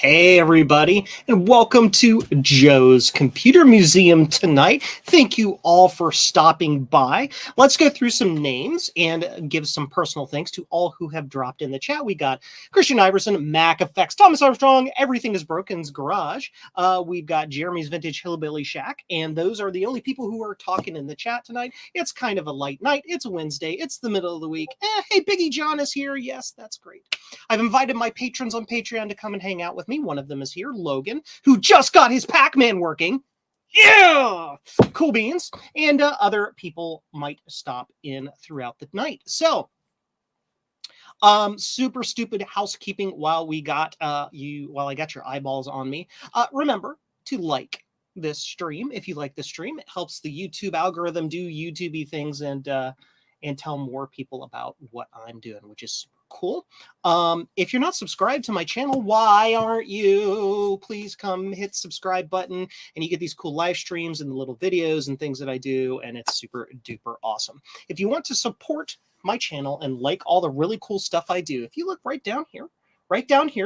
Hey everybody, and welcome to Joe's Computer Museum tonight. Thank you all for stopping by. Let's go through some names and give some personal thanks to all who have dropped in the chat. We got Christian Iverson, Mac Effects, Thomas Armstrong, Everything is Broken's Garage. We've got Jeremy's Vintage Hillbilly Shack, and those are the only people who are talking in the chat tonight. It's kind of a light night. It's a Wednesday. It's the middle of the week. Hey, Biggie John is here. Yes, that's great. I've invited my patrons on Patreon to come and hang out with me. One of them is here, Logan, who just got his Pac-Man working. Yeah! Cool beans. And other people might stop in throughout the night. So, super stupid housekeeping while I got your eyeballs on me. Remember to like this stream. If you like the stream, it helps the YouTube algorithm do YouTubey things and tell more people about what I'm doing, which is super cool. If you're not subscribed to my channel, why aren't you? Please come hit subscribe button, and you get these cool live streams and the little videos and things that I do, and it's super duper awesome. If you want to support my channel and like all the really cool stuff I do, if you look right down here,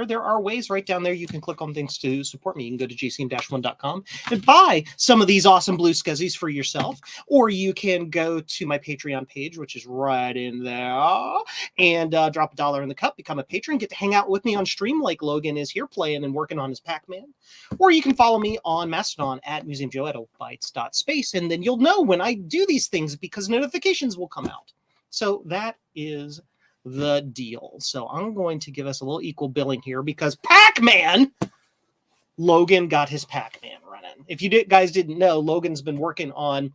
there are ways right down there you can click on things to support me. You can go to jcm-1.com and buy some of these awesome BlueSCSIs for yourself, or you can go to my Patreon page, which is right in there, and drop $1 in the cup, become a patron, get to hang out with me on stream like Logan is here playing and working on his Pac-Man. Or you can follow me on Mastodon at museumjoe@bytes.space, and then you'll know when I do these things because notifications will come out. So that is the deal. So I'm going to give us a little equal billing here because Pac-Man, Logan got his Pac-Man running. If you guys didn't know, Logan's been working on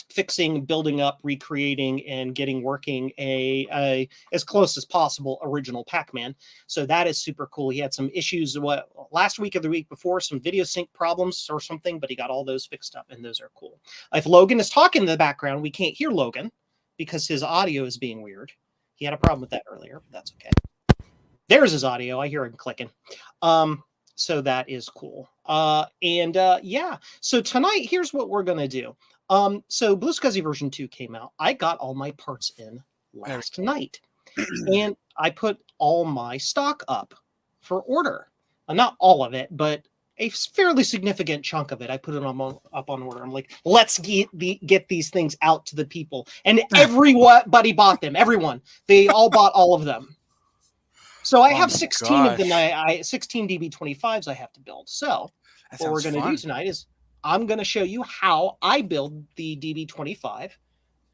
fixing, building up, recreating, and getting working a as close as possible original Pac-Man. So that is super cool. He had some issues last week or the week before, some video sync problems or something, but he got all those fixed up, and those are cool. If Logan is talking in the background, we can't hear Logan because his audio is being weird. He had a problem with that earlier, but that's okay. There's his audio. I hear him clicking. So that is cool. Yeah. So tonight, here's what we're going to do. So BlueSCSI version 2 came out. I got all my parts in last night. And I put all my stock up for order. Not all of it, but a fairly significant chunk of it. I put it up on order. I'm like, let's get these things out to the people. And everybody bought them. Everyone. They all bought all of them. So I have 16 of them. I 16 DB-25s I have to build. So what we're going to do tonight is I'm going to show you how I build the DB-25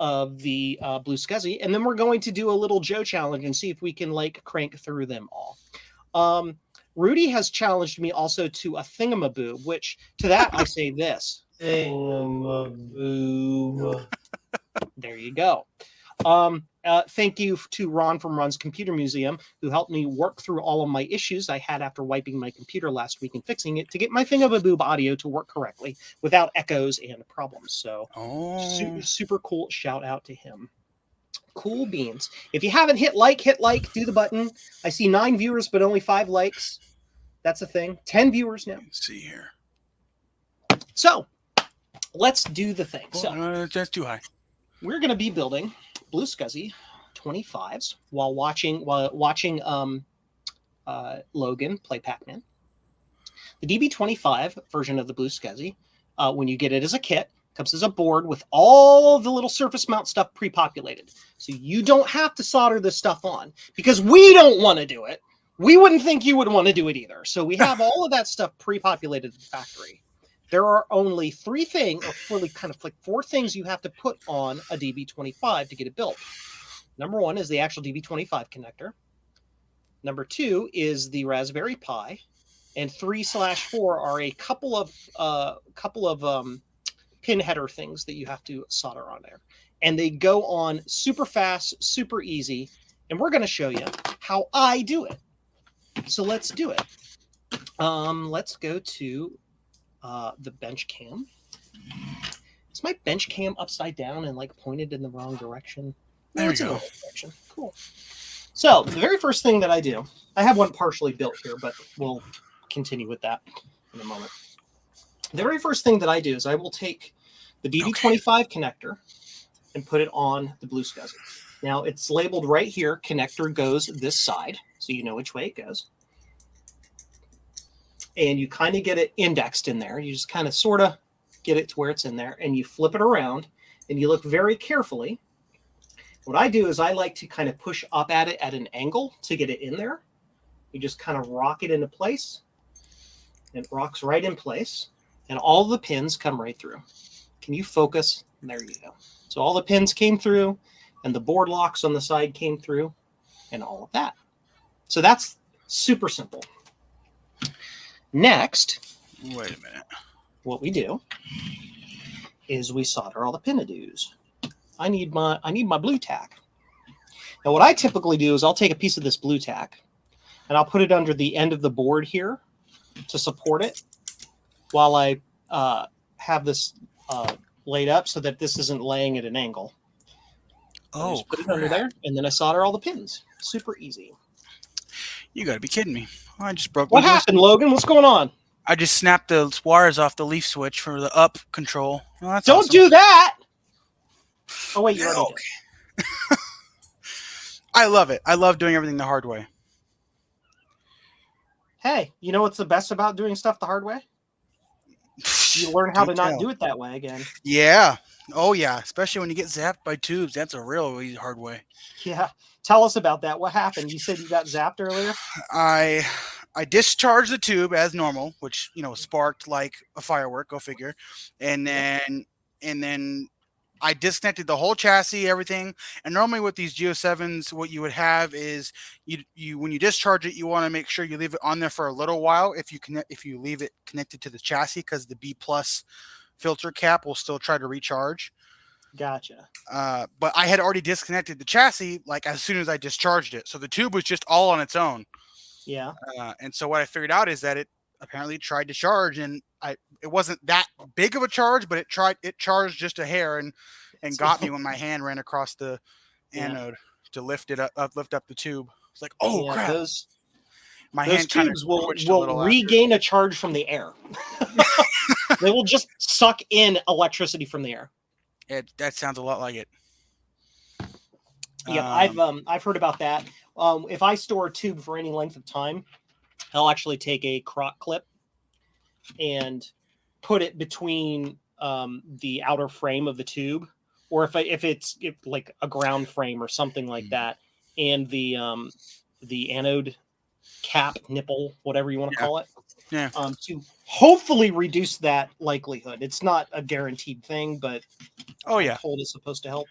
of the BlueSCSI. And then we're going to do a little Joe challenge and see if we can crank through them all. Rudy has challenged me also to a thingamaboo, which to that I say this. Thingamaboo. There you go. Thank you to Ron from Ron's Computer Museum, who helped me work through all of my issues I had after wiping my computer last week and fixing it to get my thingamaboo audio to work correctly without echoes and problems. So super cool. Shout out to him. Cool beans. If you haven't hit like, do the button. I see 9 viewers, but only 5 likes. That's a thing. 10 viewers now. Let's see here. So let's do the thing. That's too high. We're going to be building BlueSCSI 25s while watching Logan play Pac-Man. The DB-25 version of the BlueSCSI, when you get it as a kit, comes as a board with all the little surface mount stuff pre-populated. So you don't have to solder this stuff on because we don't want to do it. We wouldn't think you would want to do it either. So we have all of that stuff pre-populated at the factory. There are only 3 things, or really kind of 4 things you have to put on a DB-25 to get it built. Number 1 is the actual DB-25 connector. Number 2 is the Raspberry Pi. And 3/4 are a couple of pin header things that you have to solder on there. And they go on super fast, super easy. And we're going to show you how I do it. So let's do it. Let's go to the bench cam. Is my bench cam upside down and pointed in the wrong direction? No, it's in the right direction. Cool. So the very first thing that I do, I have one partially built here, but we'll continue with that in a moment. The very first thing that I do is I will take the DB-25 connector and put it on the BlueSCSI. Now it's labeled right here. Connector goes this side, so you know which way it goes. and you kind of get it indexed in there. You just kind of sort of get it to where it's in there, and you flip it around, and you look very carefully. What I do is I like to kind of push up at it at an angle to get it in there. You just kind of rock it into place. It rocks right in place, and all the pins come right through. Can you focus? There you go. So all the pins came through, and the board locks on the side came through, and all of that. So that's super simple. Next, wait a minute. What we do is we solder all the pin-a-doos. I need my blue tack. Now, what I typically do is I'll take a piece of this blue tack, and I'll put it under the end of the board here to support it while I have this laid up so that this isn't laying at an angle. Oh, just put it under there, and then I solder all the pins. Super easy. You got to be kidding me. I just broke What happened, Logan? What's going on? I just snapped the wires off the leaf switch for the up control. Oh, that's Don't awesome. do that! Oh, wait, you already did. I love it. I love doing everything the hard way. Hey, you know what's the best about doing stuff the hard way? You learn how to not do it that way again. Yeah. Oh, yeah. Especially when you get zapped by tubes. That's a real hard way. Yeah. Tell us about that. What happened? You said you got zapped earlier? I discharged the tube as normal, which, sparked like a firework, go figure. And then I disconnected the whole chassis, everything. And normally with these Geo7s, what you would have is you when you discharge it, you want to make sure you leave it on there for a little while if you leave it connected to the chassis, because the B+ filter cap will still try to recharge. Gotcha. But I had already disconnected the chassis like as soon as I discharged it. So the tube was just all on its own. Yeah. And so what I figured out is that it apparently tried to charge, and it wasn't that big of a charge, but it charged just a hair and got me when my hand ran across the anode to lift it lift up the tube. It's like, oh crap. Those hand tubes will regain a charge from the air. They will just suck in electricity from the air. That sounds a lot like it. Yeah, I've heard about that. If I store a tube for any length of time, I'll actually take a crock clip and put it between the outer frame of the tube, or if it's like a ground frame or something like that, and the anode cap nipple, whatever you want to call it, to hopefully reduce that likelihood. It's not a guaranteed thing, but I'm told it's supposed to help.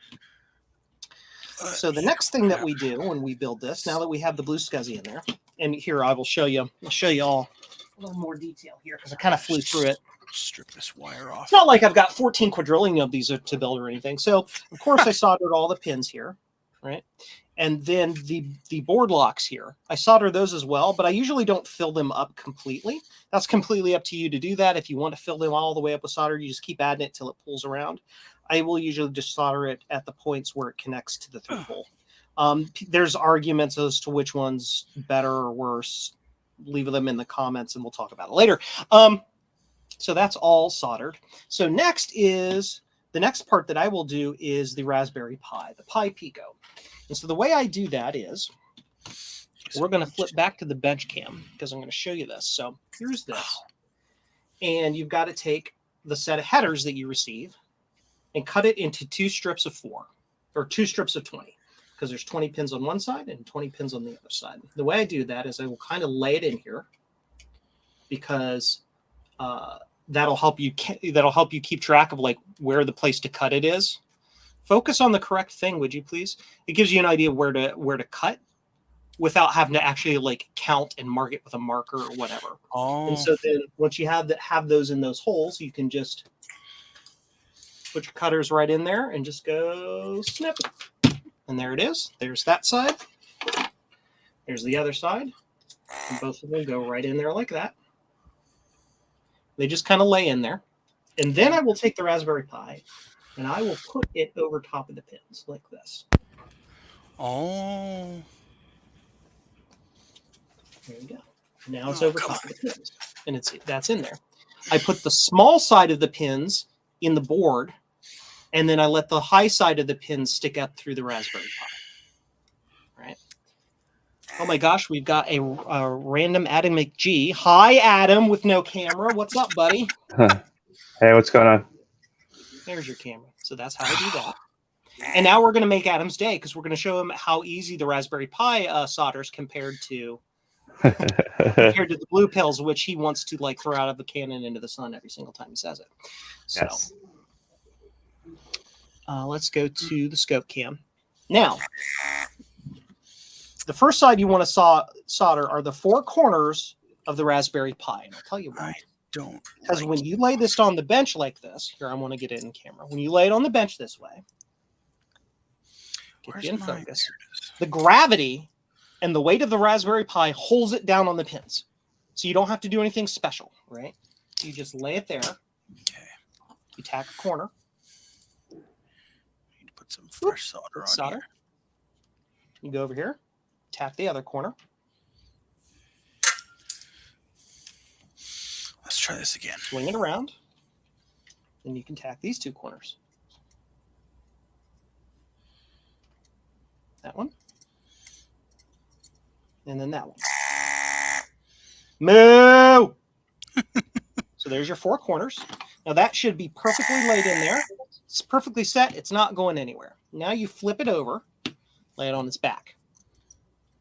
So the next thing that we do when we build this, now that we have the BlueSCSI in there, and here I will show you. I'll show you all a little more detail here because I kind of flew through it. Strip this wire off. It's not like I've got 14 quadrillion of these to build or anything. So of course I soldered all the pins here, right? And then the board locks here, I solder those as well, but I usually don't fill them up completely. That's completely up to you to do that. If you want to fill them all the way up with solder, you just keep adding it till it pulls around. I will usually just solder it at the points where it connects to the through hole. There's arguments as to which one's better or worse. Leave them in the comments and we'll talk about it later. So that's all soldered. So the next part that I will do is the Raspberry Pi, the Pi Pico. And so the way I do that is we're going to flip back to the bench cam because I'm going to show you this. So here's this. And you've got to take the set of headers that you receive and cut it into 2 strips of 4 or 2 strips of 20, because there's 20 pins on one side and 20 pins on the other side. The way I do that is I will kind of lay it in here because that'll help you keep track of like where the place to cut it is. Focus on the correct thing, would you please? It gives you an idea of where to cut without having to actually like count and mark it with a marker or whatever. Oh. And so then once you have those in those holes, you can just put your cutters right in there and just go snip. And there it is. There's that side. There's the other side. And both of them go right in there like that. They just kind of lay in there. And then I will take the Raspberry Pi and I will put it over top of the pins like this. Oh. There you go. Now it's over top of the pins. And that's in there. I put the small side of the pins in the board, and then I let the high side of the pins stick up through the Raspberry Pi. Right? Oh my gosh, we've got a random Adam McG. Hi, Adam, with no camera. What's up, buddy? Hey, what's going on? There's your camera. So that's how I do that. And now we're going to make Adam's day because we're going to show him how easy the Raspberry Pi solders compared to the blue pills, which he wants to like throw out of the cannon into the sun every single time he says it. So Yes. let's go to the scope cam. Now, the first side you want to solder are the four corners of the Raspberry Pi. And I'll tell you why. Don't. Because when you lay this on the bench like this, here, I want to get it in camera. When you lay it on the bench this way, get you in focus, the gravity and the weight of the Raspberry Pi holds it down on the pins. So you don't have to do anything special, right? You just lay it there. Okay. You tack a corner. Need to put some fresh solder on here. You go over here, tack the other corner. Let's try this again. Swing it around. Then you can tack these two corners. That one. And then that one. Moo! So there's your four corners. Now that should be perfectly laid in there. It's perfectly set. It's not going anywhere. Now you flip it over, lay it on its back.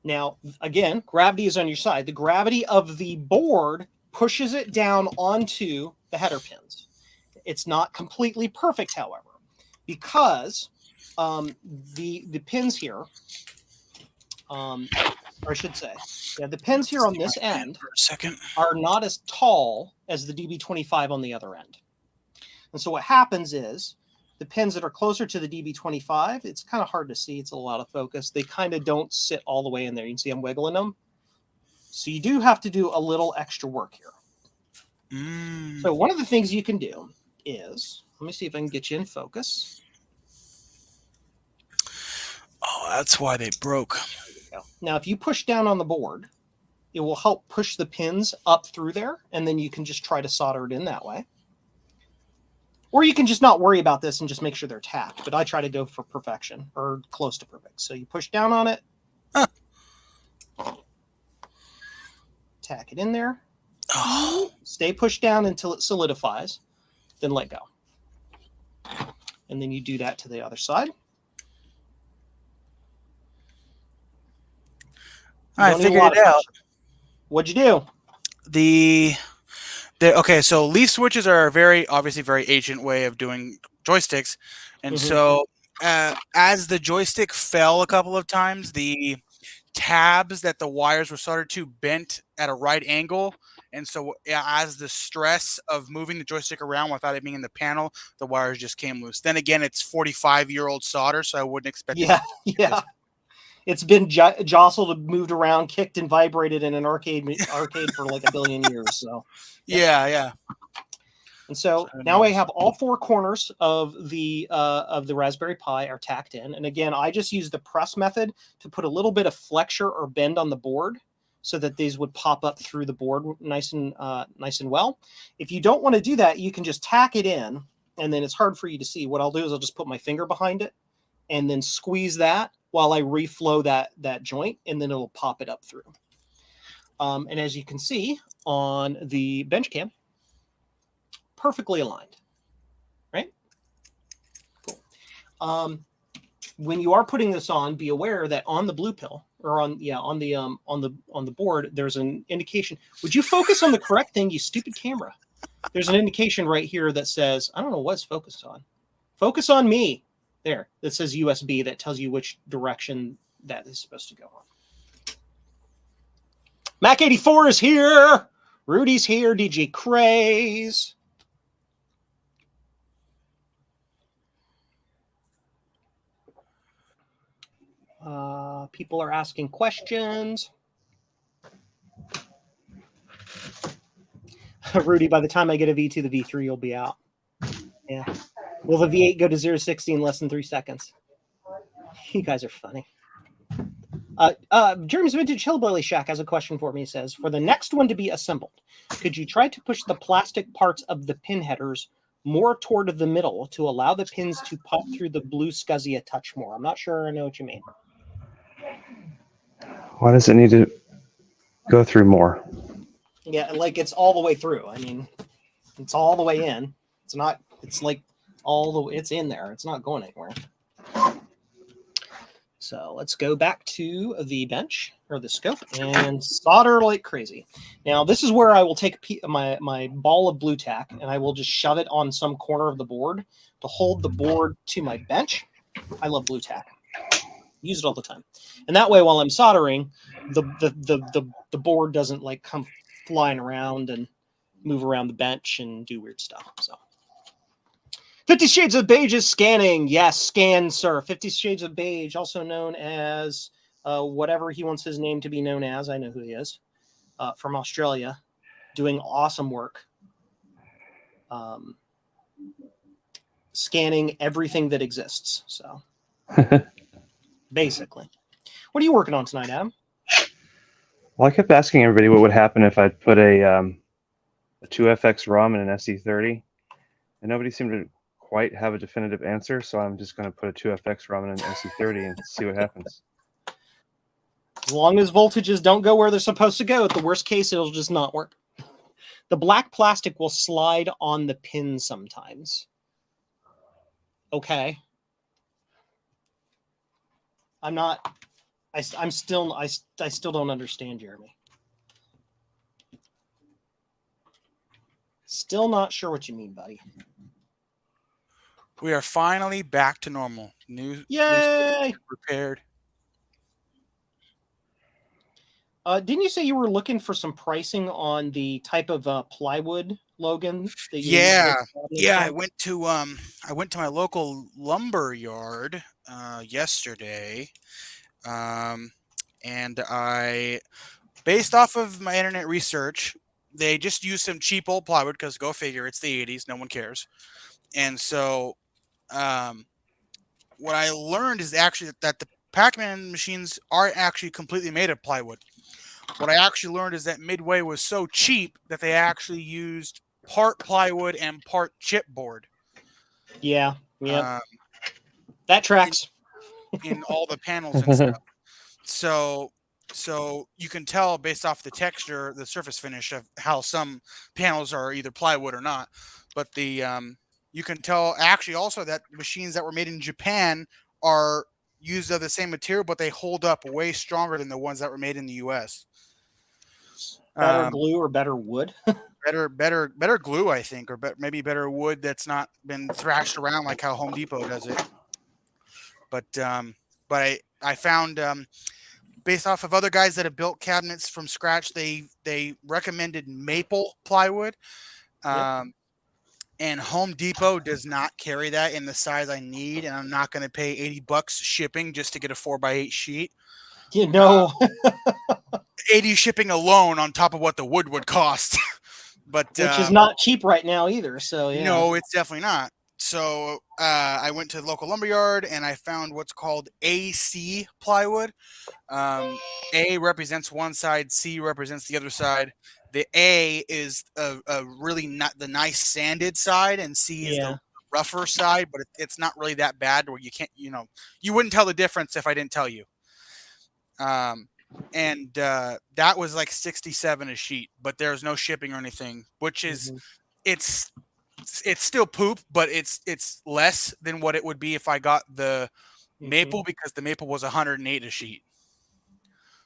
Now, again, gravity is on your side. The gravity of the board pushes it down onto the header pins. It's not completely perfect, however, because the pins here, or I should say, the pins here on this end for a second are not as tall as the DB-25 on the other end. And so what happens is the pins that are closer to the DB-25, it's kind of hard to see. It's a lot of focus. They kind of don't sit all the way in there. You can see I'm wiggling them. So you do have to do a little extra work here. So one of the things you can do is, let me see if I can get you in focus. Oh, that's why they broke. Now, if you push down on the board, it will help push the pins up through there, and then you can just try to solder it in that way. Or you can just not worry about this and just make sure they're tacked. But I try to go for perfection, or close to perfect. So you push down on it, tack it in there. Oh. Stay pushed down until it solidifies, then let go. And then you do that to the other side. I figured it out. What'd you do? Okay, so leaf switches are obviously very ancient way of doing joysticks, and so as the joystick fell a couple of times, the tabs that the wires were soldered to bent at a right angle, and so as the stress of moving the joystick around without it being in the panel, the wires just came loose. Then again, it's 45-year-old solder, so I wouldn't expect. Yeah. It's been jostled and moved around, kicked and vibrated in an arcade for like a billion years. So yeah. And so now I have all four corners of the Raspberry Pi are tacked in. And again, I just use the press method to put a little bit of flexure or bend on the board so that these would pop up through the board nice and well. If you don't want to do that, you can just tack it in, and then it's hard for you to see. What I'll do is I'll just put my finger behind it and then squeeze that while I reflow that joint, and then it'll pop it up through. And as you can see on the bench cam, perfectly aligned, right? Cool. When you are putting this on, be aware that on the blue pill, or on the board, there's an indication. Would you focus on the correct thing, you stupid camera? There's an indication right here that says, I don't know what's focused on. Focus on me. There, that says USB, that tells you which direction that is supposed to go on. Mac 84 is here. Rudy's here. DJ Craze. People are asking questions. Rudy, by the time I get a V2, the V3 will be out. Yeah. Will the V8 go to 0-60 in less than 3 seconds? You guys are funny. Jeremy's Vintage Hillbilly Shack has a question for me. He says, for the next one to be assembled, could you try to push the plastic parts of the pin headers more toward the middle to allow the pins to pop through the BlueSCSI a touch more? I'm not sure I know what you mean. Why does it need to go through more? Yeah, like it's all the way through. I mean, it's all the way in. It's not. It's like all the. It's in there. It's not going anywhere. So let's go back to the bench or the scope and solder like crazy. Now this is where I will take my ball of blue tack and I will just shove it on some corner of the board to hold the board to my bench. I love blue tack. Use it all the time. And that way while I'm soldering, the board doesn't like come flying around and move around the bench and do weird stuff. So 50 Shades of Beige is scanning. Yes, scan, sir. 50 Shades of Beige, also known as whatever he wants his name to be known as. I know who he is. From Australia, doing awesome work. Scanning everything that exists. So, basically. What are you working on tonight, Adam? Well, I kept asking everybody what would happen if I put a 2FX ROM in an SE30, and nobody seemed to quite have a definitive answer, so I'm just going to put a 2FX ROM in an SE30 and see what happens. As long as voltages don't go where they're supposed to go, at the worst case, it'll just not work. The black plastic will slide on the pin sometimes. Okay. I still don't understand, Jeremy. Still not sure what you mean, buddy. We are finally back to normal. Yay! Repaired. Didn't you say you were looking for some pricing on the type of plywood, Logan? That you Yeah. I went to my local lumber yard yesterday, and I, based off of my internet research, they just used some cheap old plywood because go figure, it's the 80s, no one cares. And so, what I learned is actually that the Pac-Man machines are actually completely made of plywood. What I actually learned is that Midway was so cheap that they actually used part plywood and part chipboard. Yeah. That tracks. In all the panels and stuff. So you can tell based off the texture, the surface finish of how some panels are either plywood or not. But you can tell actually also that machines that were made in Japan are used of the same material, but they hold up way stronger than the ones that were made in the U.S. Better glue or better wood? better glue, I think, or maybe better wood that's not been thrashed around like how Home Depot does it. But I found based off of other guys that have built cabinets from scratch, they recommended maple plywood. And Home Depot does not carry that in the size I need, and I'm not going to pay $80 shipping just to get a 4x8 sheet. You know, 80 shipping alone on top of what the wood would cost. But which is not cheap right now either. So yeah. No, it's definitely not. So I went to the local lumberyard and I found what's called AC plywood. A represents one side, C represents the other side. The A is a really not the nice sanded side, and C is the rougher side, but it's not really that bad where you can't, you wouldn't tell the difference if I didn't tell you. And that was like $67 a sheet, but there's no shipping or anything, which is it's still poop, but it's less than what it would be if I got the maple, because the maple was $108 a sheet.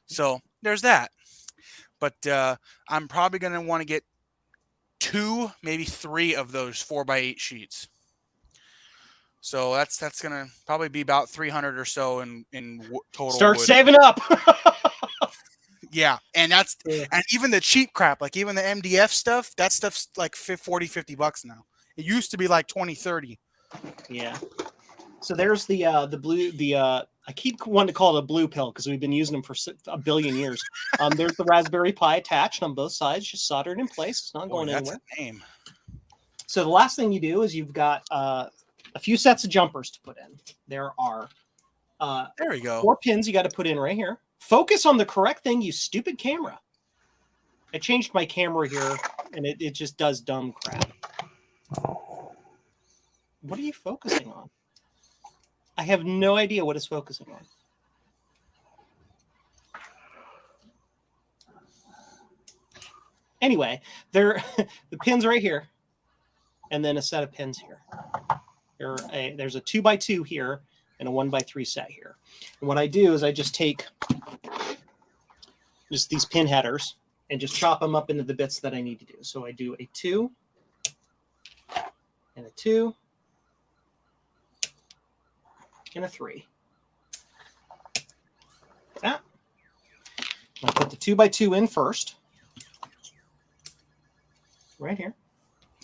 So there's that. But I'm probably going to want to get 2, maybe 3 of those 4x8 sheets. So that's going to probably be about $300 or so in total. Start wood. Saving up. Yeah, and and even the cheap crap, like even the MDF stuff, that stuff's like $40-50 now. It used to be like $20-30. Yeah. So there's the blue, I keep wanting to call it a blue pill because we've been using them for a billion years. There's the Raspberry Pi attached on both sides, just soldered in place. It's not going anywhere. That's a name. So the last thing you do is you've got a few sets of jumpers to put in. There are there we go. 4 pins you got to put in right here. Focus on the correct thing, you stupid camera. I changed my camera here, and it just does dumb crap. What are you focusing on? I have no idea what it's focusing on. Anyway, the pins right here, and then a set of pins here. There's a 2x2 here and a 1x3 set here. And what I do is I just take just these pin headers and just chop them up into the bits that I need to do. So I do a 2 and a 2 and a 3. Like that. I put the 2x2 in first. Right here.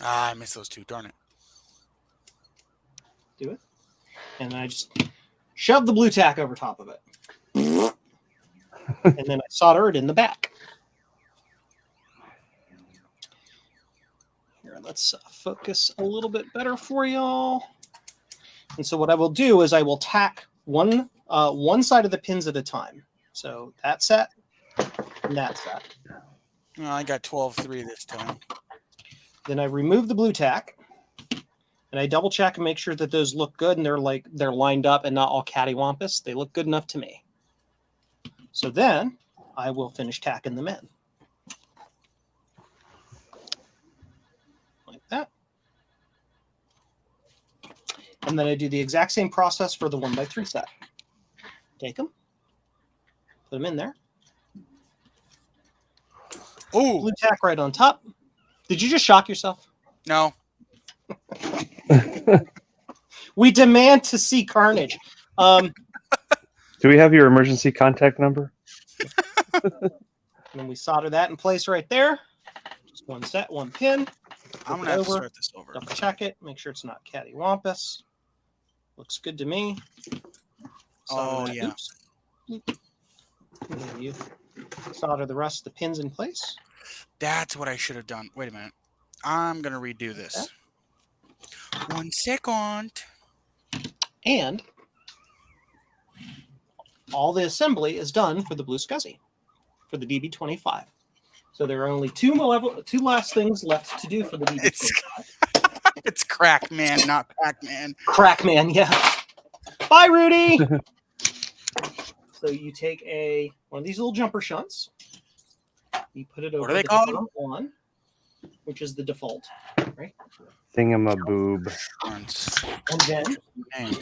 Ah, I missed those two. Darn it. Do it. And then I just shove the blue tack over top of it. And then I solder it in the back. Here, let's focus a little bit better for y'all. And so what I will do is I will tack one side of the pins at a time. So that set and that set. Oh, I got 12-3 this time. Then I remove the blue tack. And I double check and make sure that those look good and they're lined up and not all cattywampus. They look good enough to me. So then I will finish tacking them in. Like that. And then I do the exact same process for the 1x3 set. Take them, put them in there. Oh, Blue tack right on top. Did you just shock yourself? no. We demand to see carnage. Do we have your emergency contact number? And then we solder that in place right there. Just one set, one pin. I'm going to have to start this over. Double check it. Make sure it's not cattywampus. Looks good to me. Oh, yeah. Oops. And then you solder the rest of the pins in place. That's what I should have done. Wait a minute. I'm going to redo this. 1 second. And all the assembly is done for the BlueSCSI, for the DB-25. So there are only two last things left to do for the DB-25. It's Crackman, not Pac-Man. Crackman, yeah. Bye, Rudy. So you take one of these little jumper shunts. You put it over What are they the called? front one, which is the default, right? Thingamaboob. And then Dang.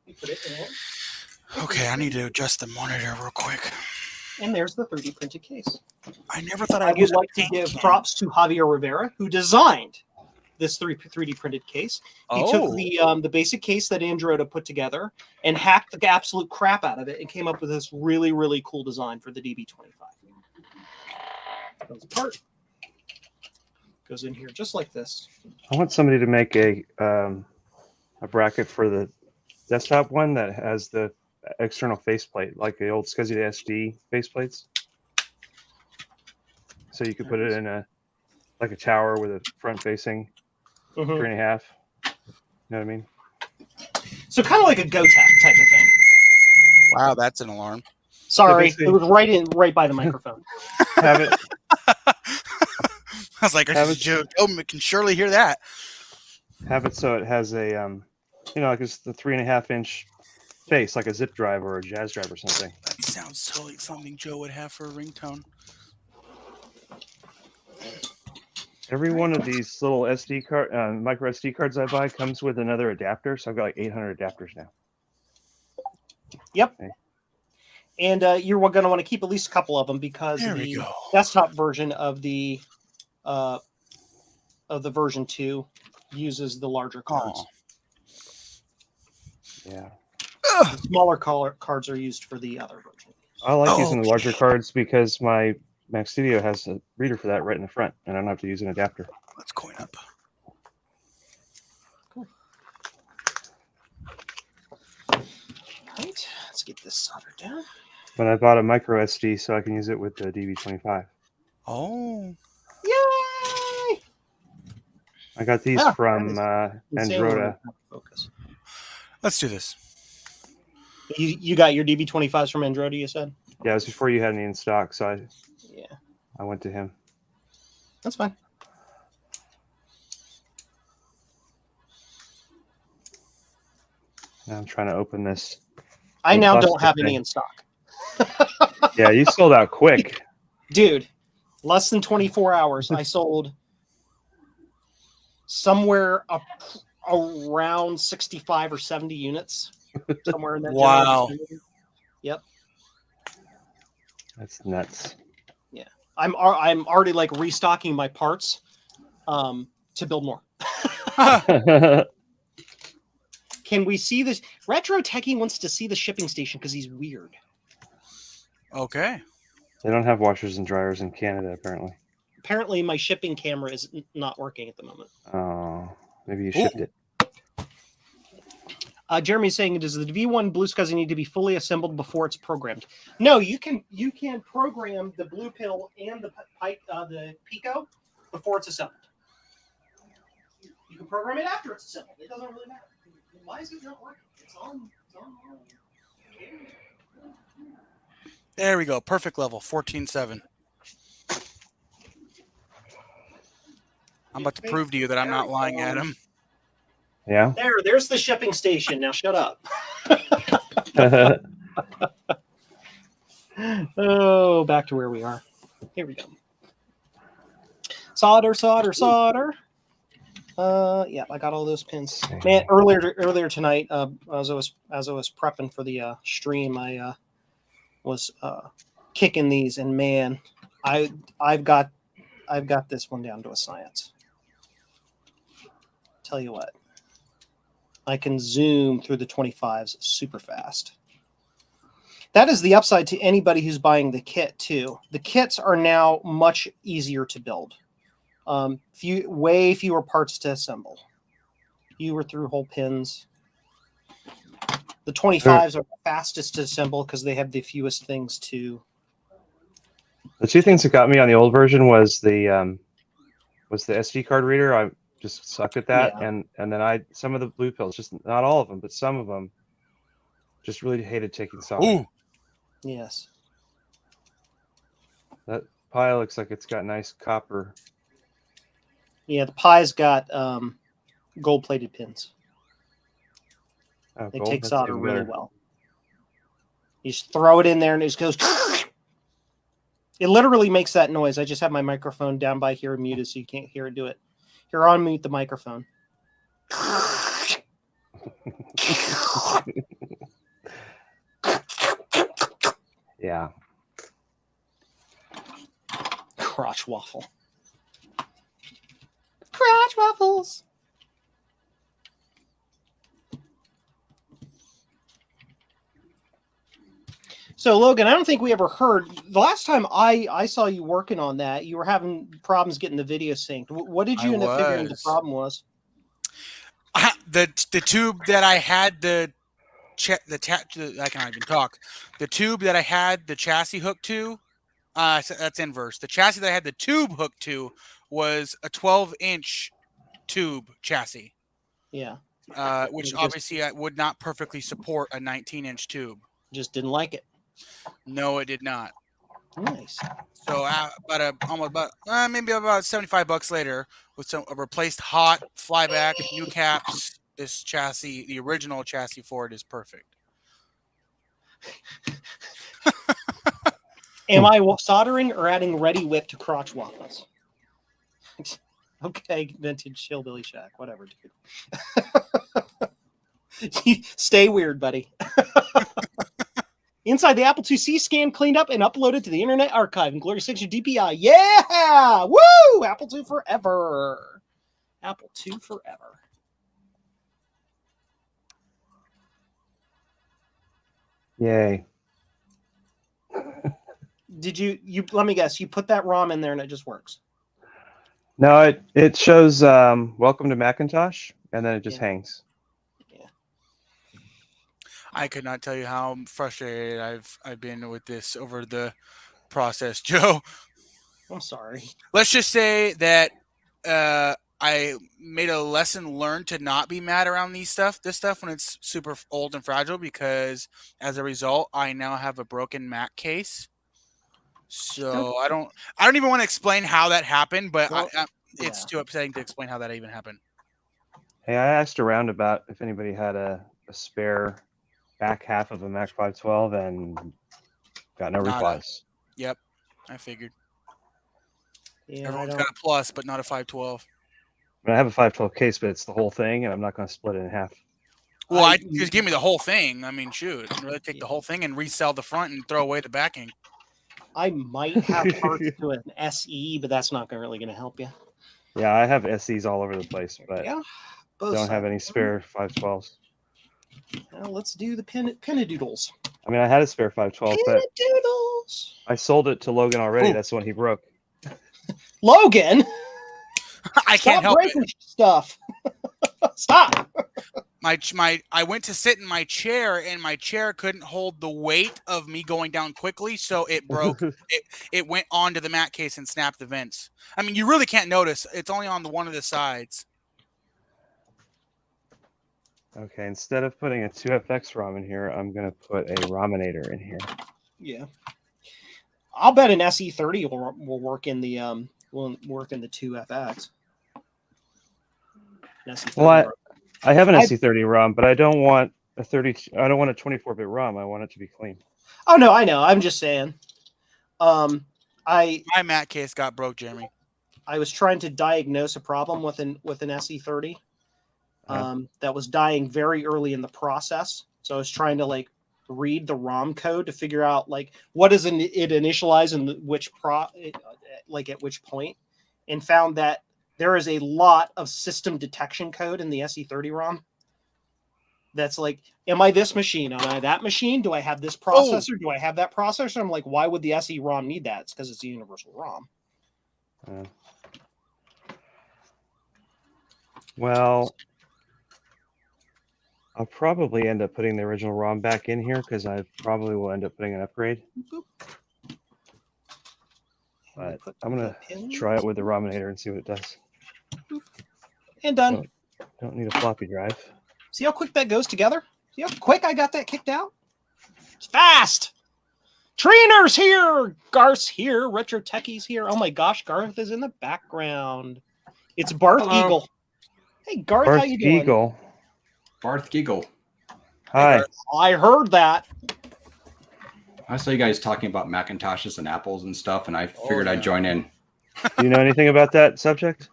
you put it in. Okay, I need to adjust the monitor real quick. And there's the 3D printed case. I never thought I I'd would use like a to give paint props to Javier Rivera, who designed this 3D printed case. He took the basic case that Androta put together and hacked the absolute crap out of it and came up with this really, really cool design for the DB-25. Comes apart. Goes in here just like this. I want somebody to make a bracket for the desktop one that has the external faceplate, like the old SCSI SD faceplates. So you could put it in a tower with a front facing 3.5. You know what I mean? So kind of like a GoTac type of thing. Wow, that's an alarm. Sorry, basically- it was right by the microphone. Have it I was like, Joe can surely hear that. have it so it has a like it's the 3.5-inch face, like a zip drive or a jazz drive or something. That sounds so like something Joe would have for a ringtone. Every one of these little SD card, micro SD cards I buy comes with another adapter, so I've got like 800 adapters now. Yep. Okay. And you're going to want to keep at least a couple of them because There we the go. desktop version of the version 2 uses the larger cards. Oh. Yeah. The smaller cards are used for the other version. I like using the larger cards because my Mac Studio has a reader for that right in the front, and I don't have to use an adapter. Let's coin up. Cool. Right, let's get this soldered down. But I bought a micro SD so I can use it with the DB-25. Oh. Yay! I got these from Androta. Focus. Let's do this. You got your DB-25s from Androta, you said? Yeah, it was before you had any in stock, so Yeah. I went to him. That's fine. Now I'm trying to open this. I now don't plastic have thing. any in stock. Yeah, you sold out quick. Dude, Less than 24 hours, I sold somewhere around 65 or 70 units, somewhere in that general Wow. vicinity. Yep. That's nuts. Yeah. I'm already like restocking my parts to build more. Can we see this? Retro Techie wants to see the shipping station because he's weird. Okay. They don't have washers and dryers in Canada, apparently. Apparently, my shipping camera is not working at the moment. Oh, maybe you shipped it. Jeremy's saying, does the V1 BlueSCSI need to be fully assembled before it's programmed? No, you can program the Blue Pill and the Pico before it's assembled. You can program it after it's assembled. It doesn't really matter. Why is it not working? It's on. There we go. Perfect level. 14.7. I'm about to prove to you that I'm not lying at him. Yeah. There's the shipping station. Now shut up. Oh, back to where we are. Here we go. Solder. Yeah, I got all those pins. Man, earlier tonight, as I was prepping for the stream, I was kicking these, and man, I've got this one down to a science. Tell you what, I can zoom through the 25s super fast. That is the upside to anybody who's buying the kit too. The kits are now much easier to build. Way fewer parts to assemble. Fewer through-hole pins. The 25s are the fastest to assemble because they have the fewest things to. The two things that got me on the old version was the SD card reader. I just sucked at that, Yeah. and then some of the blue pills, just not all of them, but some of them, just really hated taking solder. Ooh. Yes. That Pi looks like it's got nice copper. Yeah, the Pi's got gold-plated pins. Oh, They gold? take That's solder even really better. well. You just throw it in there and it just goes. It literally makes that noise. I just have my microphone down by here muted so you can't hear it do it. Here, on mute the microphone. Yeah. Crotch waffle. Crotch waffles. So, Logan, I don't think we ever heard. The last time I saw you working on that, you were having problems getting the video synced. What did you end up figuring the problem was? The tube that I had I can't even talk. The tube that I had the chassis hooked to, that's inverse. The chassis that I had the tube hooked to was a 12-inch tube chassis. Yeah. Which obviously would not perfectly support a 19-inch tube. Just didn't like it. No, it did not. Nice. So maybe about $75 later, with a replaced hot flyback, new caps, this chassis, the original chassis for it, is perfect. Am I soldering or adding ready whip to crotch waffles? Okay, vintage hillbilly shack, whatever, dude. Stay weird, buddy. Inside the Apple IIc scanned, cleaned up, and uploaded to the Internet Archive in glorious 6 DPI. Yeah! Woo! Apple II forever. Apple II forever. Yay. Did you let me guess, you put that ROM in there and it just works? No, it shows welcome to Macintosh, and then it just hangs. I could not tell you how frustrated I've been with this over the process, Joe. I'm sorry. Let's just say that I made a lesson learned to not be mad around this stuff when it's super old and fragile, because as a result, I now have a broken Mac case. So I don't even want to explain how that happened, but it's too upsetting to explain how that even happened. Hey, I asked around about if anybody had a spare back half of a Mac 512 and got no replies. Yep, I figured. Yeah, I Everyone's don't. got a plus, but not a 512. I mean, I have a 512 case, but it's the whole thing, and I'm not going to split it in half. Well, I just give me the whole thing. I mean, shoot, I'd rather take Yeah. the whole thing and resell the front and throw away the backing. I might have parts to an SE, but that's not really going to help you. Yeah, I have SEs all over the place, but Yeah, both don't have sides. any spare 512s. Now let's do the pinnadoodles. I mean, I had a spare 512, but Pinnadoodles. I sold it to Logan already. Ooh. That's the one he broke. Logan, I stop can't help it. breaking stuff. Stop. I went to sit in my chair and my chair couldn't hold the weight of me going down quickly, so it broke. It went onto the mat case and snapped the vents. I mean, you really can't notice. It's only on one of the sides. Okay, instead of putting a 2FX ROM in here, I'm going to put a Rominator in here. Yeah, I'll bet an SE30 will work in the 2FX. Well, I have an SE30 ROM, but I don't want a 30. I don't want a 24-bit ROM. I want it to be clean. Oh no, I know. I'm just saying. My mat case got broke, Jeremy. I was trying to diagnose a problem with an SE30 that was dying very early in the process. So I was trying to like read the ROM code to figure out like what does it initialize and at which point, and found that there is a lot of system detection code in the SE30 ROM. That's like, am I this machine? Am I that machine? Do I have this processor? Do I have that processor? I'm like, why would the SE ROM need that? It's because it's a universal ROM. Well, I'll probably end up putting the original ROM back in here because I probably will end up putting an upgrade. But I'm going to try it with the Rominator and see what it does. And done. Don't need a floppy drive. See how quick that goes together? See how quick I got that kicked out? It's fast. Trainer's here. Garth's here. Retro Techie's here. Oh my gosh, Garth is in the background. It's Barth Eagle. Hey, Garth, how you doing? Eagle. Barth Giggle. Hi. I heard that. I saw you guys talking about Macintoshes and Apples and stuff, and I figured I'd join in. Do you know anything about that subject?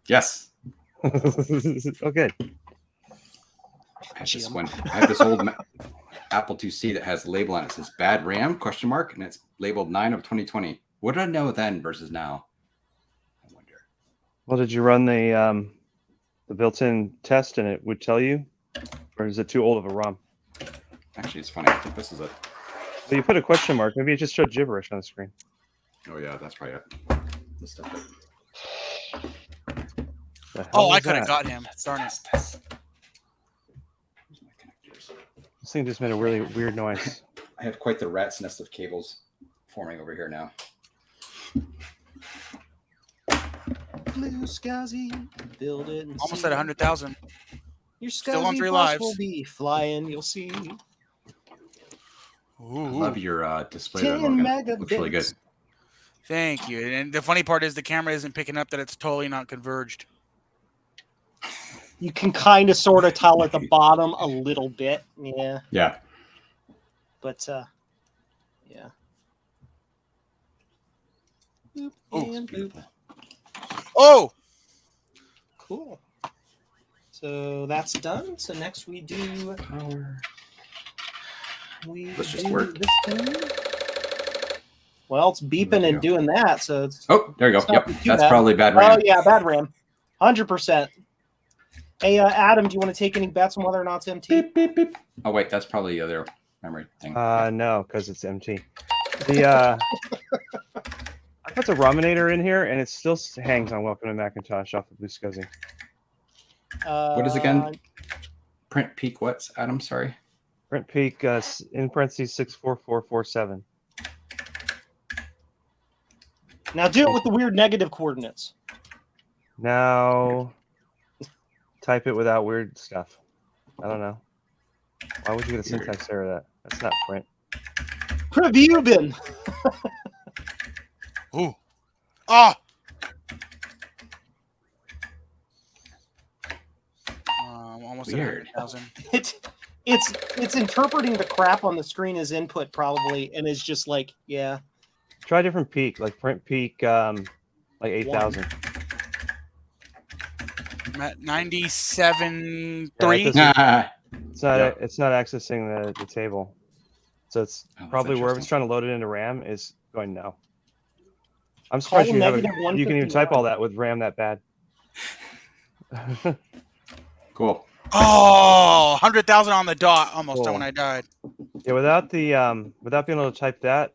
Yes. Oh, good. I have this old Apple IIc that has a label on it. It says bad RAM, ? And it's labeled 9 of 2020. What did I know then versus now? I wonder. Well, did you run the built-in test and it would tell you? Or is it too old of a ROM? Actually, it's funny. This is a... So you put a question mark. Maybe it just showed gibberish on the screen. Oh, yeah, that's probably it. The stuff that... Oh, I could have got him. Darn it. This thing just made a really weird noise. I have quite the rat's nest of cables forming over here now. BlueSCSI, build it. And Almost see. at 100,000. Your Still on SCSI 3 bus lives. will be flying. You'll see. I love your display. 10 Logan. Looks really good. Thank you. And the funny part is the camera isn't picking up that it's totally not converged. You can kind of sort of tell at the bottom a little bit. Yeah. Yeah. But, yeah. Boop and boop. Oh! Cool. So that's done. So next we do Power. Let's just work. This thing. Well, it's beeping and doing that. So it's. Oh, there you go. Yep. That's bad. probably bad RAM. Oh, yeah. Bad RAM. 100%. Hey, Adam, do you want to take any bets on whether or not it's MT? Beep, beep, beep. Oh, wait. That's probably the other memory thing. No, because it's MT. The I put the Rominator in here, and it still hangs on Welcome to Macintosh off of BlueSCSI. What is it again? Print peak what's Adam? Sorry. Print peak in parentheses 64447. Now do it with the weird negative coordinates. Now type it without weird stuff. I don't know. Why would you get a syntax error that? That's not print. Have you been? Ooh. Ah! Almost at Weird. 100,000. It's interpreting the crap on the screen as input probably, and is just like, yeah. Try a different peak, like print peak like 8,000. I'm at 97.3. Yeah, Nah. It's not accessing the table. So it's Oh, that's probably wherever it's interesting. trying to load it into RAM is going no. I'm Call surprised you have negative you can even type 151. all that with RAM that bad. Cool. Oh, 100,000 on the dot. Almost Cool. when I died. Yeah, without being able to type that,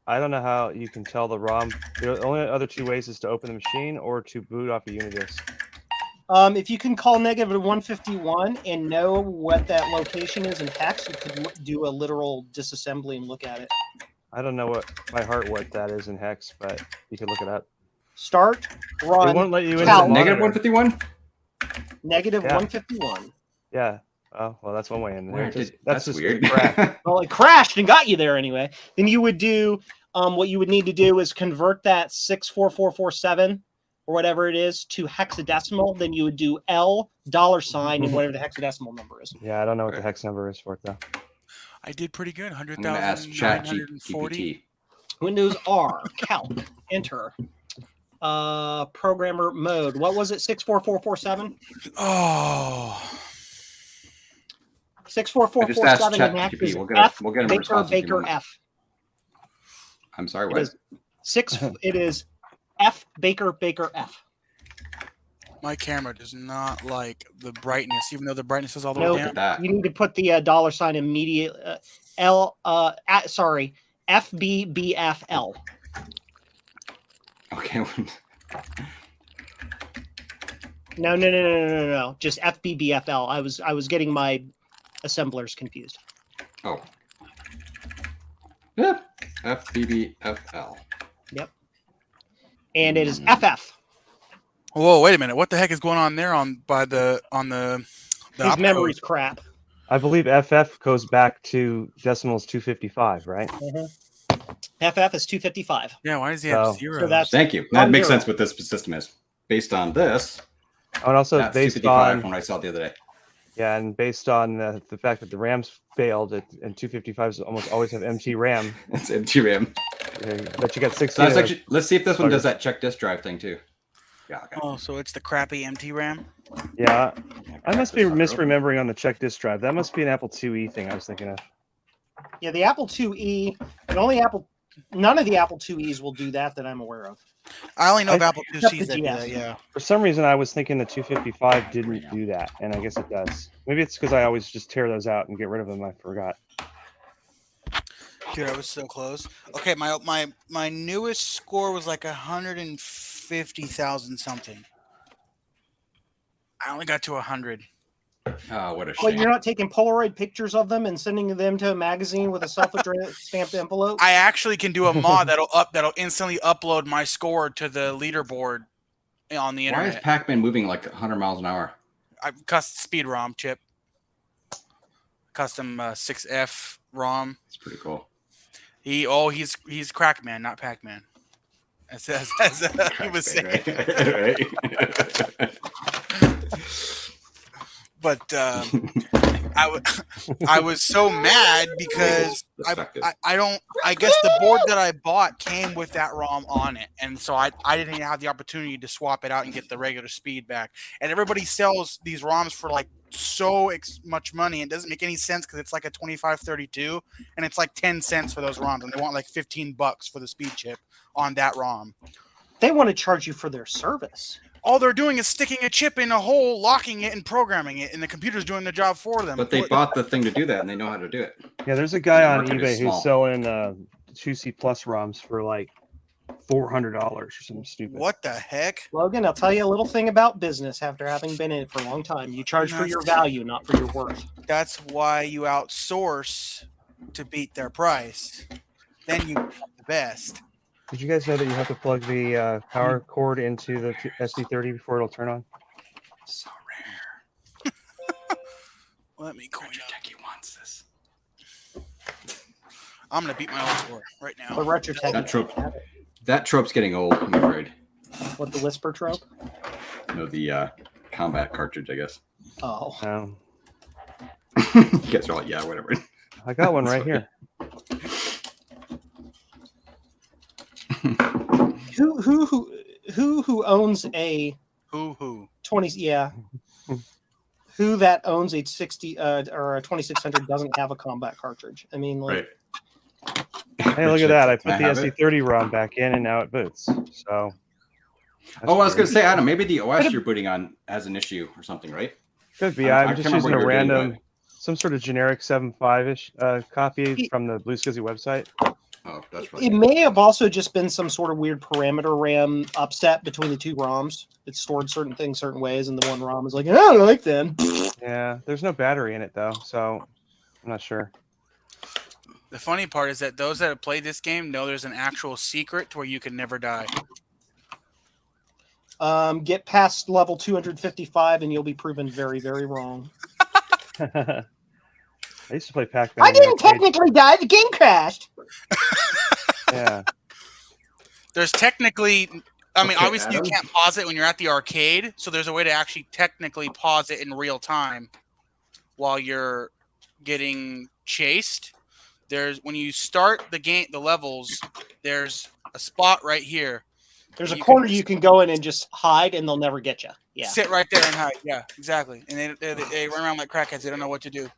I don't know how you can tell the ROM. The only other two ways is to open the machine or to boot off a Unidisk. If you can call negative 151 and know what that location is in hex, you could do a literal disassembly and look at it. I don't know what that is in hex, but you can look it up. Start, run. It won't let you into count. the Negative monitor. 151? Negative Yeah. 151. Yeah. Oh, well, that's one way in there. That's just weird. a crack. Well, it crashed and got you there anyway. Then you would do what you would need to do is convert that 64447 or whatever it is to hexadecimal. Then you would do $, and whatever the hexadecimal number is. Yeah, I don't know what the hex number is for it though. I did pretty good. I'm going to ask 100,940. ChatGPT. Windows R, calc, enter. Programmer mode. What was it? 64447? Oh. 64447 and ChatGPT. X is We'll get F we'll get him a Baker response in a few Baker minutes. F. I'm sorry, It what? is it is F Baker Baker F. My camera does not like the brightness, even though the brightness is all the Nope. way Look down. at that. You need to put the $ immediate FBBFL. Okay. No. Just FBBFL. I was getting my assemblers confused. Oh. Yep. FBBFL. Yep. And it is FF. Whoa, wait a minute. What the heck is going on there on the His opcode? memory's crap. I believe FF goes back to decimals 255, right? FF is 255. Yeah, why does he have So- zeros? So that's Thank you. That makes zero. sense what this system is. Based on this, And also that's based 255 on when I saw it the other day. yeah, and based on the fact that the RAM's failed, and 255s almost always have MT RAM. It's empty RAM. But you got 16. So of those. let's see if this one Buggers. does that check disk drive thing too. Yeah, okay. Oh, so it's the crappy MT RAM? Yeah, I must be This sucker open. misremembering on the check disk drive. That must be an Apple IIe thing I was thinking of. Yeah, the Apple IIe, none of the Apple IIes will do that I'm aware of. I only know of I- Apple Except IIcs the that do GS. that, yeah. For some reason, I was thinking the 255 didn't do that, and I guess it does. Maybe it's because I always just tear those out and get rid of them. I forgot. Dude, I was so close. Okay, my newest score was like 150,000 something. I only got to 100. Oh, what a Well, shame. you're not taking Polaroid pictures of them and sending them to a magazine with a self-stamped envelope? I actually can do a mod that'll instantly upload my score to the leaderboard on the Why is internet. Pac-Man moving like 100 miles an hour? I custom speed ROM chip, custom 6F ROM. It's pretty cool. He's Crackman, not Pac-Man. As he was saying. Right? But I was so mad because I guess the board that I bought came with that ROM on it, and so I didn't have the opportunity to swap it out and get the regular speed back. And everybody sells these ROMs for like so much money. It doesn't make any sense because it's like a 2532, and it's like 10 cents for those ROMs, and they want like $15 for the speed chip on that ROM. They want to charge you for their service. All they're doing is sticking a chip in a hole, locking it, and programming it, and the computer's doing the job for them. But they bought the thing to do that, and they know how to do it. Yeah, there's a guy on Market is eBay who's small. selling 2C Plus ROMs for like $400 or something stupid. What the heck? Logan, I'll tell you a little thing about business after having been in it for a long time. You charge for your value, not for your worth. That's why you outsource to beat their price. Then you get the best. Did you guys know that you have to plug the power cord into the SD30 before it'll turn on? So rare. Let me coin Richard up. Techie wants this. I'm gonna beat my own score right now. The retro tech. That trope's getting old, I'm afraid. What, the whisper trope? No, the combat cartridge, I guess. Oh. You guys are all, yeah, whatever. I got one right here. who owns a Who? 20? Yeah. Who that owns a 60 or a 2600 doesn't have a combat cartridge? I mean, like, Right. Hey, look at that! I put Can the I have it? SE30 ROM back in, and now it boots. So. that's Oh, I was weird. going to say, Adam, maybe the OS you're booting on has an issue or something, right? Could be. I I'm can't just remember using what a you were doing, random, some sort of generic 7.5-ish copy from the BlueSCSI website. Oh, that's it right. may have also just been some sort of weird parameter RAM upset between the two ROMs. It stored certain things certain ways, and the one ROM is like, I don't like that. Yeah, there's no battery in it though, so I'm not sure. The funny part is that those that have played this game know there's an actual secret to where you can never die. Get past level 255, and you'll be proven very, very wrong. I used to play Pac-Man. I in the didn't arcade. technically die. The game crashed. Yeah. There's technically, I mean, Okay, obviously Adam? you can't pause it when you're at the arcade, so there's a way to actually technically pause it in real time while you're getting chased. There's when you start the game, the levels, there's a spot right here. There's a You corner can- you can go in and just hide, and they'll never get you. Yeah. Sit right there and hide. Yeah, exactly. And they run around like crackheads. They don't know what to do.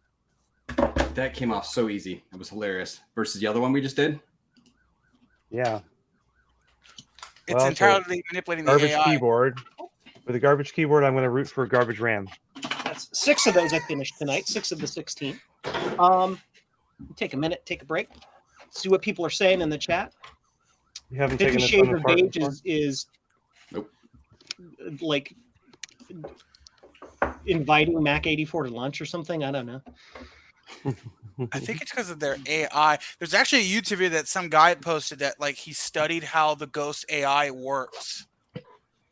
That came off so easy. It was hilarious. Versus the other one we just did. Yeah. It's Well, entirely manipulating the Garbage AI. keyboard. With a garbage keyboard, I'm going to root for garbage RAM. That's 6 of those I finished tonight. 6 of the 16. Take a minute, take a break, see what people are saying in the chat. You haven't 50 taken this Shades one of apart Beige before? is Nope. Like inviting Mac 84 to lunch or something. I don't know. I think it's because of their AI. There's actually a YouTube video that some guy posted that like he studied how the Ghost AI works,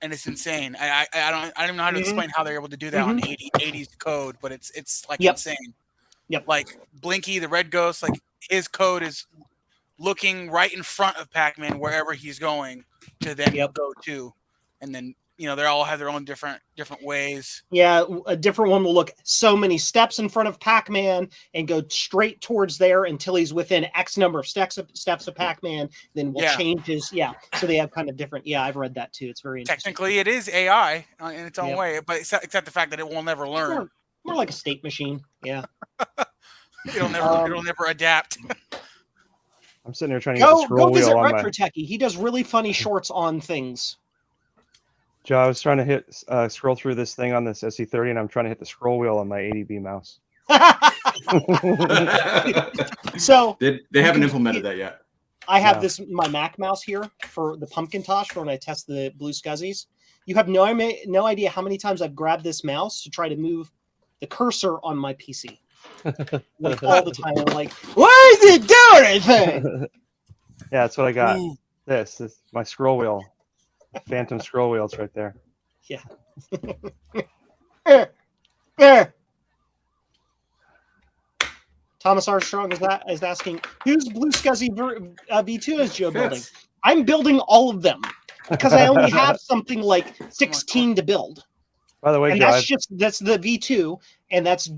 and it's insane. I don't even know how to explain how they're able to do that on 80s code, but it's like insane. Yep. Like Blinky, the red ghost, like his code is looking right in front of Pac-Man wherever he's going to then go to, and then they all have their own different ways. Yeah, a different one will look so many steps in front of Pac-Man and go straight towards there until he's within X number of steps of Pac-Man. Then we'll change his So they have kind of different. Yeah, I've read that too. It's very interesting. Technically, it is AI in its own way, but except the fact that it will never learn. More like a state machine. Yeah. It'll never adapt. I'm sitting there trying to get the scroll go visit wheel on Retro my. Techie. He does really funny shorts on things. Joe, I was trying to hit scroll through this thing on this SE30, and I'm trying to hit the scroll wheel on my ADB mouse. So they haven't implemented that yet. I have my Mac mouse here for the Pumpkintosh for when I test the BlueSCSIs. You have no idea how many times I've grabbed this mouse to try to move the cursor on my PC. Like all the time. I'm like, why is it doing anything? Yeah, that's what I got. This is my scroll wheel. Phantom scroll wheels right there. Yeah. Thomas Armstrong is asking, whose BlueSCSI V2 is Joe building? I'm building all of them because I only have something like 16 to build. By the way, and Joe, that's the V2, and that's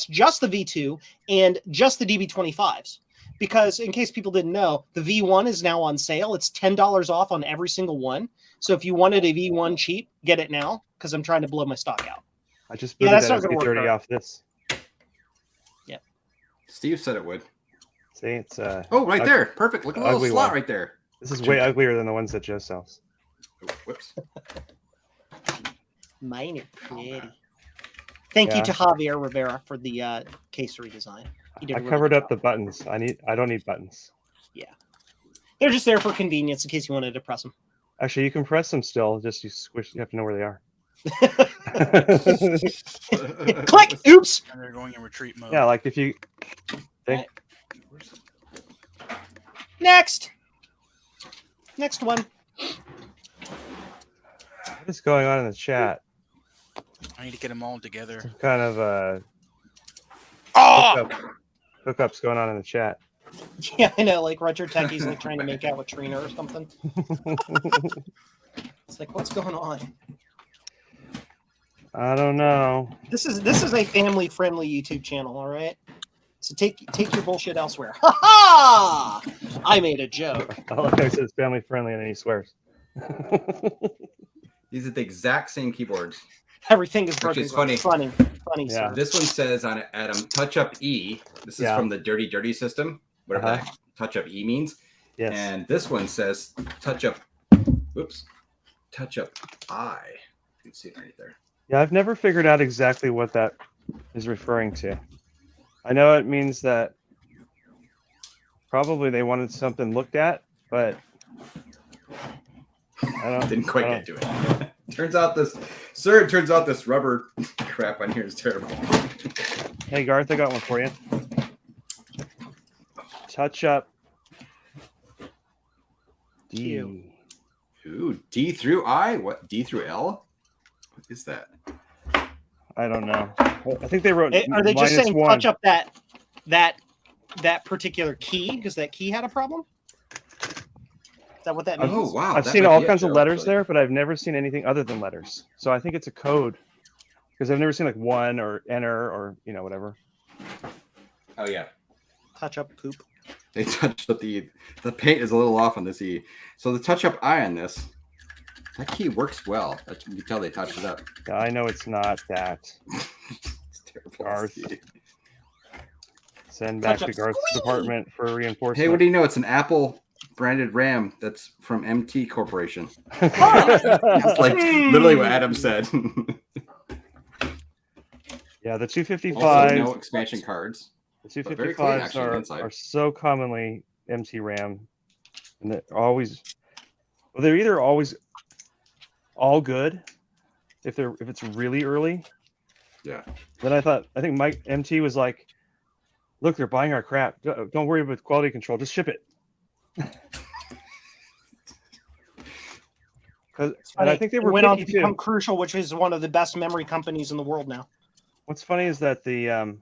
just the V2 and just the DB-25s. Because in case people didn't know, the V1 is now on sale. It's $10 off on every single one. So if you wanted a V1 cheap, get it now because I'm trying to blow my stock out. I just booted that SE30 off this. Yeah. Steve said it would. See, it's right there. Perfect. Look at the little slot right there. This is way uglier than the ones that Joe sells. Oh, whoops. Mine are pretty. Thank you to Javier Rivera for the case redesign. I covered up the buttons. I don't need buttons. Yeah. They're just there for convenience in case you wanted to press them. Actually, you can press them still. Just you squish. You have to know where they are. Click. Oops. And they're going in retreat mode. Yeah, like if you. Next one. What is going on in the chat? I need to get them all together. Some kind of hookups going on in the chat. Yeah, I know. Like Retro Techie's like trying to make out with Trina or something. It's like, what's going on? I don't know. This is a family-friendly YouTube channel, all right? So take your bullshit elsewhere. Ha ha! I made a joke. I like I said it's family friendly and then he swears. These are the exact same keyboards. Everything is Which broken. is funny. Funny, Yeah. sir. This one says on it, Adam, touch up E. This is from the dirty system, whatever that touch up E means. Yes. And this one says touch up, touch up I. You can see it right there. Yeah, I've never figured out exactly what that is referring to. I know it means that probably they wanted something looked at, but I didn't quite get to it. Turns out this rubber crap on here is terrible. Hey Garth, I got one for you. Touch up D. Ooh, D through I? What? D through L? What is that? I don't know. I think they wrote. Are they just saying -1. touch up that particular key because that key had a problem? Is that what that means? Oh wow! I've seen all kinds of letters there, but I've never seen anything other than letters. So I think it's a code because I've never seen like 1 or enter or whatever. Oh yeah. Touch up poop. They touched up the paint is a little off on this E. So the touch up I on this, that key works well. You can tell they touched it up. Yeah, I know it's not that. It's terrible. Garth. Send back to Garth's department for reinforcement. Hey, what do you know? It's an Apple branded RAM that's from MT Corporation. It's like literally what Adam said. Yeah, the 255. Also, no expansion cards. The 255s are so commonly MT RAM, and they're always, well, they're either always all good if it's really early. Yeah. Then I think Mike MT was like, look, they're buying our crap. Don't worry about quality control. Just ship it. And I think they went on to become Crucial, which is one of the best memory companies in the world now. What's funny is that the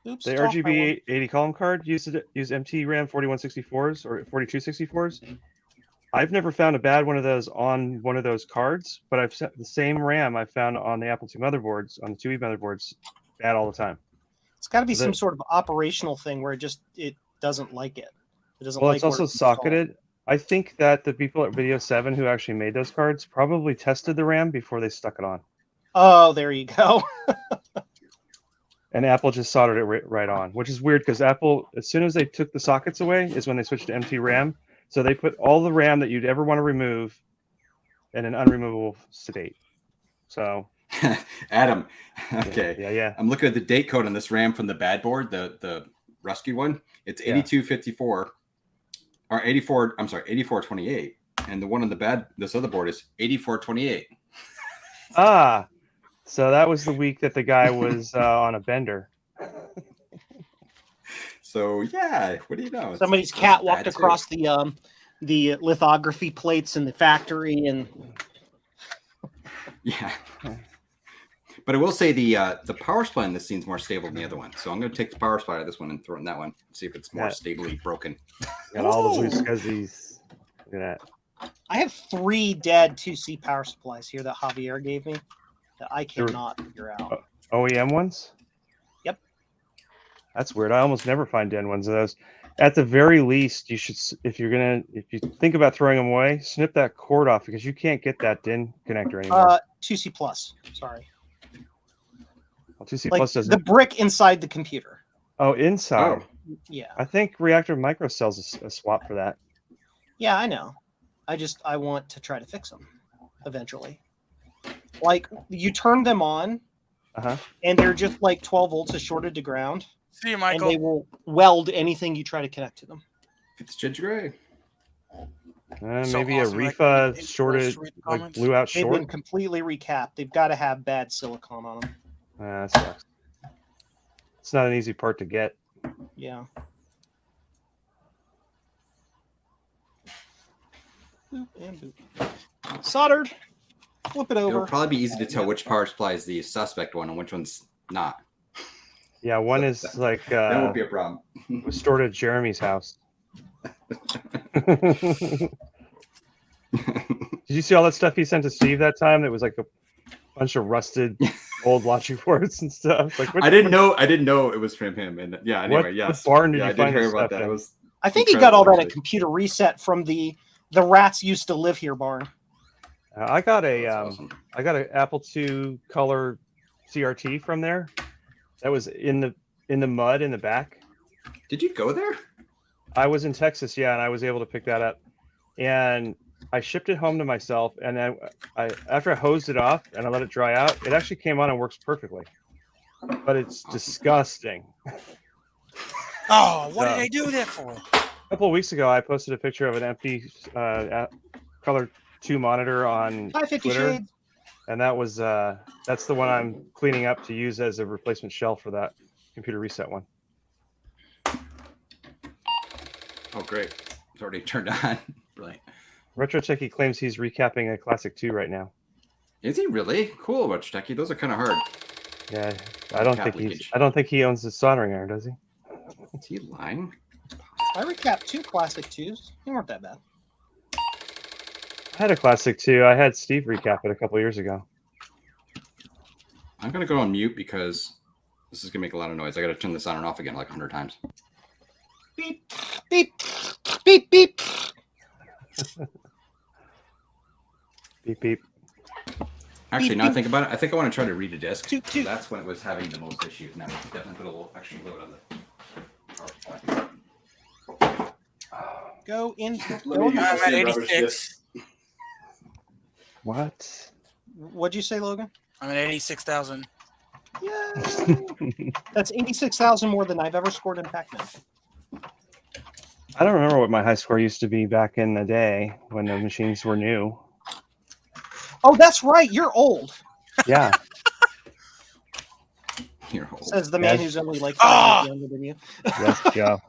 RGB 80 column card use MT RAM 4164s or 4264s. I've never found a bad one of those on one of those cards, but I've set the same RAM I found on the Apple II motherboards, on the 2E motherboards, bad all the time. It's got to be some sort of operational thing where it doesn't like it. It doesn't. Well, like it's also socketed. I think that the people at Video 7 who actually made those cards probably tested the RAM before they stuck it on. Oh, there you go. And Apple just soldered it right on, which is weird because Apple, as soon as they took the sockets away, is when they switched to MT RAM. So they put all the RAM that you'd ever want to remove in an unremovable state. So, Adam, okay, yeah. I'm looking at the date code on this RAM from the bad board, the rescued one. It's 8254 or 84. I'm sorry, 8428, and the one on this other board is 8428. Ah. So that was the week that the guy was on a bender. So yeah, what do you know? Somebody's cat walked across the lithography plates in the factory, and yeah. But I will say the power supply in this scene's more stable than the other one. So I'm going to take the power supply out of this one and throw it in that one. See if it's more stably broken. Got all the BlueSCSIs. Look at that. I have 3 dead 2C power supplies here that Javier gave me that I cannot figure out. OEM ones? Yep. That's weird. I almost never find dead ones of those. At the very least, you should, if you think about throwing them away, snip that cord off because you can't get that DIN connector anymore. 2C plus. Sorry. Well, 2C like plus doesn't. The brick inside the computer. Oh, inside. Oh. Yeah. I think Reactor Micro sells a swap for that. Yeah, I know. I want to try to fix them eventually. Like, you turn them on, and they're just like 12 volts is shorted to ground. See you, Michael. And they will weld anything you try to connect to them. It's Judge Gray. Maybe awesome. A Rifa shorted, like blew out short. They've been completely recapped. They've got to have bad silicone on them. That sucks. It's not an easy part to get. Yeah. Boop and boop. Soldered. Flip it over. It'll probably be easy to tell which power supply is the suspect one and which one's not. Yeah, one is like that won't be a problem. Was stored at Jeremy's house. Did you see all that stuff he sent to Steve that time? That was like a bunch of rusted old logic boards and stuff. Like I didn't know it was from him. And yeah, anyway, what barn did you I find did hear this about stuff that. in? It was I think he got all that at Computer Reset from the The rats used to live here, Barn. I got a That's awesome. I got an Apple II color CRT from there. That was in the mud in the back. Did you go there? I was in Texas, yeah, and I was able to pick that up. And I shipped it home to myself, and I after I hosed it off and I let it dry out, it actually came on and works perfectly. But it's Awesome. disgusting. Oh, what did I do that for? A couple of weeks ago, I posted a picture of an empty color 2 monitor on Hi, 50 Twitter, Shades. and that's the one I'm cleaning up to use as a replacement shell for that computer reset one. Oh, great. It's already turned on. Brilliant. Retro Techie claims he's recapping a Classic 2 right now. Is he really? Cool, Retro Techie. Those are kind of hard. Yeah, I don't think he owns the soldering iron, does he? Is he lying? I recapped 2 Classic 2s. They weren't that bad. I had a Classic 2. I had Steve recap it a couple years ago. I'm going to go on mute because this is going to make a lot of noise. I got to turn this on and off again like 100 times. Beep, beep, beep, beep. Beep, beep. Actually, Beep, now I beep. think about it, I think I want to try to read a disc. Toot, toot. That's when it was having the most issues. Now, definitely put a little extra load on the PowerPoint. Go in. Let Go me in. use I'm the at same rubbish 86. disc. What? What'd you say, Logan? I'm at 86,000. Yeah. That's 86,000 more than I've ever scored in Pac-Man. I don't remember what my high score used to be back in the day when the machines were new. Oh, that's right. You're old, Yeah. You're old. says the man Yes. who's only like Ah! 5 years younger than you. Yes, Joe.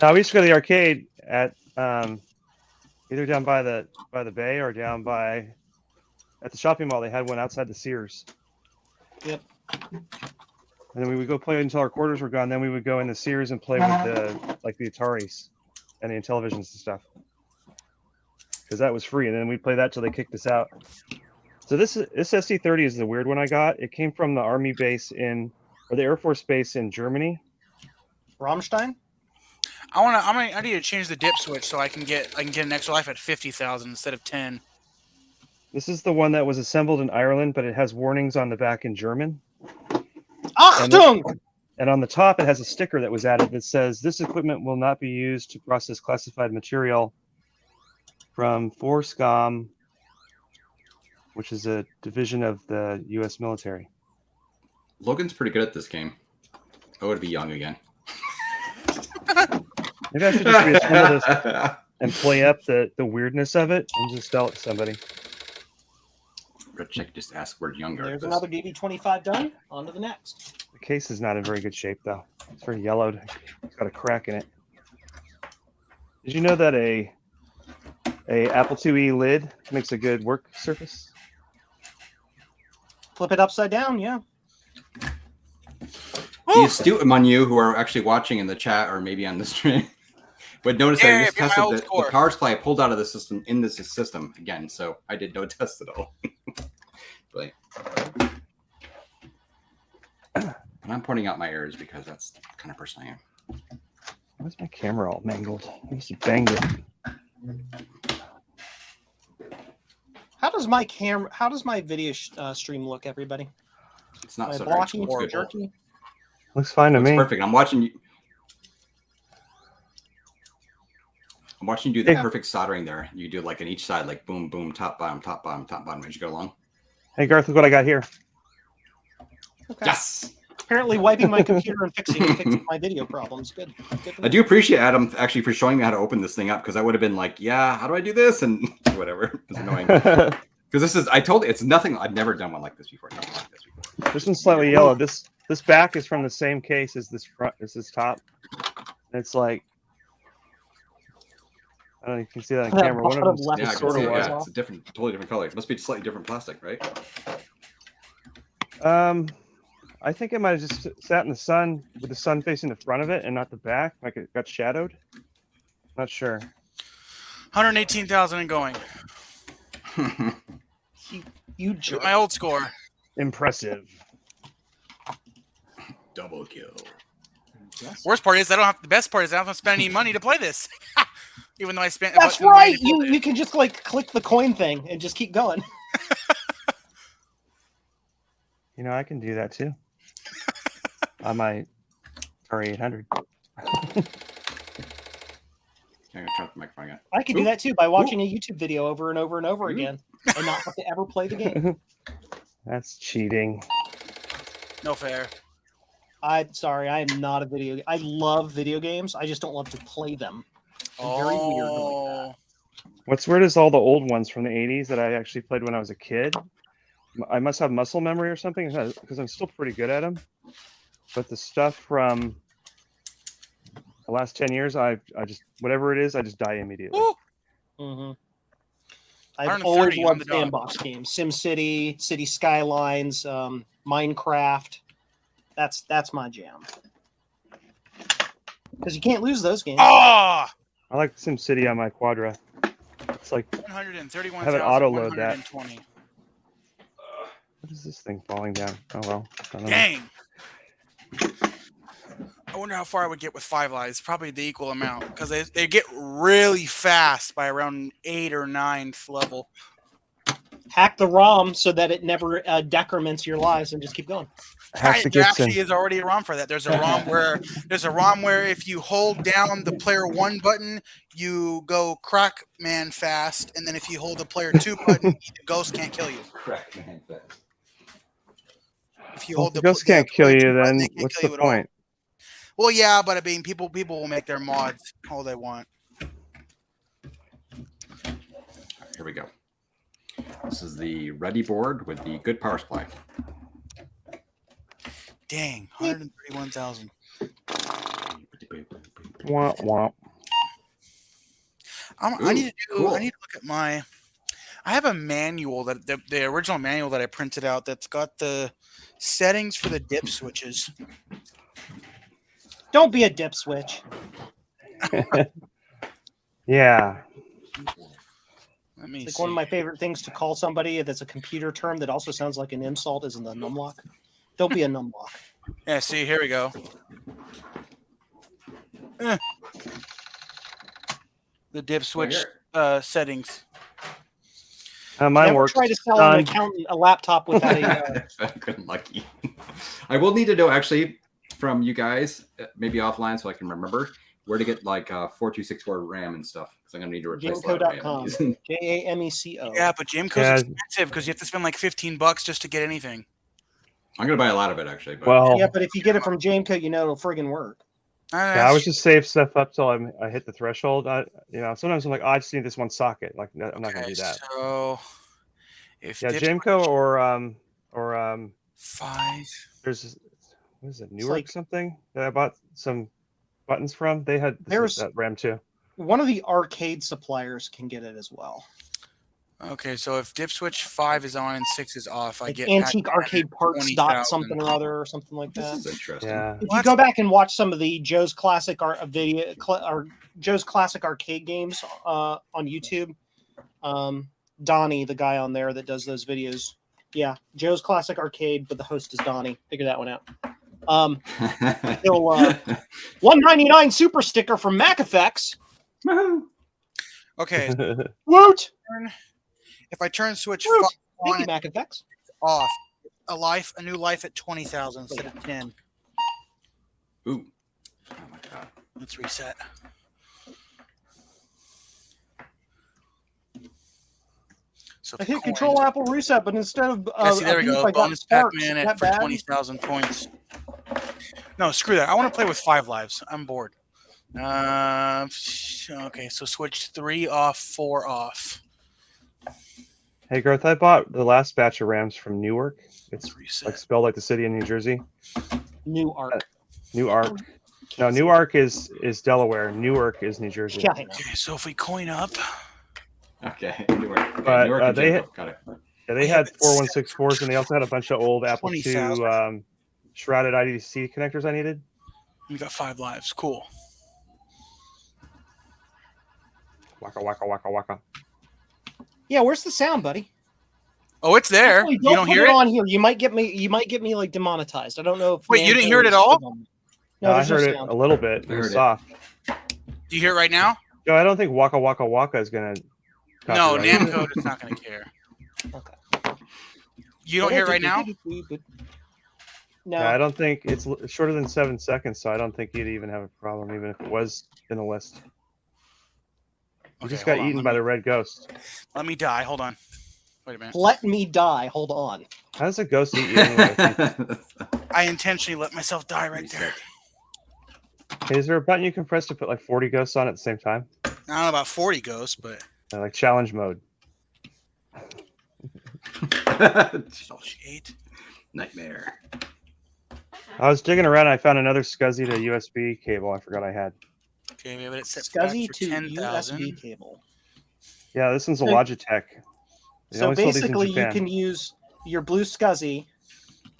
Now we used to go to the arcade at either down by the bay or down by at the shopping mall. They had one outside the Sears. Yep. And then we would go play until our quarters were gone. Then we would go in the Sears and play with the Ataris and the Intellivisions and stuff, because that was free. And then we'd play that till they kicked us out. So this SC30 is the weird one I got. It came from the Army base or the Air Force base in Germany. Rammstein? I need to change the dip switch so I can get an extra life at 50,000 instead of 10. This is the one that was assembled in Ireland, but it has warnings on the back in German. Achtung! And on the top, it has a sticker that was added that says, "This equipment will not be used to process classified material from FORSCOM," which is a division of the U.S. military. Logan's pretty good at this game. I would be young again. Maybe I should just reassemble this and play up the weirdness of it and just sell it to somebody. Red Check just asked where younger. There's another DB-25 done. On to the next. The case is not in very good shape, though. It's very yellowed. It's got a crack in it. Did you know that a Apple IIe lid makes a good work surface? Flip it upside down, yeah. The astute among you who are actually watching in the chat or maybe on the stream would notice that I just you're my tested old the score. power supply I pulled out of the system in this system again, so I did no test at all. Brilliant. And I'm pointing out my errors because that's the kind of person I am. Why's my camera all mangled? I must have banged it. How does my video stream look, everybody? It's not Am I so blocking very or good. jerky? Looks fine to Looks me. perfect. I'm watching you do the perfect soldering there. You do like on each side, like boom, boom, top, bottom, top, bottom, top, bottom as you go along. Hey, Garth, look what I got here. Okay. Yes. Apparently wiping my computer and fixing my video problems. Good. I do appreciate Adam actually for showing me how to open this thing up, because I would have been like, yeah, how do I do this? And whatever. It's annoying. Because it's nothing. I've never done one like this before. Nothing like this before. This one's slightly yellow. This back is from the same case as this front. This is top. It's like, I don't know if you can see that on That camera. One of bottom them left Yeah, I just can sort see of it. was. Yeah, it's a totally different color. It must be slightly different plastic, right? I think it might have just sat in the sun with the sun facing the front of it and not the back, like it got shadowed. Not sure. 118,000 and going. You jerk. My old score. Impressive. Double kill. Yes. Worst part is I don't have. The best part is I don't have to spend any money to play this. Even though I spent. That's right. You can just like click the coin thing and just keep going. You know, I can do that too. On my Atari 800. I'm gonna turn up the microphone again. I can do that too by watching a YouTube video over and over and over again and not have to ever play the game. That's cheating. No fair. I'm sorry, I am not a video. I love video games. I just don't love to play them. I'm very weird like that. What's weird is all the old ones from the 80s that I actually played when I was a kid. I must have muscle memory or something because I'm still pretty good at them. But the stuff from the last 10 years, I just, whatever it is, I just die immediately. Mm-hmm. I've always 130 on loved the dot. sandbox games. SimCity, City Skylines, Minecraft. That's my jam. Because you can't lose those games. Oh! I like SimCity on my Quadra. It's like 131,120. have it auto load that. What is this thing falling down? Oh well. I don't know. Dang. I wonder how far I would get with 5 lives. Probably the equal amount because they get really fast by around 8th or 9th level. Hack the ROM so that it never decrements your lives and just keep going. Hack the There Gibson. actually is already a ROM for that. There's a ROM where if you hold down the player 1 button, you go crack man fast, and then if you hold the player 2 button, the ghost can't kill you. Crack man fast. If you Well, hold if the ghost can't kill you, then what's the point? Well, yeah, but I mean, people will make their mods all they want. Here we go. This is the ready board with the good power supply. Dang, 131,000. Womp womp. I need to cool. look at my. I have a manual that the original manual that I printed out that's got the settings for the dip switches. Don't be a dip switch. Yeah. Let me It's like see. one of my favorite things to call somebody that's a computer term that also sounds like an insult is in the numlock. Don't be a numlock. Yeah, see, here we go. The dip switch settings. Mine Never works. try to sell an accountant a laptop without a. Good lucky. I will need to know actually from you guys, maybe offline, so I can remember where to get like 4264 RAM and stuff. Because I'm gonna need to replace that RAM. Jameco.com. JAMECO. Yeah, but Jameco's expensive because you have to spend like $15 just to get anything. I'm gonna buy a lot of it actually. But Well, Yeah, but if you get it from Jameco, you know it'll friggin' work. yeah, I was just save stuff up till I hit the threshold. Sometimes I'm like, I just need this one socket. Like, no, I'm not gonna do that. So, if Jameco or 5. there's what is it, Newark like- something that I bought some buttons from. They had that RAM too. One of the arcade suppliers can get it as well. Okay, so if dip switch 5 is on and 6 is off, I Like get Antique Arcade Parts 20,000. dot something or other or something like this that. is interesting. Yeah. If you go back and watch some of the Joe's Classic Joe's Classic Arcade games on YouTube, Donnie, the guy on there that does those videos, yeah, Joe's Classic Arcade, but the host is Donnie. Figure that one out. He'll $1.99 super sticker from Mac Effects. Okay, Woot! if I turn switch Woot! 5 Thank on you, and Mac Effects. off, a new life at 20,000 instead of 10. Ooh. Oh my god. Let's reset. So I if hit coin- Control Apple Reset, but instead of Yeah, see, there we beef, go. I got Bonus sparks. Pac-Man Is that for bad? 20,000 points. No, screw that. I want to play with 5 lives. I'm bored. Okay, so switch 3 off, 4 off. Hey, Garth, I bought the last batch of RAMs from Newark. It's Let's reset. like spelled like the city in New Jersey. New Arc. Newark. No, Newark is Delaware. Newark is New Jersey. Yeah, I know. Okay, so if we coin up, Okay. Newark. But, Newark and they Jameco. Got it. Yeah, they had 4164s, and they also had a bunch of old Apple II 20,000. shrouded IDC connectors I needed. we got 5 lives. Cool. Waka waka waka waka. Yeah, where's the sound, buddy? Oh, it's there. Actually, You don't put hear it it? on here. You might get me like demonetized. I don't know if. Wait, you didn't Namco hear it at is all? big on- No, I there's no heard it sound. a little bit. I It was heard it. soft. Do you hear it right now? No, I don't think Waka Waka Waka is gonna. No, copyright it. Namcode is not going to care. Okay. You don't hear it right now? No. Yeah, I don't think it's shorter than 7 seconds, so I don't think you'd even have a problem, even if it was in the list. You just got hold on, eaten by the red ghost. Let me die. Hold on. Wait a minute. Let me die. Hold on. How does a ghost eat you anyway? I intentionally let myself die right there. Hey, is there a button you can press to put like 40 ghosts on at the same time? I don't know about 40 ghosts, but Like challenge mode. shit. Nightmare. I was digging around and I found another scuzzy to USB cable I forgot I had. Okay, maybe it's set SCSI for to 10,000. USB cable. Yeah, this one's a So- Logitech. They So only sold these in basically, you Japan. can use your BlueSCSI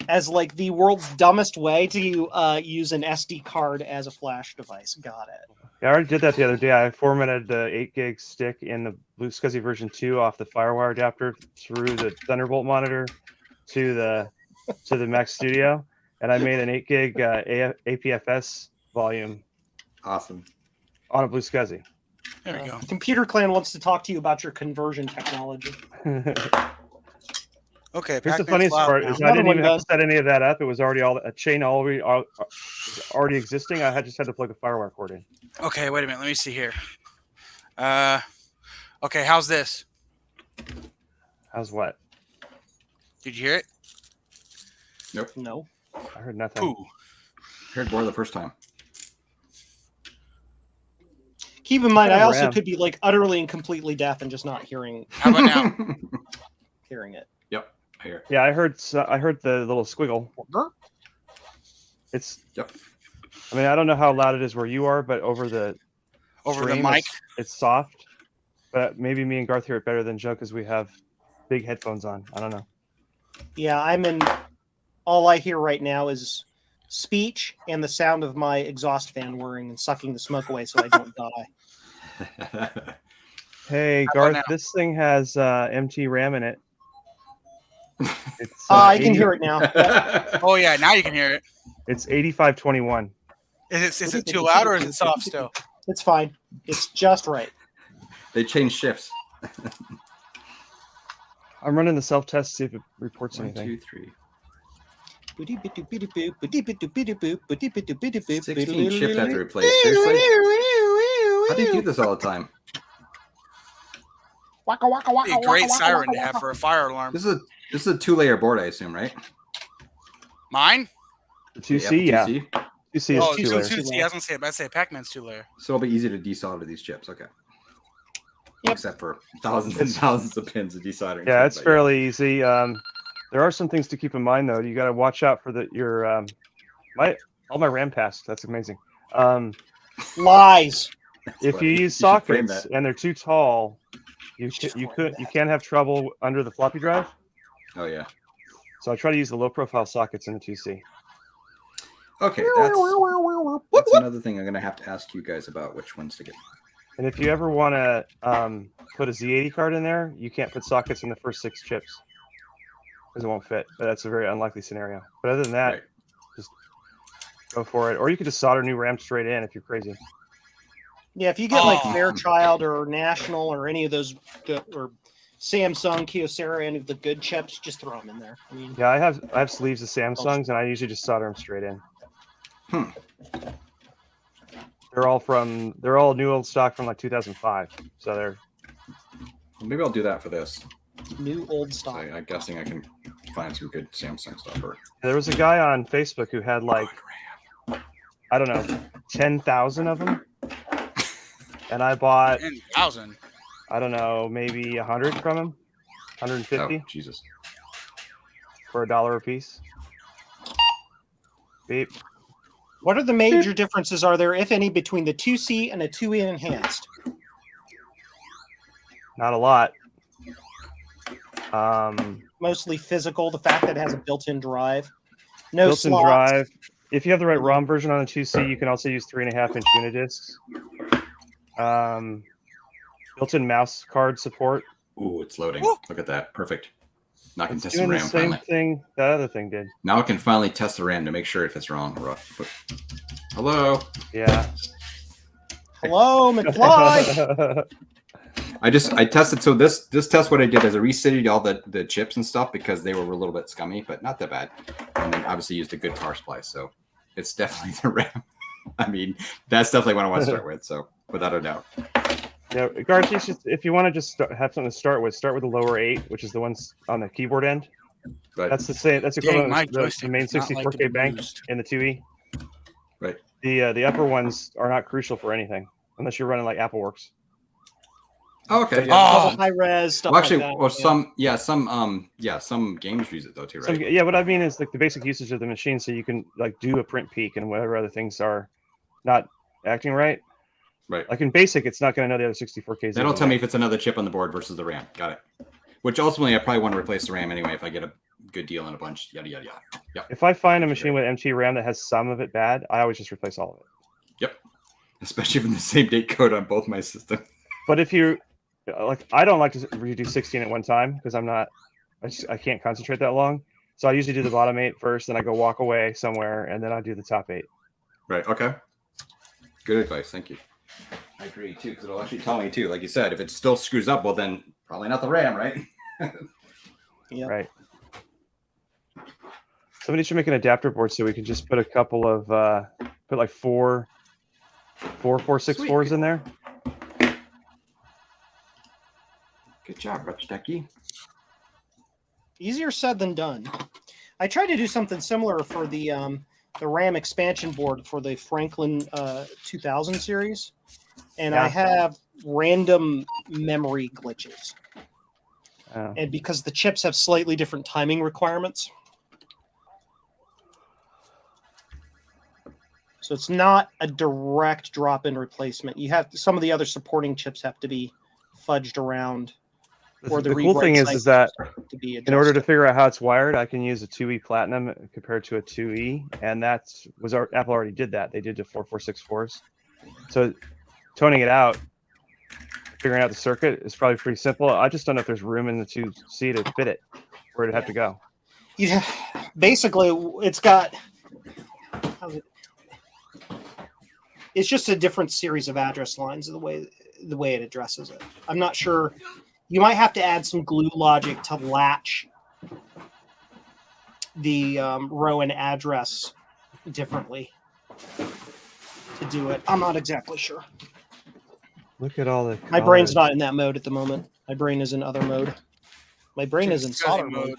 as like the world's dumbest way to use an SD card as a flash device. Got it. Yeah, I already did that the other day. I formatted the 8 gig stick in the BlueSCSI version 2 off the FireWire adapter through the Thunderbolt monitor to the Mac Studio, and I made an 8 gig APFS volume Awesome. on a BlueSCSI. There we go. Computer Clan wants to talk to you about your conversion technology. Okay, Here's the Pac-Man's funniest loud part now. is I didn't Another even one have to set any of that up. It was already a chain already existing. I just had to plug a FireWire cord in. Okay, wait a minute. Let me see here. Okay, how's this? How's what? Did you hear it? No. I heard nothing. Pooh. Heard more the first time. Keep in mind, I also RAM. could be like utterly and completely deaf and just not hearing How about now? it. Yep, I hear. Yeah, I heard the little squiggle. It's. Yep. I mean, I don't know how loud it is where you are, but over the stream, mic? it's soft. But maybe me and Garth hear it better than Joe because we have big headphones on. I don't know. Yeah, I'm in. All I hear right now is speech and the sound of my exhaust fan whirring and sucking the smoke away so I don't die. Hey, How about Garth, now? this thing has MT RAM in it. It's, I can 80 hear it now. Yep. Oh yeah, now you can hear it. It's 8521. Is it too loud or is it soft still? It's fine. It's just right. They change shifts. I'm running the self-test to see if it reports 1, anything. 2, 3. 16 16 chips I have to replace. Seriously? How do you do this all the time? Be a great siren to have for a fire alarm. This is a 2-layer board, I assume, right? Mine? The 2C, yeah. 2C. 2C Oh, is 2 layers. 2C. I was gonna say, I'd say Pac-Man's 2-layer. So it'll be easy to desolder these chips. Okay. Yep. Except for thousands and thousands of pins of desoldering. Yeah, chips, it's but fairly easy. There are some things to keep in mind though. You got to watch out for all my RAM passed. That's amazing. Lies. If But you you use should frame sockets that. and they're too tall, you Destroy can have trouble under the floppy drive. Oh yeah. So I try to use the low profile sockets in the 2C. Okay, that's another thing I'm gonna have to ask you guys about which ones to get. And if you ever want to put a Z80 card in there, you can't put sockets in the first 6 chips because it won't fit. But that's a very unlikely scenario. But other than that, Right. just go for it. Or you could just solder new RAM straight in if you're crazy. Yeah, if you get like Oh. Fairchild or National or any of those or Samsung, Kyocera, any of the good chips, just throw them in there. I mean, Yeah, I have sleeves of Samsungs, and I usually just solder them straight in. They're all new old stock from like 2005. So they're Well, maybe I'll do that for this. new old So stock. I'm guessing I can find some good Samsung stuff. Or there was a guy on Facebook who had like I don't know 10,000 of them, and I bought 10,000. I don't know maybe 100 from him, 150 oh, Jesus. for $1 a piece. Beep. What are the major differences are there, if any, between the 2C and a 2E enhanced? Not a lot. Mostly physical, the fact that it has a built-in drive. No Built-in slots. drive. If you have the right ROM version on the 2C, you can also use 3.5-inch unidiscs. Built-in mouse card support. Ooh, it's loading. Woo. Look at that. Perfect. Now I can It's test the doing the RAM same finally. thing that other thing did. Now I can finally test the RAM to make sure if it's wrong or but... Hello. Yeah. Hello, McFly. I tested. So this test, what I did is I resetted all the chips and stuff because they were a little bit scummy, but not that bad. And then obviously used a good power supply. So it's definitely the RAM. I mean, that's definitely what I want to start with. So without a doubt. Yeah, Garth, if you want to just have something to start with the lower 8, which is the ones on the keyboard end. Right. That's the same. That's Dang, equivalent my to the joystick main does not like to 64K be bank used. in the 2E. Right. The upper ones are not crucial for anything unless you're running like AppleWorks. Oh, okay. Oh, High res stuff Well, actually, like that. well, some games use it though too, right? Yeah, what I mean is like the basic usage of the machine, so you can like do a print peak and whatever other things are not acting right. Right. Like in basic, it's not going to know the other 64Ks. That'll tell me if it's another chip on the board versus the RAM. Got it. Which ultimately, I probably want to replace the RAM anyway if I get a good deal and a bunch. Yada yada yada. Yep. If I find a machine with MT RAM that has some of it bad, I always just replace all of it. Yep. Especially from the same date code on both my systems. But if you like, I don't like to redo 16 at one time because I can't concentrate that long. So I usually do the bottom 8 first, then I go walk away somewhere, and then I do the top 8. Right. Okay. Good advice. Thank you. I agree too, because it'll actually tell me too. Like you said, if it still screws up, well, then probably not the RAM, right? Yeah. Right. Somebody should make an adapter board so we can just put a couple of put like four 464s in there. Good job, Rutschdecky. Easier said than done. I tried to do something similar for the RAM expansion board for the Franklin 2000 series, and I have random memory glitches. Oh. And because the chips have slightly different timing requirements, so it's not a direct drop-in replacement. You have some of the other supporting chips have to be fudged around. Or The cool thing is that in order to figure out how it's wired, I can use a 2E Platinum compared to a 2E, and Apple already did that. They did the 4464s. So toning it out, figuring out the circuit is probably pretty simple. I just don't know if there's room in the 2C to fit it where it'd have to go. Yeah, basically, it's got. It's just a different series of address lines. The way it addresses it, I'm not sure. You might have to add some glue logic to latch the row and address differently to do it. I'm not exactly sure. Look at all the. My brain's not in that mode at the moment. My brain is in other mode. My brain is in solder mode.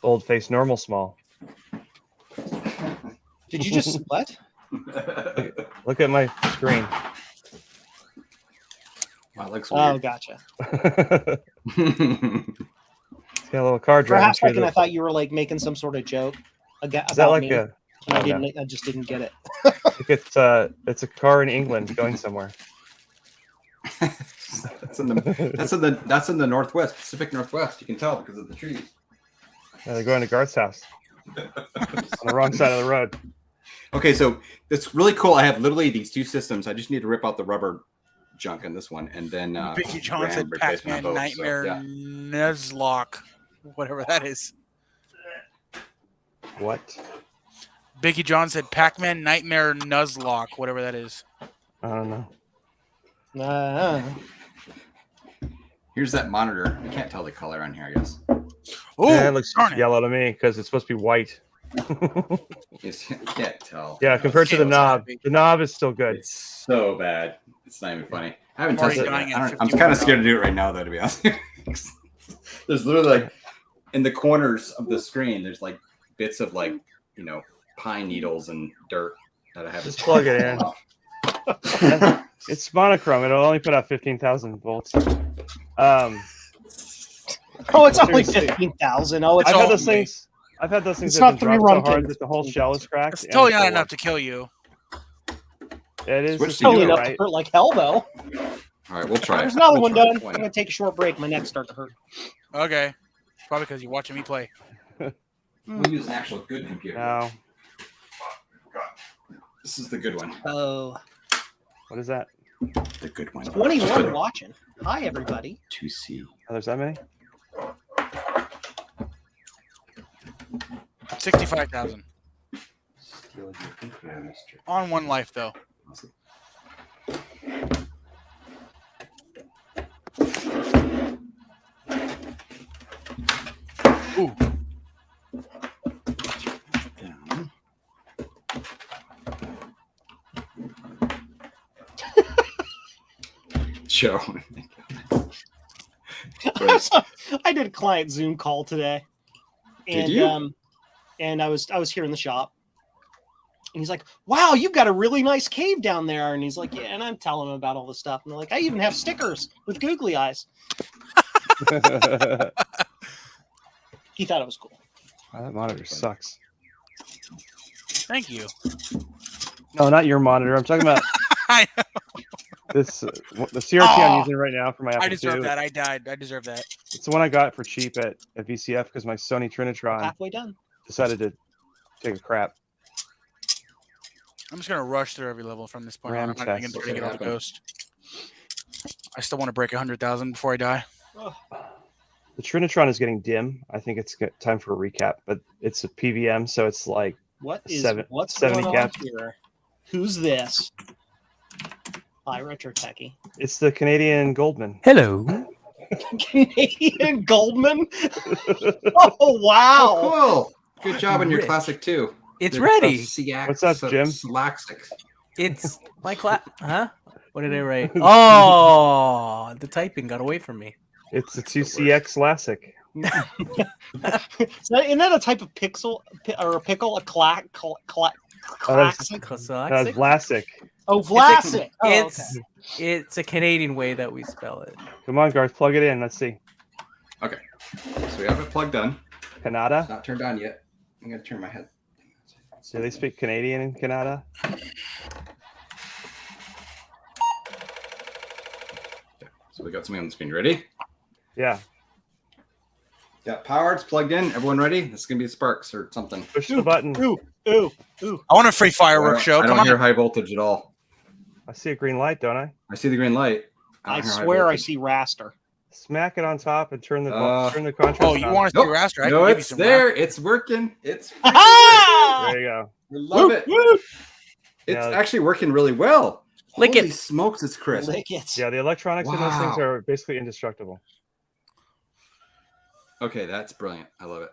Old face normal small. Did you just what? Look at my screen. Wow, looks weird. Oh, gotcha. It's got a little car For driving. a second, I thought you were like making some sort of joke about Is that like me. a? I just didn't get it. It's a car in England going somewhere. that's in the Northwest, Pacific Northwest. You can tell because of the trees. Yeah, they're going to Garth's house on the wrong side of the road. Okay, so it's really cool. I have literally these two systems. I just need to rip out the rubber junk in this one, and then Vicky John said replacement Pac-Man on both, Nightmare so, yeah. Nuzlocke, whatever that is. What? Vicky John said Pac-Man Nightmare Nuzlocke, whatever that is. I don't know. Here's that monitor. I can't tell the color on here, I guess. Oh, Yeah, it looks yellow to me because it's supposed to be white. You can't tell. Yeah, compared to the knob is still good. It's so bad. It's not even funny. I haven't I'm already tested it dying yet. at I'm kind of scared to do it right now, though, to be honest. There's literally like in the corners of the screen, there's like bits of like, pine needles and dirt that I have. Just plug it in. It's monochrome. It'll only put out 15,000 volts. Oh, it's only 15,000. Oh, it's I've all had those things. I've had those things It's that not have been three dropped so run hard that the whole shell is cracked. It's totally and not still enough to kill you. It is. Switch It's to totally you, enough to hurt like hell, though. All right, we'll try There's it. another We'll one try done. it. I'm gonna take a short break. My neck's starting to hurt. Okay. Probably because you're watching me play. We'll use an actual good computer. No. This is the good one. Oh, What is that? The good one. 21 watching. Hi, everybody. 2C. Oh, there's that many? $65,000 Steal your thinker, Mr. on one life though. Ooh. Down. Joe. I did a client Zoom call today, and Did you? And I was here in the shop, and he's like, "Wow, you've got a really nice cave down there." And he's like, "Yeah," and I'm telling him about all this stuff, and they're like, "I even have stickers with googly eyes." He thought it was cool. Wow, that monitor sucks. Thank you. No, not your monitor. I'm talking about I know. this the CRT I'm using right now for my Apple I deserve II. that. I died. I deserve that. It's the one I got for cheap at VCF because my Sony Trinitron Halfway done. decided to take a crap. I'm just gonna rush through every level from this point on. RAM I'm not even test. gonna take it off the Happen. ghost. I still want to break 100,000 before I die. The Trinitron is getting dim. I think it's time for a recap, but it's a PVM, so it's like What's 70 going on caps. here? Who's this? Hi, Retro Techie. It's the Canadian Goldman. Hello. Canadian Goldman. Oh wow! Oh, cool. Good job on your Rich. classic too. It's The- ready. What's up, Jim? Slaxic. It's my class. Huh? What did I write? Oh, the typing got away from me. It's the 2CX Classic. Isn't that a type of pixel or a pickle? A classic? that's- Classic? Vlasic. Oh, Vlasic. Oh, okay. It's a Canadian way that we spell it. Come on, Garth, plug it in. Let's see. So we have it plugged in. It's Canada. not turned on yet. I'm gonna turn my head. Do they speak Canadian in Canada? So we got something on the screen. Ready? Yeah. Got power. It's plugged in. Everyone ready? This is gonna be Sparks or something. Push the button. Ooh, ooh, ooh. I want a free fireworks show. I Come don't hear on. high voltage at all. I see a green light, don't I? I see the green light. I don't hear high swear I voltage. see raster. Smack it on top and turn the contrast. Oh, you on. want to see Nope. raster? I No, can give you it's some there. raster. It's working. It's Ah! There you go. we love it. Woo! It's Yeah. actually working really well. Lick Holy it. smokes, it's crisp. Lick it. Yeah, the electronics in those things Wow. are basically indestructible. Okay, that's brilliant. I love it.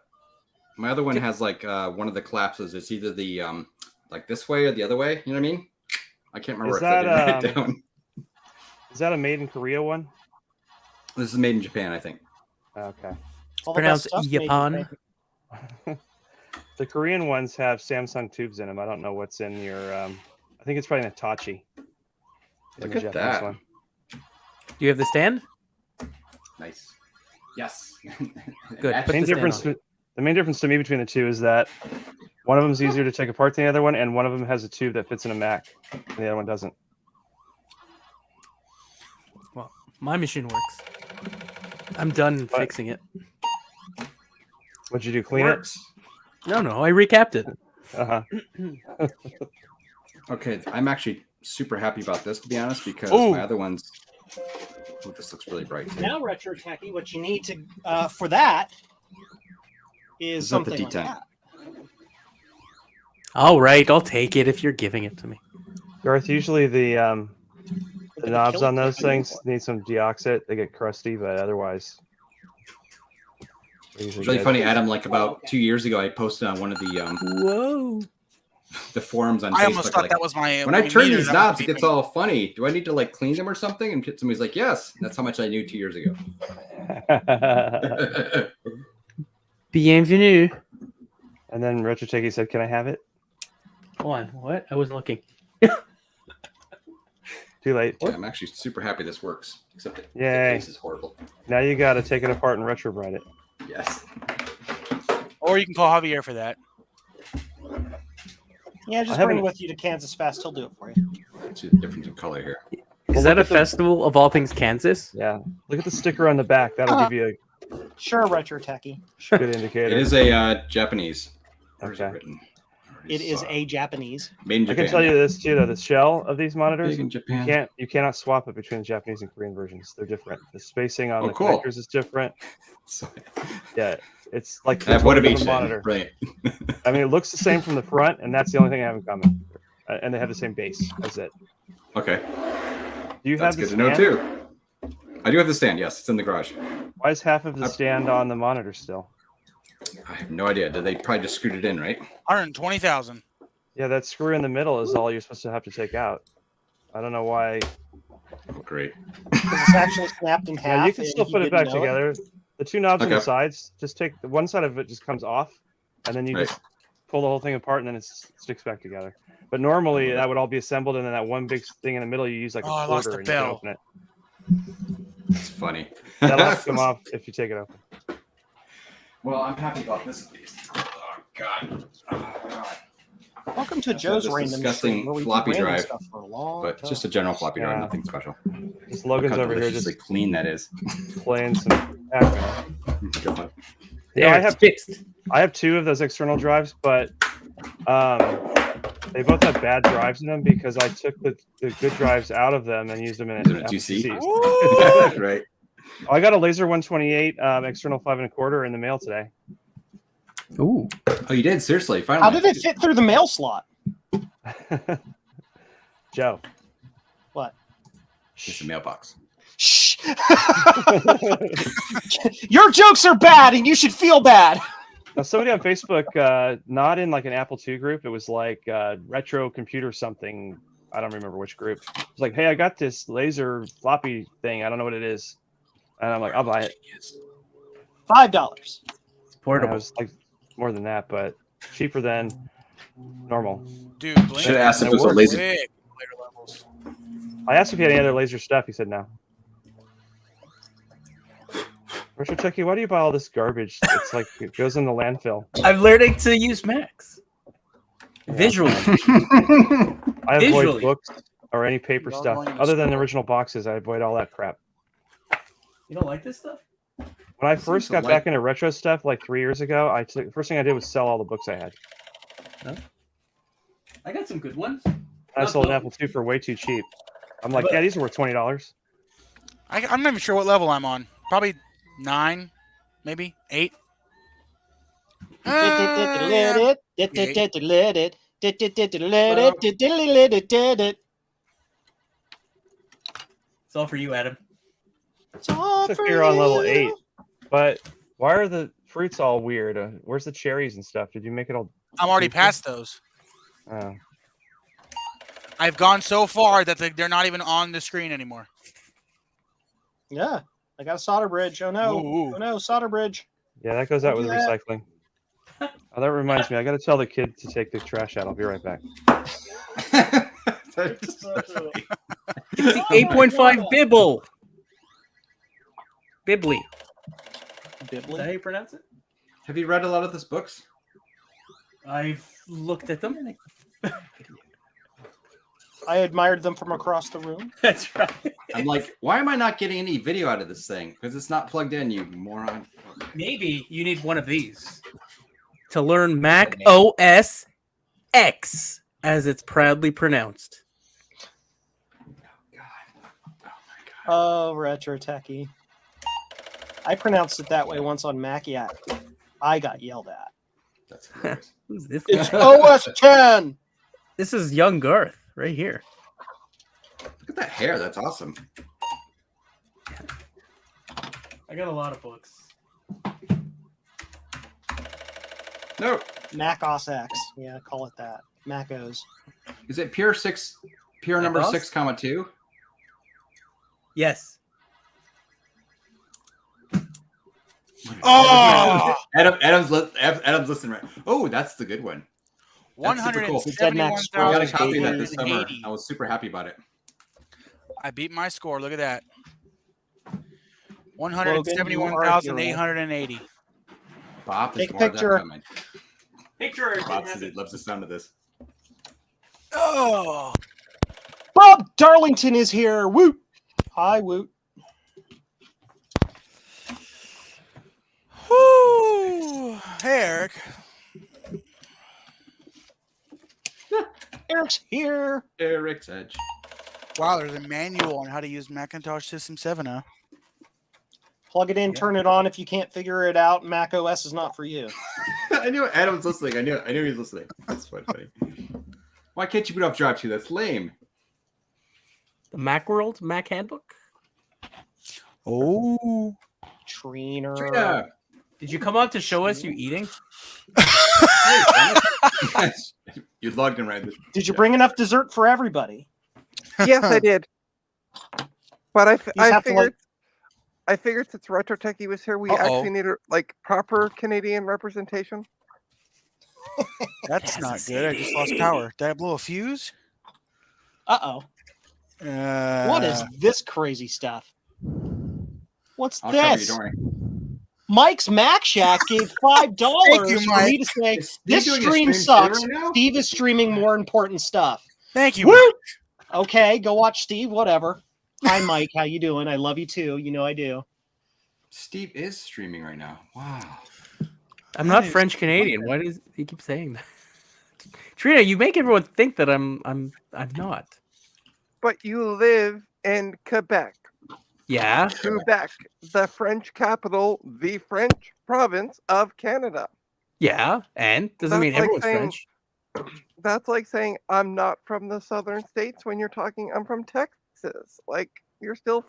My other one has like one of the collapses. It's either the like this way or the other way. You know what I mean? I can't remember Is if I didn't write that, it down. Is that a made in Korea one? This is made in Japan, I think. Okay. All the Pronounced best stuff made in Japan. Japan. The Korean ones have Samsung tubes in them. I don't know what's in your. I think it's probably an Hitachi. in Look the at Japanese that. one. Do you have the stand? Nice. Yes. Good. That's- Put Main the stand difference. on. The main difference to me between the two is that one of them is easier to take apart than the other one, and one of them has a tube that fits in a Mac, and the other one doesn't. Well, my machine works. I'm done What? fixing it. What'd you do? Clean Works. No, I recapped it. it? Uh huh. Okay, I'm actually super happy about this, to be honest, because Ooh. my other ones. Oh, this looks really bright. Too. Now, Retro Techie, what you need to for that is Is that the something like D10? that. All right, I'll take it if you're giving it to me. Garth, usually the Look at knobs kill on those cam. things need some deoxit. They get crusty, but otherwise. they're usually It's really good. funny, Adam. Like about 2 years ago, I posted on one of Whoa. the forums on I Facebook. almost thought like, that was my. when I my turn meter these that was knobs, it gets beeping. all funny. Do I need to like clean them or something? And somebody's like, "Yes." That's how much I knew 2 years ago. Bienvenue. And then Retroteki said, "Can I have it?" Hold on. What? I was looking. Too late. Yeah, I'm actually super happy this works. Except the Yay. case is horrible. Now you got to take it apart and retrobrite it. Yes. Or you can call Javier for that. Yeah, just I bring haven't- it with you to Kansas Fest. He'll do it for you. See the difference in color here. Is that a festival of all things Kansas? Yeah. Look at the sticker on the back. That'll give you Sure, Retro Techie. a good indicator. It is a Japanese. Where's Okay. it written? I already It is saw a Japanese. made in I Japan. can tell you this too, though. The shell of these monitors, Big in Japan. you cannot swap it between the Japanese and Korean versions. They're different. The spacing on Oh, the cool. connectors is different. So- Yeah. It's like I have one of the each. Then. monitor. Right. I mean, it looks the same from the front, and that's the only thing I have in common. And they have the same base. That's it. Okay. Do you That's have the good to know stand? too. I do have the stand. Yes, it's in the garage. Why is half of the stand on the monitor still? I have no idea. Did they probably just screwed it in, right? 120,000. Yeah, that screw in the middle is all you're supposed to have to take out. I don't know why. Oh, great. It's actually snapped in half. Yeah, you can and still he put it didn't back know together. The two knobs on the Okay. sides, just take the one side of it just comes off, and then you Right. just pull the whole thing apart, and then it sticks back together. But normally that would all be assembled, and then that one big thing in the middle you use like a I lost quarter, the and you can bell. open it. It's funny. That'll have to come off if you take it open. Well, I'm happy about this at least. Oh God. Oh God. Welcome to I've had Joe's this random disgusting stream where we do floppy random drive, stuff for a long But time. just a general floppy drive, Yeah. nothing special. Just Logan's Look how over here deliciously just clean that is. playing some Pac-Man. God. Yeah, There, it's fixed. I have two of those external drives, but they both have bad drives in them because I took the good drives out of them and used them in Is it a Apple 2C? IICs. Right. I got a laser 128 external 5 1/4 in the mail today. Ooh. Oh, you did? Seriously? Finally. How did it fit through the mail slot? Joe. What? It's a mailbox. Shh. Your jokes are bad, and you should feel bad. Now, somebody on Facebook, not in like an Apple II group, it was like retro computer something. I don't remember which group. It was like, hey, I got this laser floppy thing. I don't know what it is. And I'm like, I'll buy it. $5. It's And portable. I was like, more than that, but cheaper than normal. Dude, Blink Should have asked if And it was a works. laser. quick later levels. I asked if he had any other laser stuff. He said no. Richard Chucky, why do you buy all this garbage? It's like it goes in the landfill. I'm learning to use Macs visually. I avoid Visually. books or any paper You're stuff. going to Other than school. original boxes, I avoid all that crap. You don't like this stuff? When I Seems first to got like- back into retro stuff like 3 years ago, first thing I did was sell all the books I had. I got some good ones. I sold an Apple II for way too cheap. I'm like, yeah, these are worth $20. I'm not even sure what level I'm on. Probably 9, maybe 8. Yeah. It's all for you, Adam. It's all If for you're on level you. 8, but why are the fruits all weird? Where's the cherries and stuff? Did you make it all? I'm already past those. I've gone so far that they're not even on the screen anymore. Yeah, I got a solder bridge. Oh no! Ooh. Oh no! Solder bridge. Yeah, that goes out with Yeah. recycling. Oh, that reminds me. I got to tell the kid to take the trash out. I'll be right back. It's the 8.5 Bibble. Bibly. Is that how you pronounce it? Have you read a lot of these books? I've looked at them. I admired them from across the room. That's right. I'm like, why am I not getting any video out of this thing? Because it's not plugged in, you moron. Maybe you need one of these to learn Mac OS X, as it's proudly pronounced. Oh, retro techie. I pronounced it that way once on Mac. Yeah, I got yelled at. That's hilarious. Who's this? It's OS 10. This is young Garth right here. Look at that hair. That's awesome. I got a lot of books. No. Mac OS X. Yeah, call it that. Mac OS. Is it pure number Mac OS? 6, comma 2? Oh, Adam's listening right. Oh, that's the good one. That's super cool. I got a copy of that this summer. 171,880. I was super happy about it. I beat my score. Look at that. Logan, you are 171,880. Bob, there's Take a more of that picture. coming. Picture. Bob says he loves the sound of this. Oh, Bob Darlington is here. Woot. Hi, Woot. whoo. Hey, Eric. Eric's here. Eric's Edge. Wow, there's a manual on how to use Macintosh System 7, huh? Plug it in, turn it on. If you can't figure it out, Mac OS is not for you. I knew Adam was listening. I knew he was listening. That's quite funny. Why can't you boot off Drive 2? That's lame. The Macworld Mac Handbook. Oh, Trina. Did you come up to show us you eating? You logged in right. Did you bring enough dessert for everybody? Yes, I did. But I have to, figured, I figured since Retro Techie was here, we actually need proper Canadian representation. that's not good. I just lost power. Did I blow a fuse? Uh-oh. What is this crazy stuff? What's I'll cover you, this? don't worry. Mike's Mac Shack gave $5 Thank you, for Mike. me to say, Is Steve this doing a stream stream sucks. too right now? Steve is streaming more important stuff. Thank you. Woo! Okay, go watch Steve, whatever. Hi, Mike. How you doing? I love you too. You know I do. Steve is streaming right now. Wow. I'm not French Canadian. Why does he keep saying that? Trina, you make everyone think that I'm not. But you live in Quebec. Yeah. Quebec, the French capital, the French province of Canada. Yeah. And doesn't mean That's like everyone's saying- French. That's like saying I'm not from the southern states when you're talking I'm from Texas. Like you're still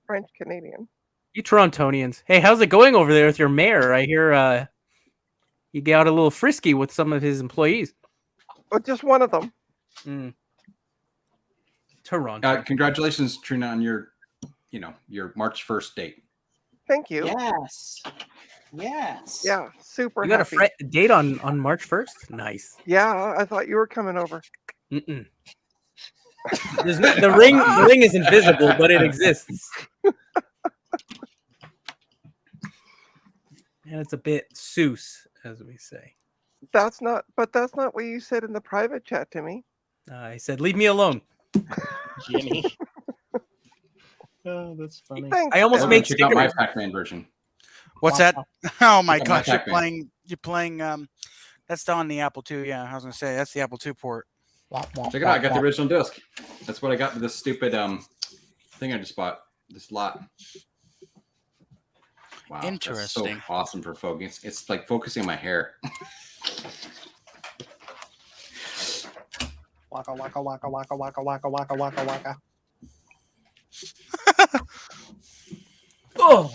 French Canadian. You Torontonians. Hey, how's it going over there with your mayor? I hear he got a little frisky with some of his employees. But just one of them. Toronto. Congratulations, Trina, on your March 1st date. Thank you. Yes. Yes. Yeah, super You got happy. a date on March 1st? Nice. Yeah, I thought you were coming over. Mm-mm. The ring is invisible, but it exists. And it's a bit Seuss, as we say. That's not what you said in the private chat to me. I said, leave me alone. Jimmy. Oh, that's funny. Thanks. I almost Evan. made Check out my stickers. Pac-Man version. What's that? Oh my Check out my gosh, you're Pac-Man. playing. That's on the Apple II. Yeah, I was gonna say that's the Apple II port. Check it out. I got the original disc. That's what I got with this stupid thing I just bought. This lot. Wow. Interesting. That's so awesome for focus. It's like focusing on my hair. Waka waka waka waka waka waka waka waka waka. Oh,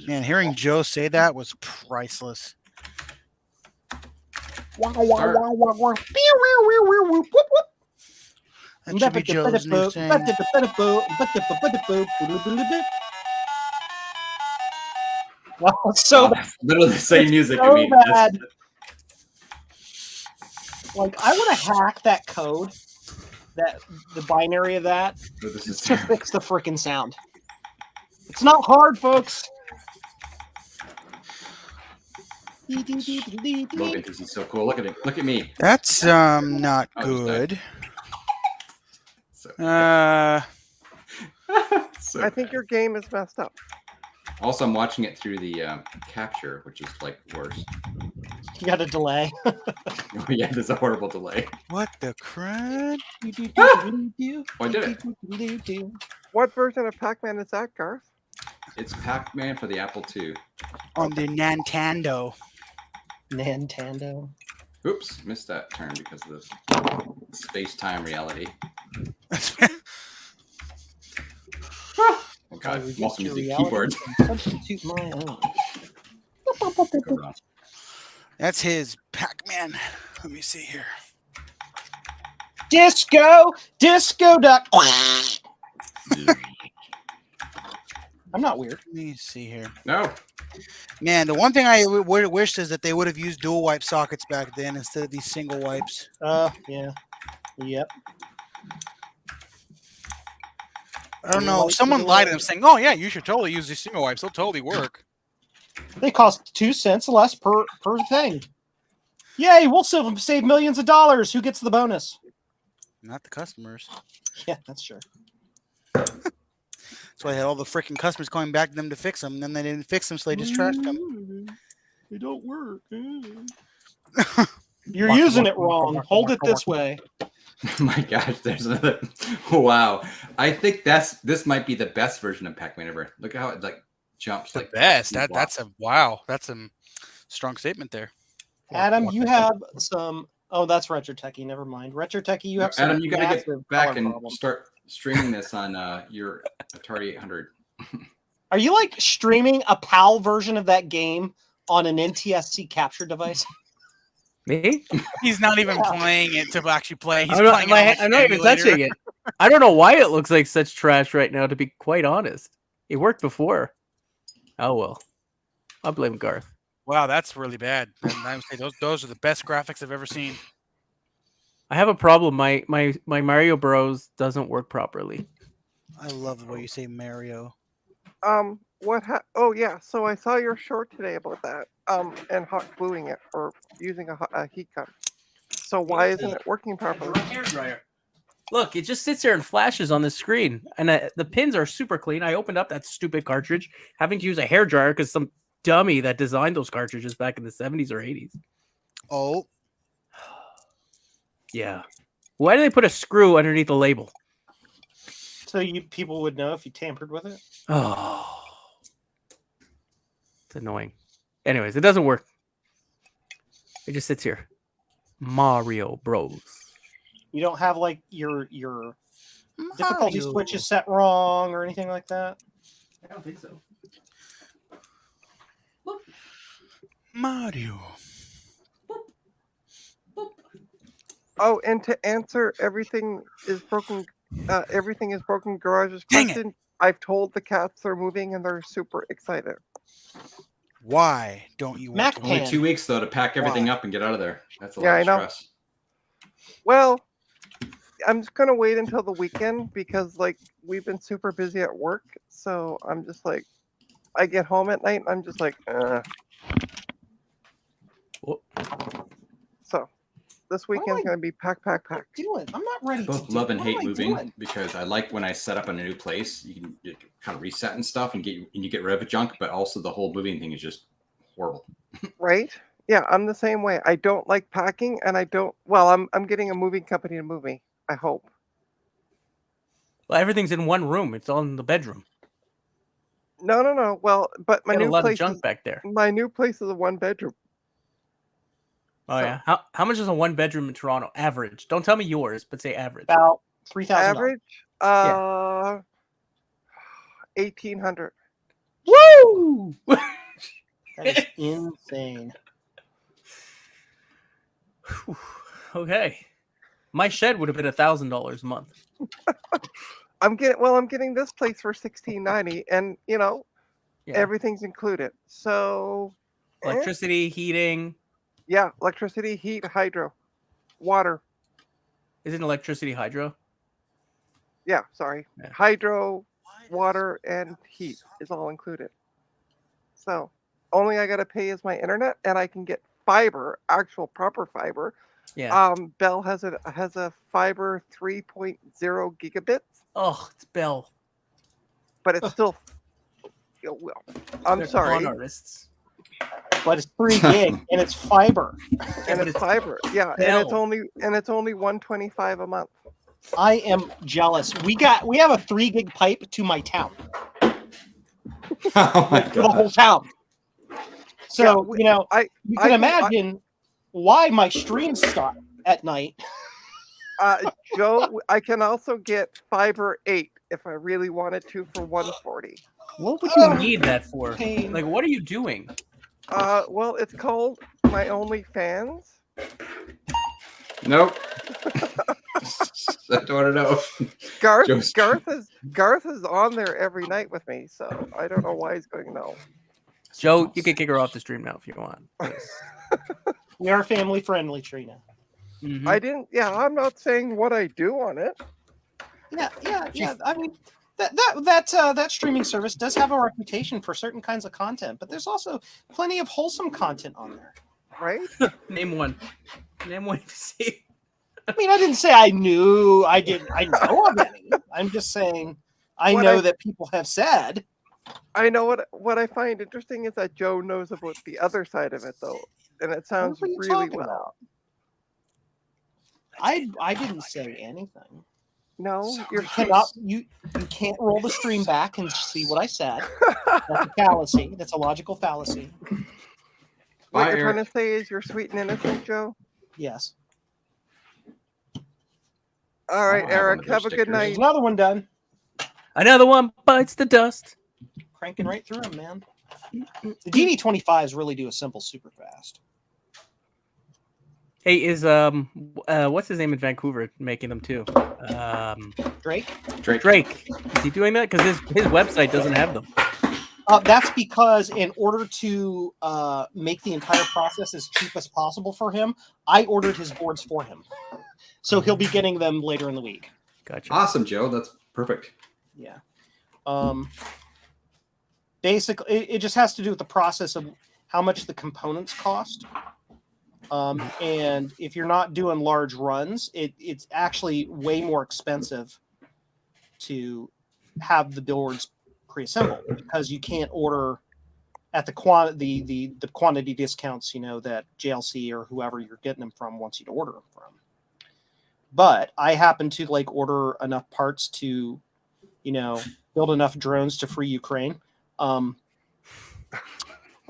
Man, hearing Joe say that was priceless. Waka waka waka waka. Pew, pew, pew, pew, whoop, whoop, whoop. That should be Joe's new thing. Wow, so Wow, literally the same music. so I mean, bad. Like I want to hack that code, the binary of that, this is to fix the freaking sound. It's not hard, folks. Logan thinks he's so cool. Look at him. Look at me. That's not Oh, he's good. So, so I think bad. your game is messed up. Also, I'm watching it through the capture, which is like worse. You got a delay. Oh, yeah, there's a horrible delay. What the crud? Oh, I did it. What version of Pac-Man is that, Garth? It's Pac-Man for the Apple II. On the Nintendo. Nintendo. Oops, missed that turn because of the space-time reality. Oh god, I'm also using keyboard. Substitute my own. Go wrong. That's his Pac-Man. Let me see here. Disco duck. I'm not weird. Let me see here. No. Man, the one thing I would wish is that they would have used dual wipe sockets back then instead of these single wipes. Yeah. Yep. I don't know. Someone lied to them saying, "Oh yeah, you should totally use these single wipes. They'll totally work." They cost 2 cents less per thing. Yay, we'll save millions of dollars. Who gets the bonus? Not the customers. Yeah, that's true. That's why I had all the freaking customers coming back to them to fix them, and then they didn't fix them, so they just trashed them. They don't work. You're using it wrong. Hold it this way. Oh my gosh, there's another. Wow. I think this might be the best version of Pac-Man ever. Look at how it like jumps The like best. speed That's walk. a wow. That's a strong statement there. Adam, you have some. Oh, that's Retro Techie. Never mind. Retro Techie, you have some. Adam, you got to get massive back color and problems. start streaming this on your Atari 800. Are you like streaming a PAL version of that game on an NTSC capture device? Me? He's not even Yeah. playing it to actually play. He's I'm not, playing it on like I'm not even emulator. touching it. I don't know why it looks like such trash right now, to be quite honest. It worked before. Oh, well. I'll blame Garth. Wow, that's really bad. And I would say those are the best graphics I've ever seen. I have a problem. My Mario Bros doesn't work properly. I love the way you say Mario. Oh yeah, so I saw your short today about that. And hot gluing it or using a heat gun. So why isn't it working properly? Hair dryer. Look, it just sits there and flashes on the screen, and the pins are super clean. I opened up that stupid cartridge, having to use a hair dryer because some dummy that designed those cartridges back in the 70s or 80s. Oh, Yeah. Why do they put a screw underneath the label? So people would know if you tampered with it. Oh, it's annoying. Anyways, it doesn't work. It just sits here. Mario Bros. You don't have like your difficulty switches set wrong or anything like that. I don't think so. Mario. Oh, and to answer everything is broken garage's Dang it. question, I've told the cats they're moving and they're super excited. Why don't you want Mac to Only Pan. 2 weeks though to pack everything Why? up and get out of there. That's a Yeah, lot I of know. stress. Well, I'm just gonna wait until the weekend because like we've been super busy at work, so I'm just like I get home at night and I'm just like Whoop. So this weekend's gonna be pack. What am I doing? I'm not ready. I both to love and what am hate I moving doing? because I like when I set up in a new place, you can kind of reset and stuff and you get rid of junk, but also the whole moving thing is just horrible. Right? Yeah, I'm the same way. I don't like packing and I don't well, I'm getting a moving company to move me, I hope. Well, everything's in one room. It's all in the bedroom. No. Well, but my Got a new lot of place junk is back there. my new place is a one bedroom. Oh So- yeah. How much is a one bedroom in Toronto? Average. Don't tell me yours, but say average. About $3,000. Average? Yeah. 1,800. Woo! That is insane. Okay. My shed would have been $1,000 a month. I'm getting this place for $1,690 and Yeah. everything's included. So Electricity, heating. yeah, electricity, heat, hydro, water. Isn't electricity hydro? Yeah, sorry. Yeah. Hydro, water, and heat is all included. So only I gotta pay is my internet, and I can get fiber, actual proper fiber. Yeah. Bell has a fiber 3.0 gigabits, Oh, it's Bell. but it's still. Well, I'm They're sorry, con artists. But it's 3 gig and it's fiber. and it's fiber. Yeah, Bell. and it's only $125 a month. I am jealous. We have a 3 gig pipe to my town. Oh my To the whole gosh. town. So Yeah, you can imagine why my streams stop at night. Joe, I can also get fiber 8 if I really wanted to for $140. What would you need that for? Pain. Like, what are you doing? Well, it's called My OnlyFans. Nope. I don't want to know. Garth is on there every night with me, so I don't know why he's going no. Joe, you can kick her off the stream now if you want. We are family friendly, Trina. Mhm. I'm not saying what I do on it. Yeah. I mean, that streaming service does have a reputation for certain kinds of content, but there's also plenty of wholesome content on there. Right? Name one. Name one to see. I mean, I didn't say I know of any. I'm just saying I know that people have said. I know what I find interesting is that Joe knows about the other side of it though, and it sounds What are you really talking well. about? I didn't say anything. No, So you're You cannot. You can't roll the stream back and see what I said. That's a fallacy. That's a logical fallacy. What Bye, you're trying Eric. to say is you're sweet and innocent, Joe. Yes. All I right, don't have one Eric. of those Have a good stickers. night. There's another one done. Another one bites the dust. Cranking right through them, man. The DB-25s really do a simple super fast. Hey, is what's his name in Vancouver making them too? Drake. Drake. Is he doing that? Because his website doesn't have them. That's because in order to make the entire process as cheap as possible for him, I ordered his boards for him. So he'll be getting them later in the week. Gotcha. Awesome, Joe. That's perfect. Yeah. Basically, it just has to do with the process of how much the components cost. And if you're not doing large runs, it's actually way more expensive to have the boards pre-assembled because you can't order at the quantity discounts, that JLC or whoever you're getting them from wants you to order them from. But I happen to order enough parts to, build enough drones to free Ukraine.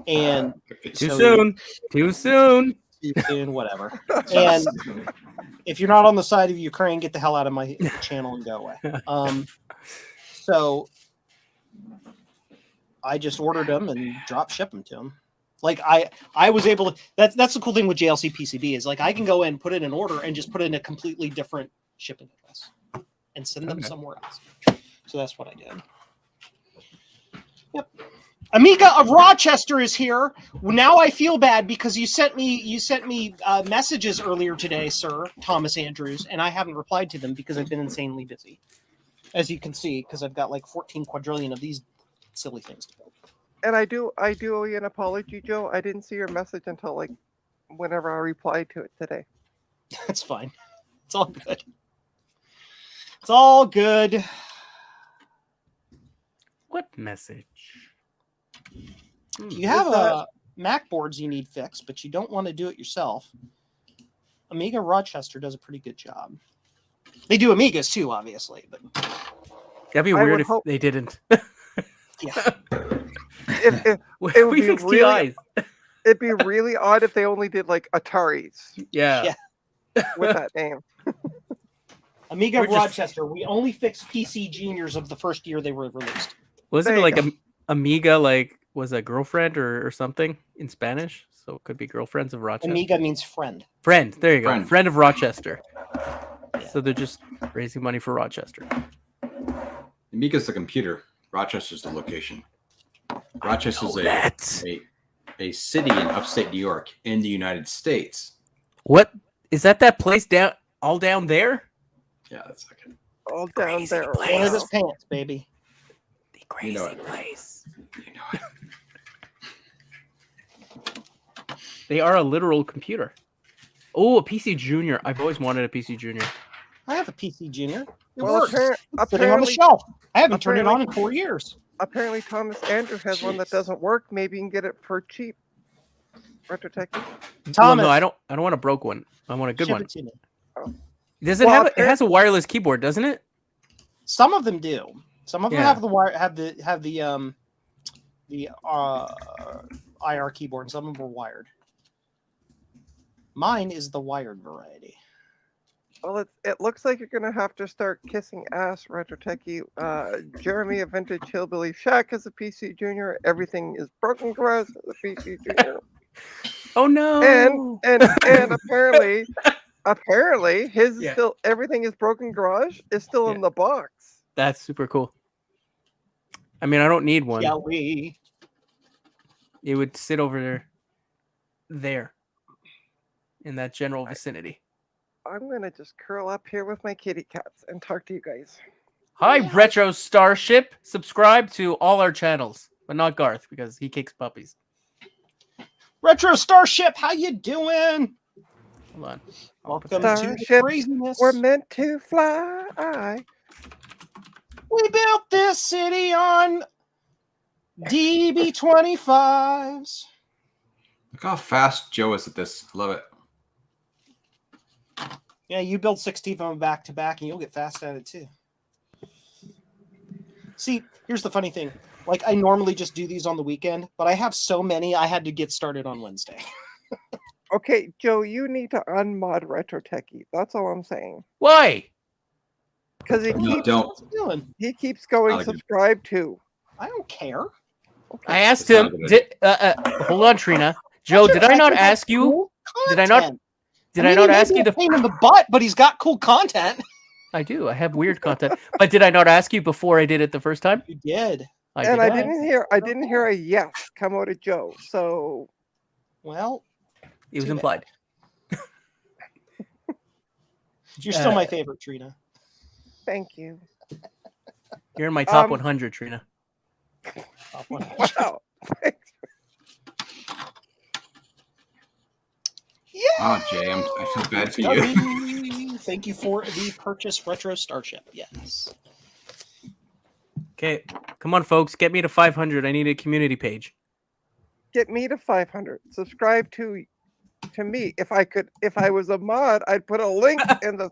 And Too soon. Too soon, whatever. And if you're not on the side of Ukraine, get the hell out of my channel and go away. So I just ordered them and drop ship them to them. I was able to. That's the cool thing with JLC PCB is I can go in, put in an order, and just put in a completely different shipping address and send them somewhere else. So that's what I did. Yep. Amiga of Rochester is here. Now I feel bad because you sent me messages earlier today, sir, Thomas Andrews, and I haven't replied to them because I've been insanely busy, as you can see, because I've got 14 quadrillion of these silly things to build. And I do owe you an apology, Joe. I didn't see your message until whenever I replied to it today. That's fine. It's all good. It's all good. What message? You have Mac boards you need fixed, but you don't want to do it yourself. Amiga Rochester does a pretty good job. They do Amigas too, obviously, but That'd be weird if they didn't. yeah. It would we be fixed really, TIs. it'd be really odd if they only did Ataris Yeah. with that name. Amiga We're just- Rochester, we only fixed PC Juniors of the first year they were released. Wasn't There it you go. Amiga was a girlfriend or something in Spanish? So it could be girlfriends of Rochester. Amiga means friend. Friend. There you go. Friend of Rochester. Yeah. So they're just raising money for Rochester. Amiga's the computer. Rochester's the location. Rochester's a city in upstate New York in the United States. What is that place all down there? Yeah, that's okay. All down Crazy there. place. One of his pants, baby. The crazy place. You know it. They are a literal computer. Oh, a PC Junior. I've always wanted a PC Junior. I have a PC Junior. It Well, works. It's sitting on the apparently, shelf. I haven't turned it on in 4 years. apparently Thomas Andrews has one that Jeez. doesn't work. Maybe you can get it for cheap. RetroTech. Thomas, No, I don't want a broke one. I want a good ship one. it to me. Does it Well, have? It has a wireless keyboard, doesn't it? Some of them do. Some of them Yeah. have the wire, have the IR keyboard. And some of them are wired. Mine is the wired variety. Well, it looks like you're gonna have to start kissing ass, RetroTechie. Jeremy of Vintage Hillbilly Shack is a PC Junior. Everything is broken grass as a PC Junior. Oh no! And apparently his Yeah. still everything is broken garage is still in Yeah. the box. That's super cool. I mean, I don't need one. Shall we? It would sit over there in that general vicinity. I'm gonna just curl up here with my kitty cats and talk to you guys. Hi, Retro Starship. Subscribe to all our channels, but not Garth because he kicks puppies. Retro Starship, how you doing? Hold on. Welcome to the Starships craziness. We're meant to fly. We built this city on DB-25s. Look how fast Joe is at this. I love it. Yeah, you build 16 of them back to back, and you'll get fast at it too. See, here's the funny thing. Like, I normally just do these on the weekend, but I have so many, I had to get started on Wednesday. Okay, Joe, you need to unmod Retro Techie. That's all I'm saying. Why? Because No, don't. What's he doing? he keeps going Not a good- subscribe to. I don't care. I asked It's not him. a good Hold on, Trina. Joe, did I not ask you? Cool Did I not? content. Did I I mean, not he may ask be you a the? pain in the butt, but he's got cool content. I do. I have weird content. But did I not ask you before I did it the first time? You did. I did. didn't hear a yes come out of Joe. So Well, It was too bad. implied. You're still my favorite, Trina. thank you. You're in my top Um, 100, Trina. Top one. Wow. Yeah. Oh, Jay, I feel bad for you. Scuzzy, thank you for the purchase, Retro Starship. Yes. Okay, come on, folks. Get me to 500. I need a community page. Get me to 500. Subscribe to me. If I was a mod, I'd put a link in the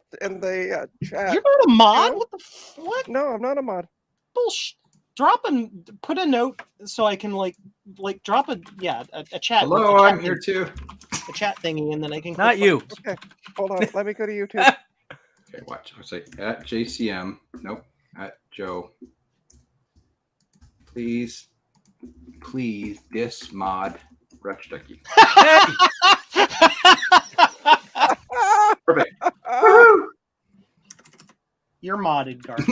chat. You're not a mod? No. What the what No, I'm not a mod. bullshit? Put a note so I can like drop a chat. Hello, a chat I'm here too. A chat thingy, and then I can click Not you. Okay, hold on. Let me go to YouTube. Okay, watch. I'll say at JCM. Nope. At Joe. Please dismod Retchducky. Perfect. Woohoo! You're modded, Garth.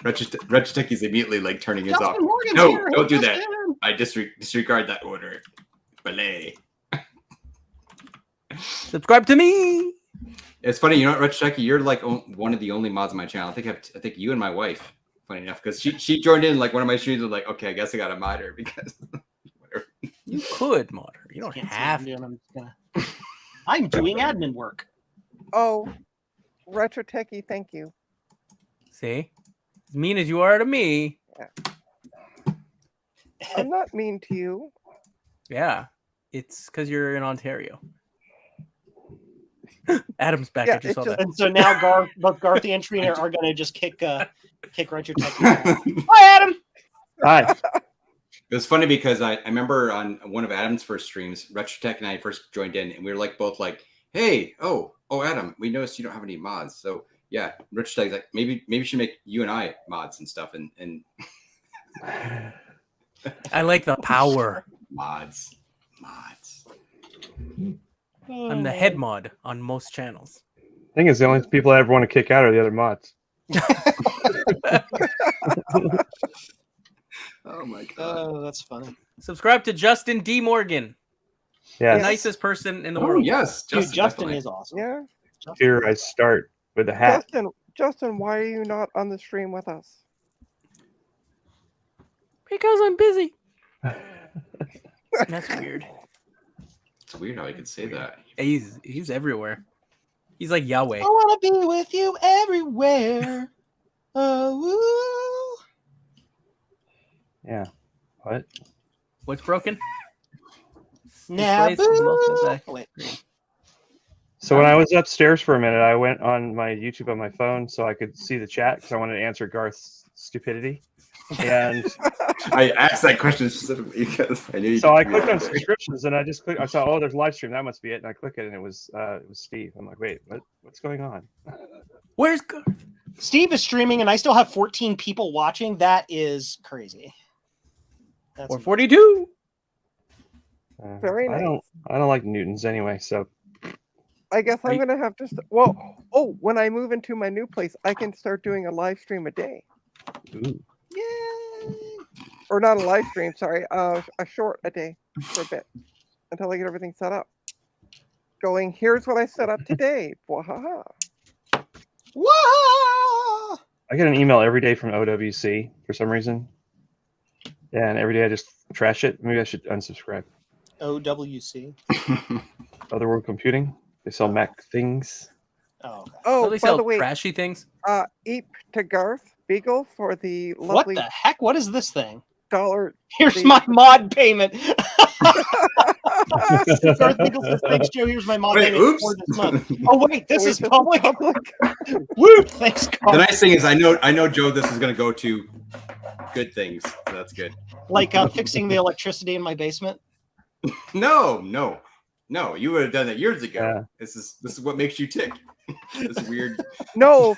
Retchducky's immediately like turning his off. Justin Morgan's No, here. don't do Justin. that. I disregard that order. Belay. Subscribe to me. It's funny, you know what, Retchducky? You're like one of the only mods on my channel. I think you and my wife. Funny enough, because she joined in like one of my streams. Was like, okay, I guess I got to mod her because whatever. You could mod her. You don't Can't see have what to. I'm doing. I'm doing admin work. Oh, Retro Techie, thank you. See? As mean as you are to me. I'm not mean to you. Yeah. It's because you're in Ontario. Adam's back. Yeah, I just it's saw just- that. And so now both Garth and Trina are going to just kick Retro Techie. Hi, Adam. Hi. It was funny because I remember on one of Adam's first streams, Retrotech and I first joined in, and we were like both like, "Hey, oh, Adam, we noticed you don't have any mods, so yeah." Retrotech's like, maybe we should make you and I mods and stuff, and I like the power. mods. I'm the head mod on most channels. Thing is, the only people I ever want to kick out are the other mods. Oh my god! Oh, that's funny. Subscribe to Justin D. Morgan. Yeah. The nicest person in the Oh world. yes, Dude, Justin Justin definitely. is awesome. Yeah. Justin. Here I start with a hat. Justin, why are you not on the stream with us? Because I'm busy. That's weird. It's weird how I could say that. He's everywhere. He's like Yahweh. I want to be with you everywhere. Oh, Yeah. What? What's broken? Naboo. Displays multi-back. Wait. So when I was upstairs for a minute, I went on my YouTube on my phone so I could see the chat because I wanted to answer Garth's stupidity. And I asked that question specifically because I knew. so I clicked on subscriptions and I just clicked. I saw, oh, there's live stream. That must be it. And I clicked it, and it was Steve. I'm like, wait, what's going on? Where's Garth? Steve is streaming, and I still have 14 people watching. That is crazy. That's Or 42. Very nice. I don't like Newtons anyway. So I guess I'm gonna have to. When I move into my new place, I can start doing a live stream a day, ooh. Yay. or not a live stream. Sorry, a short a day for a bit until I get everything set up. Going. Here's what I set up today. Wahaha. Whoa! I get an email every day from OWC for some reason. Yeah, and every day I just trash it. Maybe I should unsubscribe. OWC. Otherworld Computing. They sell Mac things. Oh, okay. Oh, Don't they by sell the way, trashy things? Eep to Garth Beagle for the What lovely the heck? What is this thing? $. Here's The- my mod payment. Darth Nichols says, thanks, Joe. Here's my mod Wait, name oops. for this month. Oh wait, this is This public. Woo! Thanks, The God. nice thing is, I know, Joe. This is going to go to good things. So that's good. Like fixing the electricity in my basement. No. You would have done that years ago. Yeah. This is what makes you tick. This weird, No,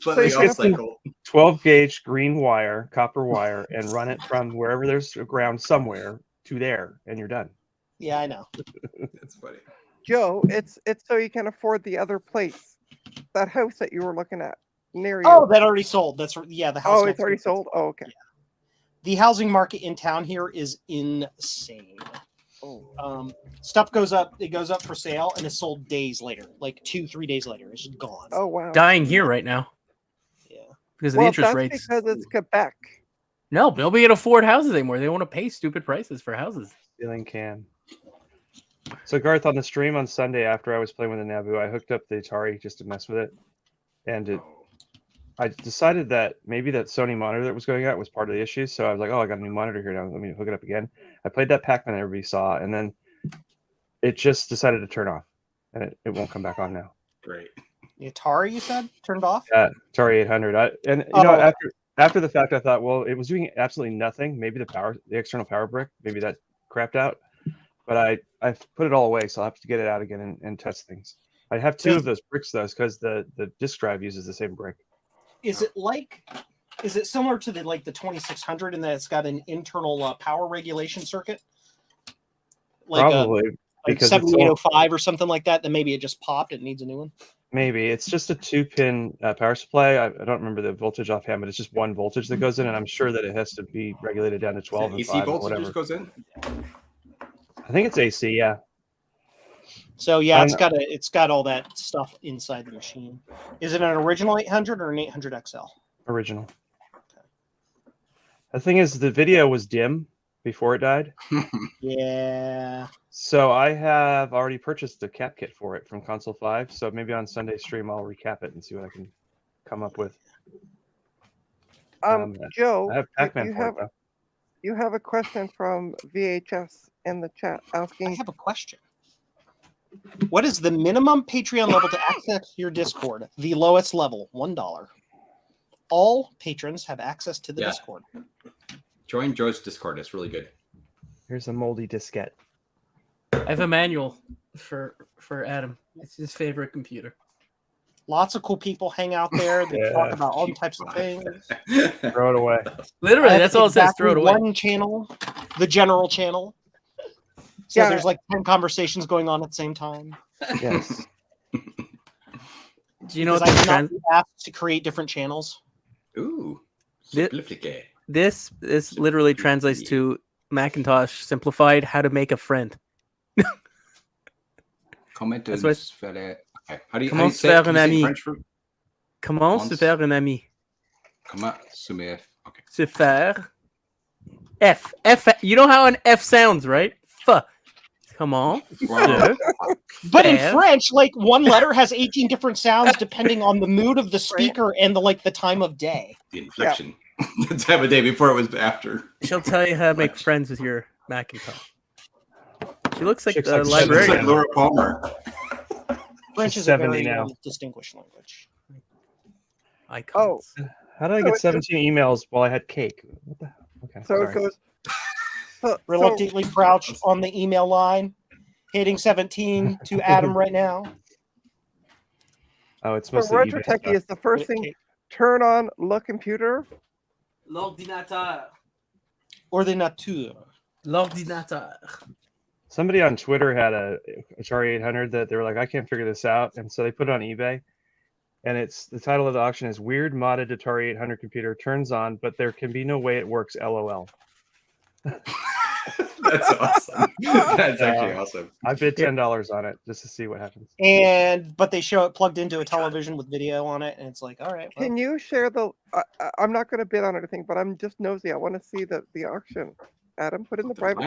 slightly so off you cycle. 12 gauge green wire, copper wire, and run it from wherever there's a ground somewhere to there, and you're done. Yeah, I know. That's funny. Joe, it's so you can afford the other place, that house that you were looking at near you. Oh, that already sold. That's yeah. The house. Oh, next it's already to it. sold. Oh, okay. The housing market in town here is insane. Oh. Stuff goes up. It goes up for sale and is sold days later, like 2-3 days later. It's just gone. Oh wow. Dying here right now Yeah. because of the Well, interest that's rates. because it's Quebec. No, nobody can afford houses anymore. They want to pay stupid prices for houses. Stealing can. So Garth, on the stream on Sunday after I was playing with the Naboo, I hooked up the Atari just to mess with it, and I decided that maybe that Sony monitor that was going out was part of the issue. So I was like, oh, I got a new monitor here now. Let me hook it up again. I played that Pac-Man everybody saw, and then it just decided to turn off, and it won't come back on now. Great. The Atari, you said, turned off. Yeah, Atari 800. And you know, after the fact, I thought, well, it was doing absolutely nothing. Maybe the external power brick, maybe that crapped out. But I put it all away, so I'll have to get it out again and test things. I have two of those bricks though, because the disk drive uses the same brick. Is it similar to the 2600 in that it's got an internal power regulation circuit? Like Probably like because 7805 or something like that. Then maybe it just popped. It needs a new one. maybe it's just a 2-pin power supply. I don't remember the voltage offhand, but it's just one voltage that goes in, and I'm sure that it has to be regulated down to 12 and AC 5 or voltage whatever. just goes in. I think it's AC, yeah. So yeah, it's got all that stuff inside the machine. Is it an original 800 or an 800 XL? Original. The thing is, the video was dim before it died. Yeah. So I have already purchased the cap kit for it from Console 5. So maybe on Sunday stream I'll recap it and see what I can come up with. Joe, I have Pac-Man for it though. you have a question from VHS in the chat I asking. have a question. What is the minimum Patreon level to access your Discord? The lowest level, $1. All patrons have access to the Discord. Join Joe's Discord. It's really good. Here's a moldy diskette. I have a manual for Adam. It's his favorite computer. Lots of cool people hang out there. They talk about all types of things. Throw it away. Literally, that's all it says. Throw it away. One channel, the general channel. So Yeah. there's like 10 conversations going on at the same time. Yes. Do you know Because what I this cannot be asked to create different channels. Ooh. Thi- Simplifique. This literally translates to Macintosh simplified how to make a friend. Comment That's what- okay. How do you Comment say it? faire Can un you say it in ami. French for Comment se faire un ami? comment se met? Okay. Se faire. F. You know how an F sounds, right? F. Comment Wow. se But in faire. French, like one letter has 18 different sounds depending on the mood of the speaker and the time of day. The inflection. The time of day before it was after. She'll tell you how to make friends with your Macintosh. She looks like Chicks the like Looks librarian. like Laura Palmer. French She's is a 70 very now. distinguished language. Icons. How did I So get it's 17 emails while I had cake? What the hell? Okay. So sorry. it goes. So, Reluctantly crouched on the email line, hitting 17 to Adam right now. Oh, it's so mostly Retro eBay Techie stuff. is the first thing. Turn on the computer. L'ordinateur. Ordinateur. L'ordinateur. Somebody on Twitter had a Atari 800 that they were like, I can't figure this out, and so they put it on eBay. And it's the title of the auction is "Weird Modded Atari 800 Computer Turns On, but there can be no way it works." LOL. That's awesome. That's actually awesome. I bid $10 on it just to see what happens. But they show it plugged into a television with video on it, and it's like, all right. Well, Can you share the? I'm not going to bid on anything, but I'm just nosy. I want to see the auction. Adam, put in the private.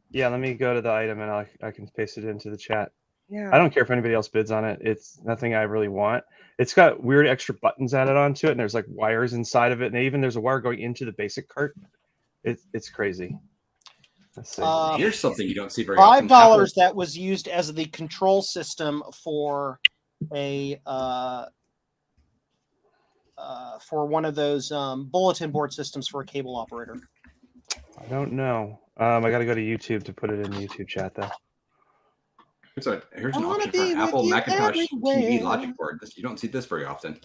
Yeah, let me go to the item and I can paste it into the chat. Yeah. I don't care if anybody else bids on it. It's nothing I really want. It's got weird extra buttons added onto it, and there's like wires inside of it, and even there's a wire going into the basic cart. It's crazy. Let's see. Here's something you don't see very often. $5 that was used as the control system for a for one of those bulletin board systems for a cable operator. I don't know. I got to go to YouTube to put it in the YouTube chat, though. Here's an option for an Apple Macintosh TV logic board. You don't see this very often.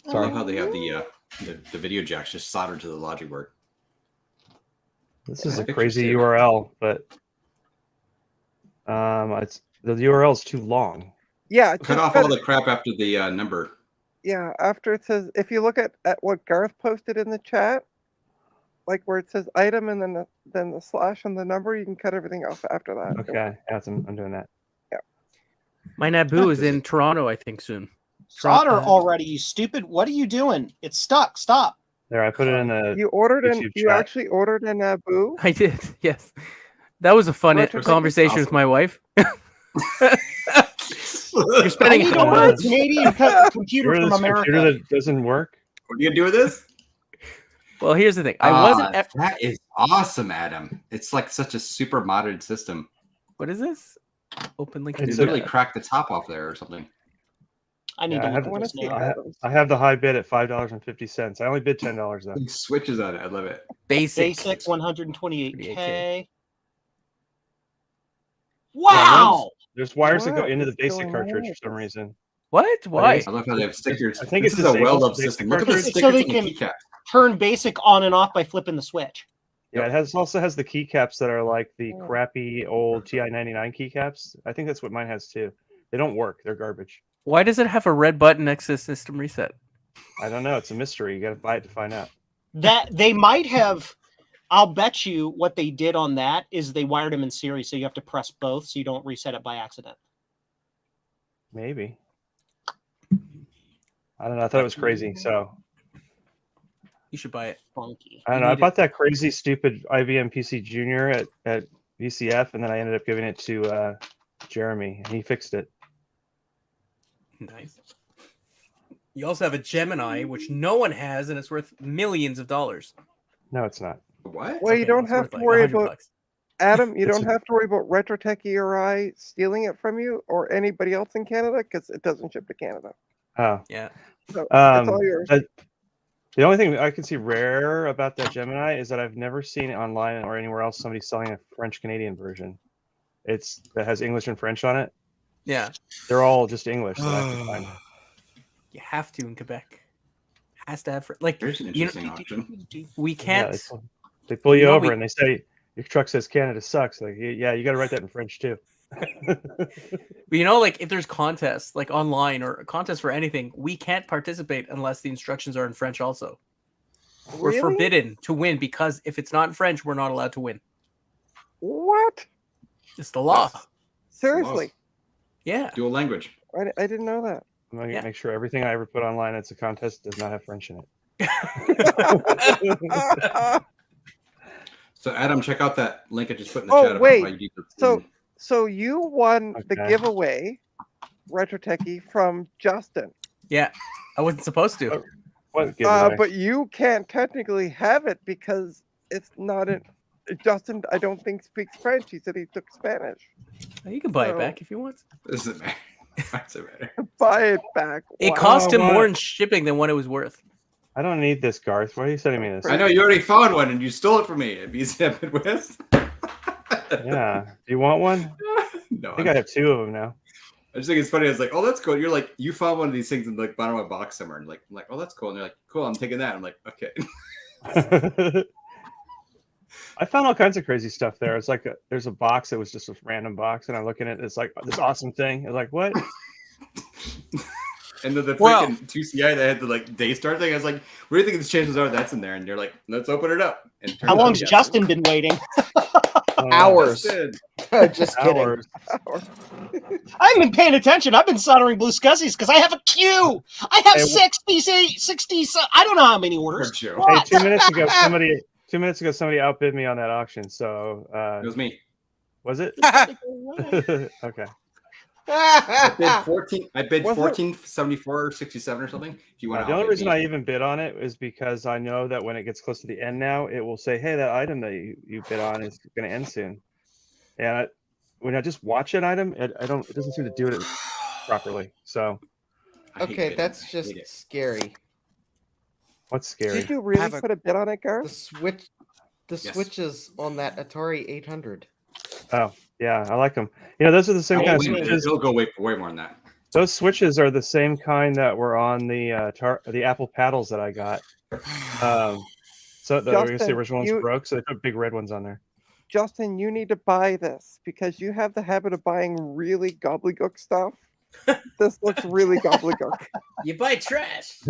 I love how they have the video jacks just soldered to the logic board. This is a crazy URL, but it's the URL is too long. Yeah, Cut off all the crap after the number. Yeah, after it says, if you look at what Garth posted in the chat, like where it says item and then the slash and the number, you can cut everything off after that. Okay, I'm doing that. Yeah. My Naboo is in Toronto, I think, soon. Solder already, you stupid. What are you doing? It's stuck. Stop. There, I put it in the. You actually ordered a Naboo? I did, yes. That was a fun conversation with my wife. You're spending I need a Canadian computer from America. Computer that doesn't work. What are you gonna do with this? Well, here's the thing. I wasn't. That is awesome, Adam. It's like such a super modern system. What is this? Open link. You literally cracked the top off there or something. I need to look at this now. I have the high bid at $5.50. I only bid $10 though. Switches on it. I love it. Basic 128K. Wow. There's wires that go into the basic cartridge for some reason. What? Why? I love how they have stickers. I think this is a well-loved system. Look at the stickers so they and the can keycaps. turn basic on and off by flipping the switch. Yeah, it also has the keycaps that are like the crappy old TI-99 keycaps. I think that's what mine has too. They don't work. They're garbage. Why does it have a red button next to system reset? I don't know. It's a mystery. You got to buy it to find out. That they might have. I'll bet you what they did on that is they wired them in series, so you have to press both, so you don't reset it by accident. Maybe. I don't know. I thought it was crazy. So you should buy it. Funky. I don't know. I bought that crazy, stupid IBM PC Junior at VCF, and then I ended up giving it to Jeremy, and he fixed it. Nice. You also have a Gemini, which no one has, and it's worth millions of dollars. No, it's not. What? Well, you don't have to worry about Adam. You don't a- have to worry about Retrotech ERI stealing it from you or anybody else in Canada because it doesn't ship to Canada. Oh, yeah. So it's all yours. The only thing I can see rare about that Gemini is that I've never seen it online or anywhere else somebody selling a French Canadian version. That has English and French on it. Yeah. They're all just English that I can find. You have to in Quebec. Has to have like. There's an interesting option. We can't. Yeah, they pull you over and they say your truck says Canada sucks. Like, yeah, you got to write that in French too. But you know, like if there's contests like online or contests for anything, we can't participate unless the instructions are in French also. We're forbidden to win because if it's not in French, we're not allowed to win. What? It's the law. Seriously? Yeah. Dual language. I didn't know that. I'm going to make sure everything I ever put online that's a contest does not have French in it. So Adam, check out that link I just put in the chat. Oh wait, about why you so you won the giveaway, Retrotechie, from Justin. Yeah, I wasn't supposed to. What giveaway? But you can't technically have it because it's not in. Justin, I don't think speaks French. He said he took Spanish. You can buy it back if you want. Doesn't matter. Doesn't matter. Buy it back. It cost him more in shipping than what it was worth. I don't need this, Garth. Why are you sending me this? I know you already found one and you stole it from me at BCF Midwest. Yeah. Do you want one? No. I think I have two of them now. I just think it's funny. I was like, oh, that's cool. You're like, you found one of these things in the bottom of a box somewhere. And I'm like, oh, that's cool. And they're like, cool, I'm taking that. I'm like, okay. I found all kinds of crazy stuff there. It's like there's a box that was just a random box, and I'm looking at it. It's like this awesome thing. It's like, what? And then the freaking 2CI that had the like Daystar thing, I was like, what do you think these chances are that's in there? And you're like, let's open it up. And how long's Justin been waiting? Hours. Just kidding. Hours. I haven't been paying attention. I've been soldering BlueSCSIs because I have a queue. I have 60. I don't know how many orders. Hey, 2 minutes ago, somebody outbid me on that auction. So it was me. Was it? Okay. I bid 14. I bid Was it- 1474 or 67 or something. If you want, The only reason I even bid on it is because I know that when it gets close to the end now, it will say, "Hey, that item that you bid on is going to end soon." And when I just watch an item, it doesn't seem to do it properly. So Okay, that's just scary. what's scary? Did you really Have a- put a bid on it, The Garth? switch, the Yes. switches on that Atari 800. Oh, yeah, I like them. Those are the same kind of switches. It'll go way more than that. Those switches are the same kind that were on the Apple paddles that I got. So I guess the original ones broke, so they put big red ones on there. Justin, you need to buy this because you have the habit of buying really gobbledygook stuff. This looks really gobbledygook. You buy trash.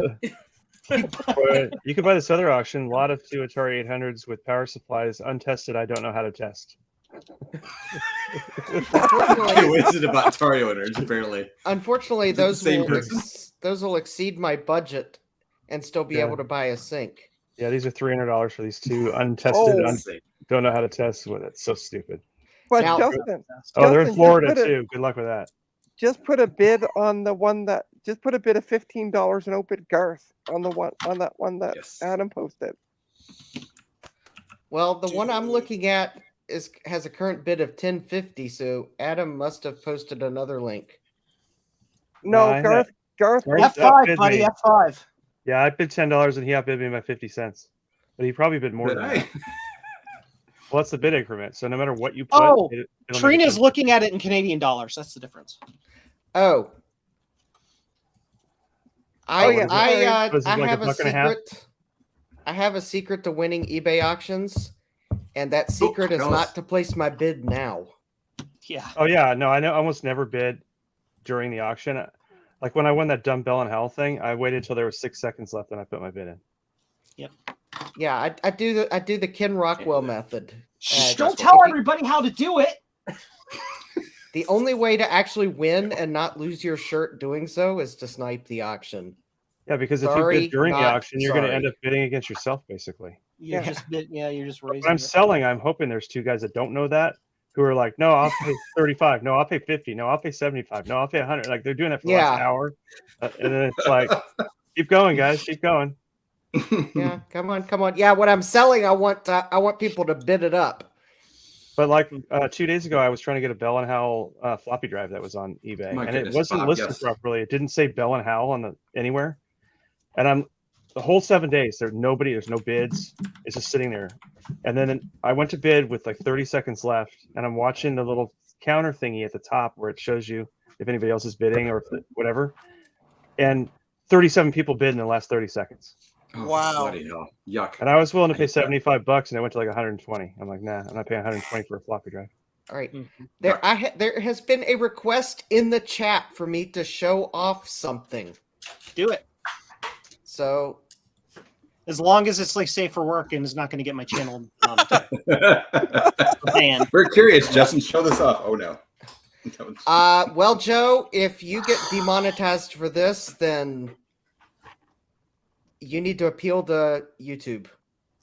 Or you could buy this other auction, lot of 2 Atari 800s with power supplies, untested. I don't know how to test. What is it about Atari owners? Apparently, Unfortunately, Is it the those same will person? those will exceed my budget and still be Yeah. able to buy a sink. Yeah, these are $300 for these 2 untested. Oh. Don't know how to test with it. So stupid. But Now- Justin, Oh, they're in Justin, Florida too. Good luck with that. just put a bid on the one that just put a bid of $15 and open Garth on that one that Yes. Adam posted. Well, the one I'm looking at has a current bid of 1050, so Adam must have posted another link. No, I Garth Garth F5, outbid buddy, me. F5. Yeah, I bid $10 and he outbid me by 50 cents. But he probably bid more Did than I? that. Well, that's the bid increment. So no matter what you put, Oh, it'll make a Trina's difference. looking at it in Canadian dollars. That's the difference. Oh. I yeah, sorry. What is it, I like have a $1.50? secret. I have a secret to winning eBay auctions, and that secret is tell us. not to place my bid now. Yeah. Oh yeah, no, I know. I almost never bid during the auction. Like when I won that dumb Bell and Howell thing, I waited until there was 6 seconds left and I put my bid in. Yeah, I do the Ken Rockwell method. Shh, Uh, don't if tell you- everybody how to do it. The only way to actually win and not lose your shirt doing so is to snipe the auction. Yeah, because if you Sorry, bid during the not auction, you're going to end sorry. up bidding against yourself, basically. You're Yeah. just you're just raising. When I'm it. selling, I'm hoping there's 2 guys that don't know that who are like, "No, I'll pay 35. No, I'll pay 50. No, I'll pay 75. No, I'll pay 100." Like they're doing that for the last Yeah. hour, and then it's like, "Keep going, guys, keep going." Yeah, come on. Yeah, when I'm selling, I want people to bid it up. But like 2 days ago, I was trying to get a Bell and Howell floppy drive that was on eBay, My and goodness, it wasn't Bob, listed yes. properly. It didn't say Bell and Howell on anywhere. And I'm the whole 7 days. There's no bids. It's just sitting there. And then I went to bid with like 30 seconds left, and I'm watching the little counter thingy at the top where it shows you if anybody else is bidding or whatever. And 37 people bid in the last 30 seconds. Oh, Wow. bloody hell. Yuck. And I was willing to I pay hate that. $75, and I went to like 120. I'm like, nah, I'm not paying 120 for a floppy drive. All right. Mhm. There has been a request in the chat for me to show off something. Do it So as long as it's like safe for work and is not going to get my channel banned. We're curious, Justin. Show this off. Oh no. well, Joe, if you get demonetized for this, then you need to appeal to YouTube.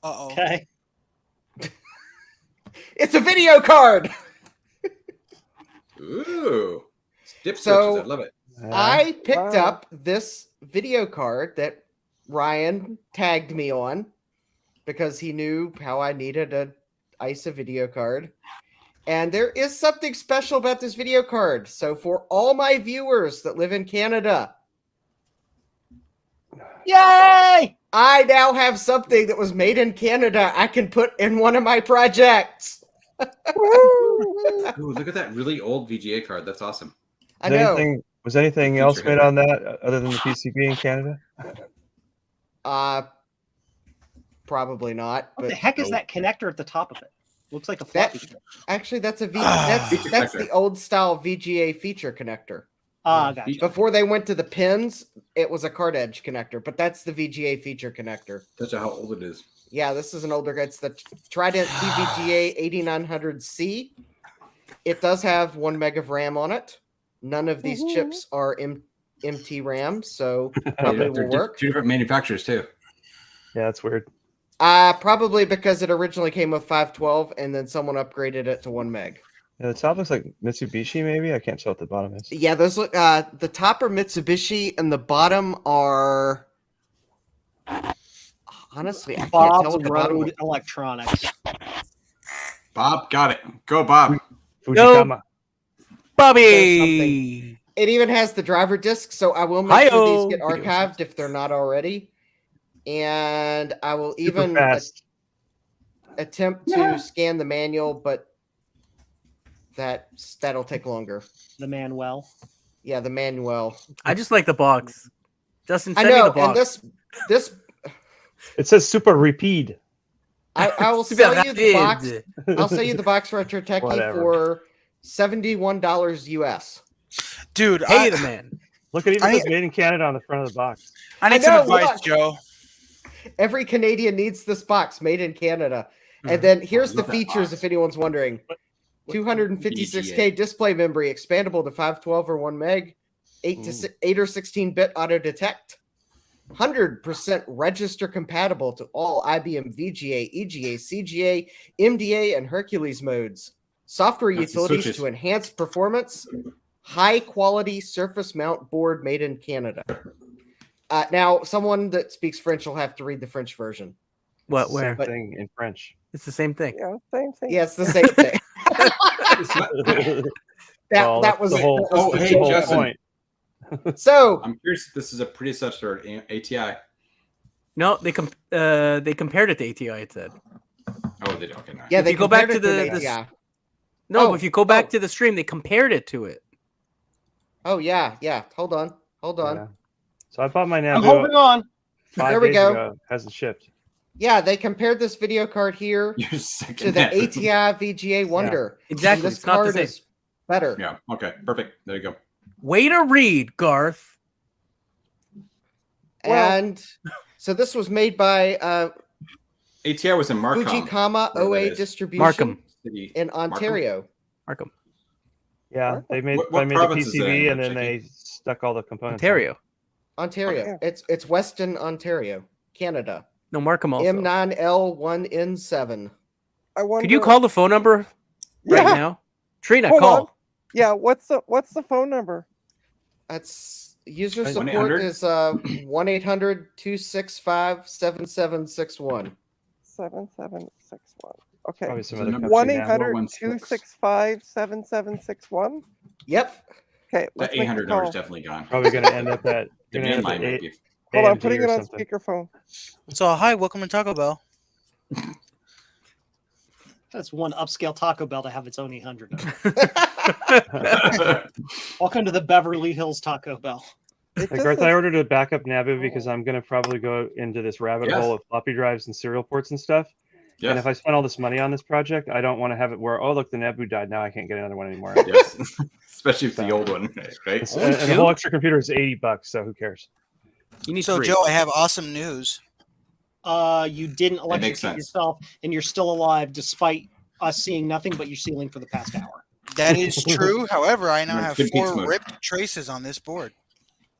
Uh-oh. Okay. It's a video card. Ooh. Dip So- switches. I love it. I picked Wow. up this video card that Ryan tagged me on because he knew how I needed a ISA video card. And there is something special about this video card. So for all my viewers that live in Canada, Yay! I now have something that was made in Canada I can put in one of my projects. Ooh, look at that really old VGA card. That's awesome. I know. Was anything The else feature made header. on that other than the PCB in Canada? Probably not. What the But heck is no. that connector at the top of it? Looks like a That- floppy. actually, that's a Feature that's connector. the old style VGA feature connector. Gotcha. Before they went to the pins, it was a card edge connector, but that's the VGA feature connector. Touch how old it is. Yeah, this is an older guy. It's the Trident TVGA 8900C. It does have 1 meg of RAM on it. None of these chips are MT RAM, so probably Yeah, they're will work. two different manufacturers too. Yeah, that's weird. Probably because it originally came with 512 and then someone upgraded it to 1 meg. Yeah, the top looks like Mitsubishi, maybe. I can't tell what the bottom is. Yeah, those look. The top are Mitsubishi, and the bottom are. Honestly, I can't tell Bob's what the bottom. Road Electronics. Bob got it. Go, Bob. Fujikama. Bobby. It even has the driver disc, so I will make sure Hi-yo. these get archived if they're not already. And I will Super even fast. attempt to scan the manual, but that'll take longer. The Manuel. Yeah, the manual. I just like the box. Justin, I send me know, the box. and this It says Super Repeat. I will Super sell you the box. rapid. I'll sell you the box Retro Techie Whatever. for $71 US. Dude, Hey, the man. Look at even I- says made in Canada on the front of the box. I need I know, some advice, look. Joe. Every Canadian needs this box, made in Canada. And then here's the love that features, box. if anyone's wondering. 256K display memory, expandable to 512 or 1 meg, 8 or 16-bit auto detect, 100% register compatible to all IBM VGA, EGA, CGA, MDA, and Hercules modes. Software That's the utilities switches. to enhance performance. High quality surface mount board made in Canada. Now, someone that speaks French will have to read the French version. What? Same Where? thing in French. It's the same thing. Yeah, same thing. Yeah, it's the same thing. Well, that was the whole, that was Oh, the hey, the whole Justin. point. So I'm curious if this is a predecessor to ATI. No, they compared it to ATI. It said. Oh, they did. Okay, nice. yeah, If they you go back compared to it the- ATI. No, Oh, if you go back oh. to the stream, they compared it to it. Oh yeah. Hold on. Yeah. So I bought my I'm Nabu holding on. 5 There we days go. ago. Hasn't shipped. Yeah, they compared this video card here You're sick to of the that. ATI VGA Wonder. Exactly, And this it's not the card same. is better. Yeah. Okay. Perfect. There you go. Way to read, Garth. Well- And so this was made by ATI was in Markham. Fujikama where that OA is. Distribution Markham. City. in Ontario. Markham. Yeah, they made What I made the province is it in, PCB and then Chicky? they stuck all the components. on. Ontario. Ontario. Okay. It's Western Ontario, Canada. No, Markham also. M9L1N7. I wonder. Could you call the phone number right Yeah. now? Trina, Hold call. on. Yeah. What's the phone number? That's user Right. support 1-800? is 1-800-265-7761. 7761. Okay. Probably some The other number- company now. 1-800-265-7761. Yep. Okay, That let's make the 800 number is call. definitely gone. Probably going to end up at The gonna main end up line at might be. Hold on, AMD putting or it on something. speakerphone. So, hi, welcome to Taco Bell. That's one upscale Taco Bell to have its own 800 number. Welcome to the Beverly Hills Taco Bell. It Hey, just Garth, I says- ordered a backup Nabu because I'm going to probably go into this rabbit Yes. hole of floppy drives and serial ports and stuff. And Yes. if I spend all this money on this project, I don't want to have it where, oh, look, the Nabu died. Now I can't get another one anymore. Yes. Especially if the old one, right? And the whole extra computer is $80, so who cares? You need So, three. Joe, I have awesome news. You didn't makes electrocute sense. yourself, and you're still alive despite us seeing nothing but your ceiling for the past hour. That is true. However, I now You're in have Twin Peaks 4 mode. ripped traces on this board.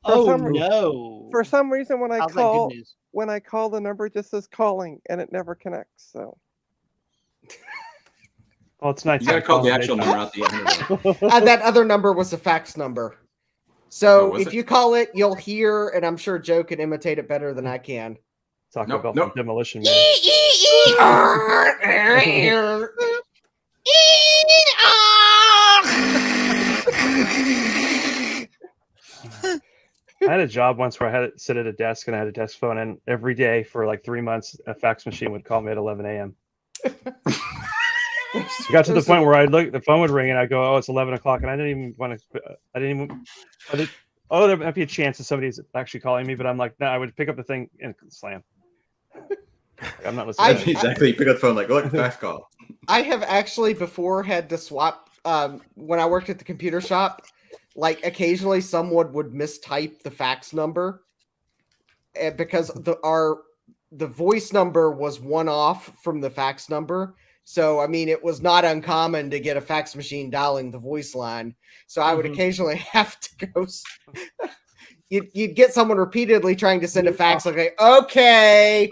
For Oh some- no! For some reason, when I How's that call, good news? the number just says calling, and it never connects. So Well, it's nice. You gotta call the actual number, not the 800 one. That other number was a fax number. Oh, So was if it? you call it, you'll hear, and I'm sure Joe can imitate it better than I can. Taco Nope, Bell nope. from Demolition Man. I had a job once where I had to sit at a desk and I had a desk phone, and every day for like 3 months, a fax machine would call me at 11 a.m. It got to the point where I'd look, the phone would ring, and I'd go, "Oh, it's 11 o'clock," and I didn't even want to. Oh, there might be a chance that somebody's actually calling me, but I'm like, no, I would pick up the thing and slam. Like, I'm not listening. to it. Exactly. You pick up the phone, like, look, fast call. I have actually before had to swap when I worked at the computer shop. Like occasionally, someone would mistype the fax number because the voice number was one off from the fax number. So I mean, it was not uncommon to get a fax machine dialing the voice line. So I would occasionally have to go. You'd get someone repeatedly trying to send a fax, like, okay,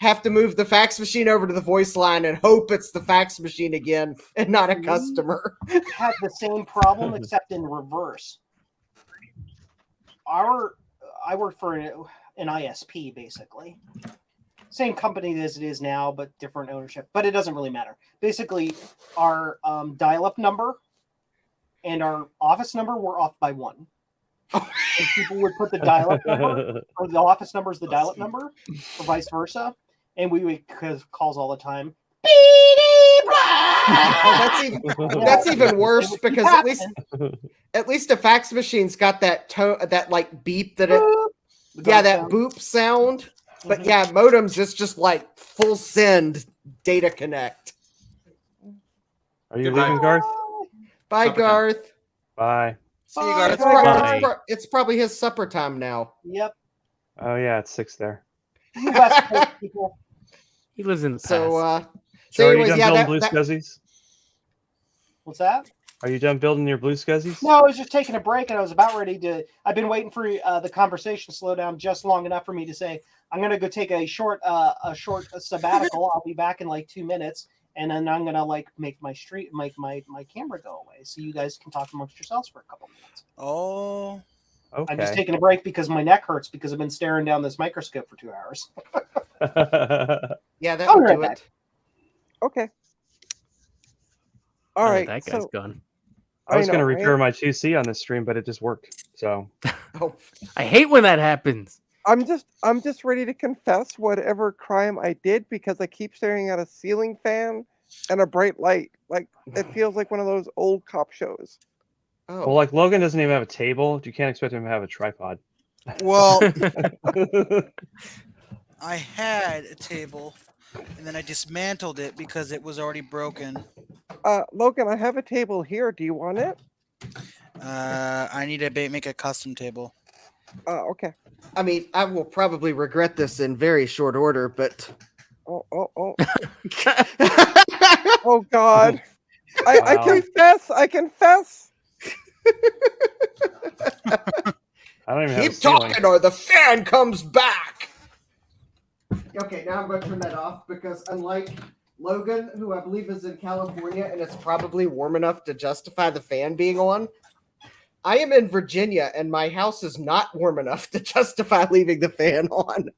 have to move the fax machine over to the voice line and hope it's the fax machine again and not a customer. Had the same problem except in reverse. I worked for an ISP basically. Same company as it is now, but different ownership. But it doesn't really matter. Basically, our dial-up number and our office number were off by 1. And people would put the dial-up number or the office number is the dial-up number, or vice versa. And we would calls all the time. That's even worse because at least a fax machine's got that tone, that like beep that it, that boop sound. But yeah, modems is just like full send data connect. Are you leaving, Garth? Bye, Supper Garth. time. Bye. See you guys. It's probably his supper time now. Yep. Oh yeah, it's 6 there. You West Coast people. He lives in the past. So So are you anyways, done building blue scuzzies? What's that? Are you done building your blue scuzzies? No, I was just taking a break, and I was about ready to. I've been waiting for the conversation to slow down just long enough for me to say I'm going to go take a short sabbatical. I'll be back in like 2 minutes, and then I'm going to like make my camera go away, so you guys can talk amongst yourselves for a couple minutes. Oh, Okay. I'm just taking a break because my neck hurts because I've been staring down this microscope for 2 hours. yeah, that I'll would be do right it. Okay. All right. That guy's So gone. I was going to know, repair right? my 2C on this stream, but it just worked. So Oh, I hate when that happens. I'm just ready to confess whatever crime I did because I keep staring at a ceiling fan and a bright light. Like it feels like one of those old cop shows. oh. well, like Logan doesn't even have a table. You can't expect him to have a tripod. well, I had a table, and then I dismantled it because it was already broken. Logan, I have a table here. Do you want it? I need to make a custom table. Okay. I mean, I will probably regret this in very short order, but Oh. Oh God. I confess. I confess. I don't even have a keep ceiling. talking or the fan comes back. Okay, now I'm going to turn that off because unlike Logan, who I believe is in California and it's probably warm enough to justify the fan being on, I am in Virginia and my house is not warm enough to justify leaving the fan on.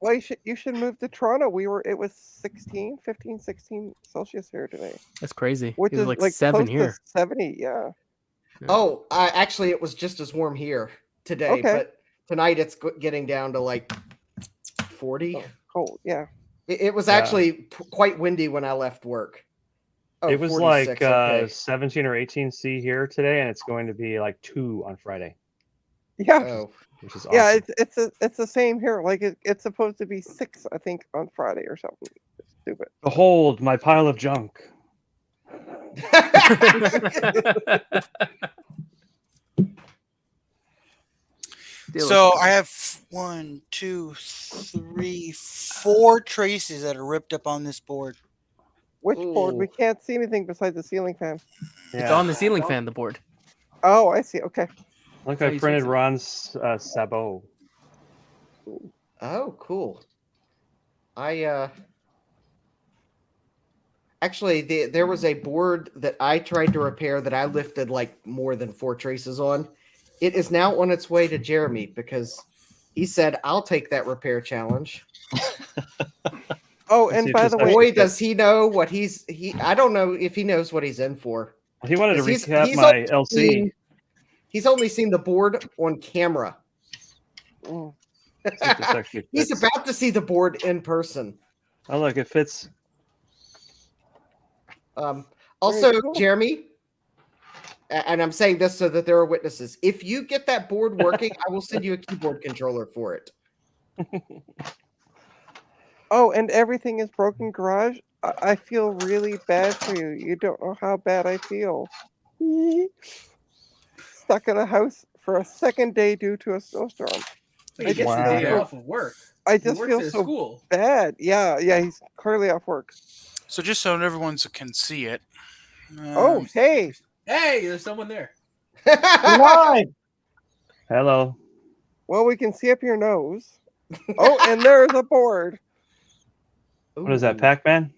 Well, you should move to Toronto. It was 16 Celsius here today, That's crazy. which It was is like 7 close here. to 70. Yeah. Oh, actually, it was just as warm here today, Okay. but tonight it's getting down to like 40. Oh, cold. Yeah. It was Yeah. actually quite windy when I left work. Oh, It was 46, like okay. 17 or 18 C here today, and it's going to be like 2 on Friday, Yeah. Oh, which is Yeah. awesome. It's the same here. Like it's supposed to be 6, I think, on Friday or something. It's stupid. Behold my pile of junk. So I have 1, 2, 3, 4 traces that are ripped up on this board. Which board? We Ooh. can't see anything besides the ceiling fan. It's on the ceiling fan, the board. Oh, I see. Okay. Look, How I you printed fix it? Ron's sabot. Oh, cool. Actually, there was a board that I tried to repair that I lifted like more than 4 traces on. It is now on its way to Jeremy because he said, I'll take that repair challenge. Oh, Let's see and if by this the actually way, Boy, does he know what I don't know if he knows what he's in for. He wanted to 'Cause he's- recap he's my only LC. seen- He's only seen the board on camera. mm, See if this actually He's fits. about to see the board in person. Oh, look, it fits. Also, cool. Jeremy, and I'm saying this so that there are witnesses. If you get that board working, I will send you a keyboard controller for it. oh, and everything is broken, garage. I feel really bad for you. You don't know how bad I feel. Stuck in a house for a second day due to a snowstorm. He I gets just the Wow. day feel off of work. I He just works feel at a so school. bad. Yeah, he's clearly off work. So just so everyone can see it. Oh, hey. Hey, there's someone there. Live. Hello. Well, we can see up your nose. Oh, and there's a board. What is that, Ooh. Pac-Man?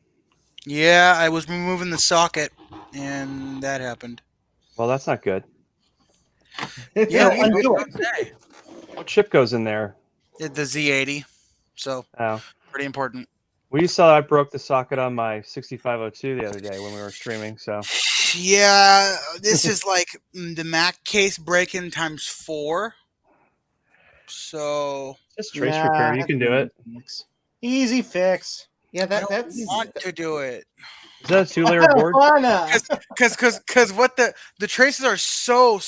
Yeah, I was removing the socket, and that happened. Well, that's not good. Yeah, No, undo it. okay. What chip goes in there? The Z80, so Oh. pretty important. Well, you saw I broke the socket on my 6502 the other day when we were streaming, so. Yeah, this is like the Mac case break-in times 4. So Just trace repair. You can do it. Easy fix. Yeah, I don't that's want to do it Is that a 2-layer board? because what the traces are so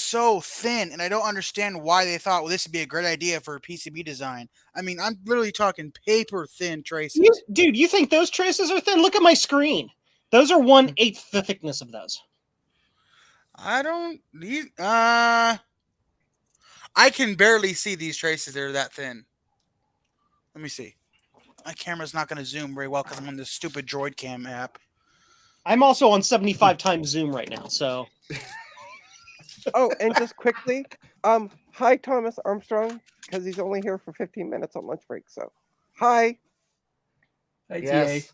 thin, and I don't understand why they thought, well, this would be a great idea for a PCB design. I mean, I'm literally talking paper thin traces. Dude, you think those traces are thin? Look at my screen. Those are 1/8 the thickness of those. I don't need. I can barely see these traces. They're that thin. Let me see. My camera's not going to zoom very well because I'm on this stupid Droid Cam app. I'm also on 75 times zoom right now, so. Oh, and just quickly, hi Thomas Armstrong, because he's only here for 15 minutes on lunch break. So, hi. yes.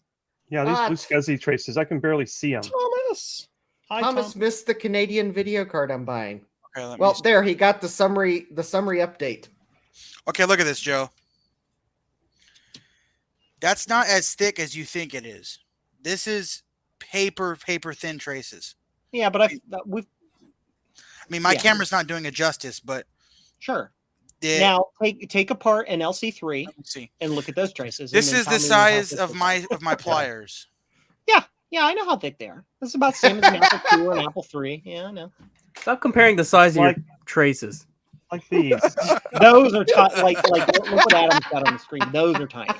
Yeah, these What? blue scuzzy traces, I can barely see them. Thomas. Hi, Thomas Tom. missed the Canadian video card I'm buying. Okay, let me Well, see. there he got the summary update. Okay, look at this, Joe. That's not as thick as you think it is. This is paper thin traces. Yeah, but we've I mean, my Yeah. camera's not doing it justice, but sure. the, Now take apart an LC3 let me see. and look at those traces. This and then is tell the me how size thick of they my pliers. Yeah, I know how thick they are. That's about the same as an Apple II or an Apple III. Yeah, I know. Stop comparing the size of Like- your traces. Like these. Those are like look what Adam's got on the screen. Those are tiny.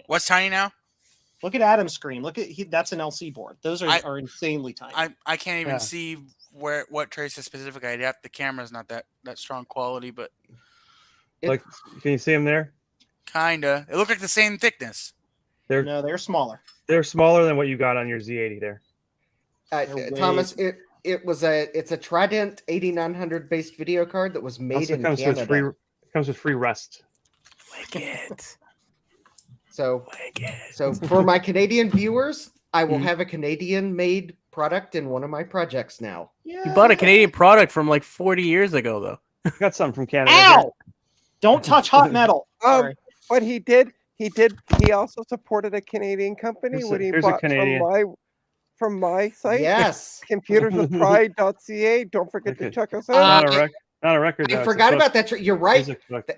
What's tiny now? Look at Adam's screen. Look at that's an LC board. Those are insanely tiny. I can't even Yeah. see what traces specifically I have. The camera's not that strong quality, but Like, can you see them there? kinda. It looked like the same thickness. No, they're smaller. They're smaller than what you got on your Z80 there. They're Thomas, it's a Trident 8900 based video card that was made Also in comes Canada. with comes with free rest. Wicked. So Wicked. for my Canadian viewers, I will Mhm. have a Canadian made product in one of my projects now. Yeah. You bought a Canadian product from like 40 years ago, though. I got something from Canada. Ow! Don't touch hot metal. Sorry. But he also supported a Canadian company when he here's a bought Canadian. from my site. Yes. Computerswithpride.ca. Don't forget to Okay. check us Not out. a record. Though. I It's a forgot book. about that. You're right. Here's a book.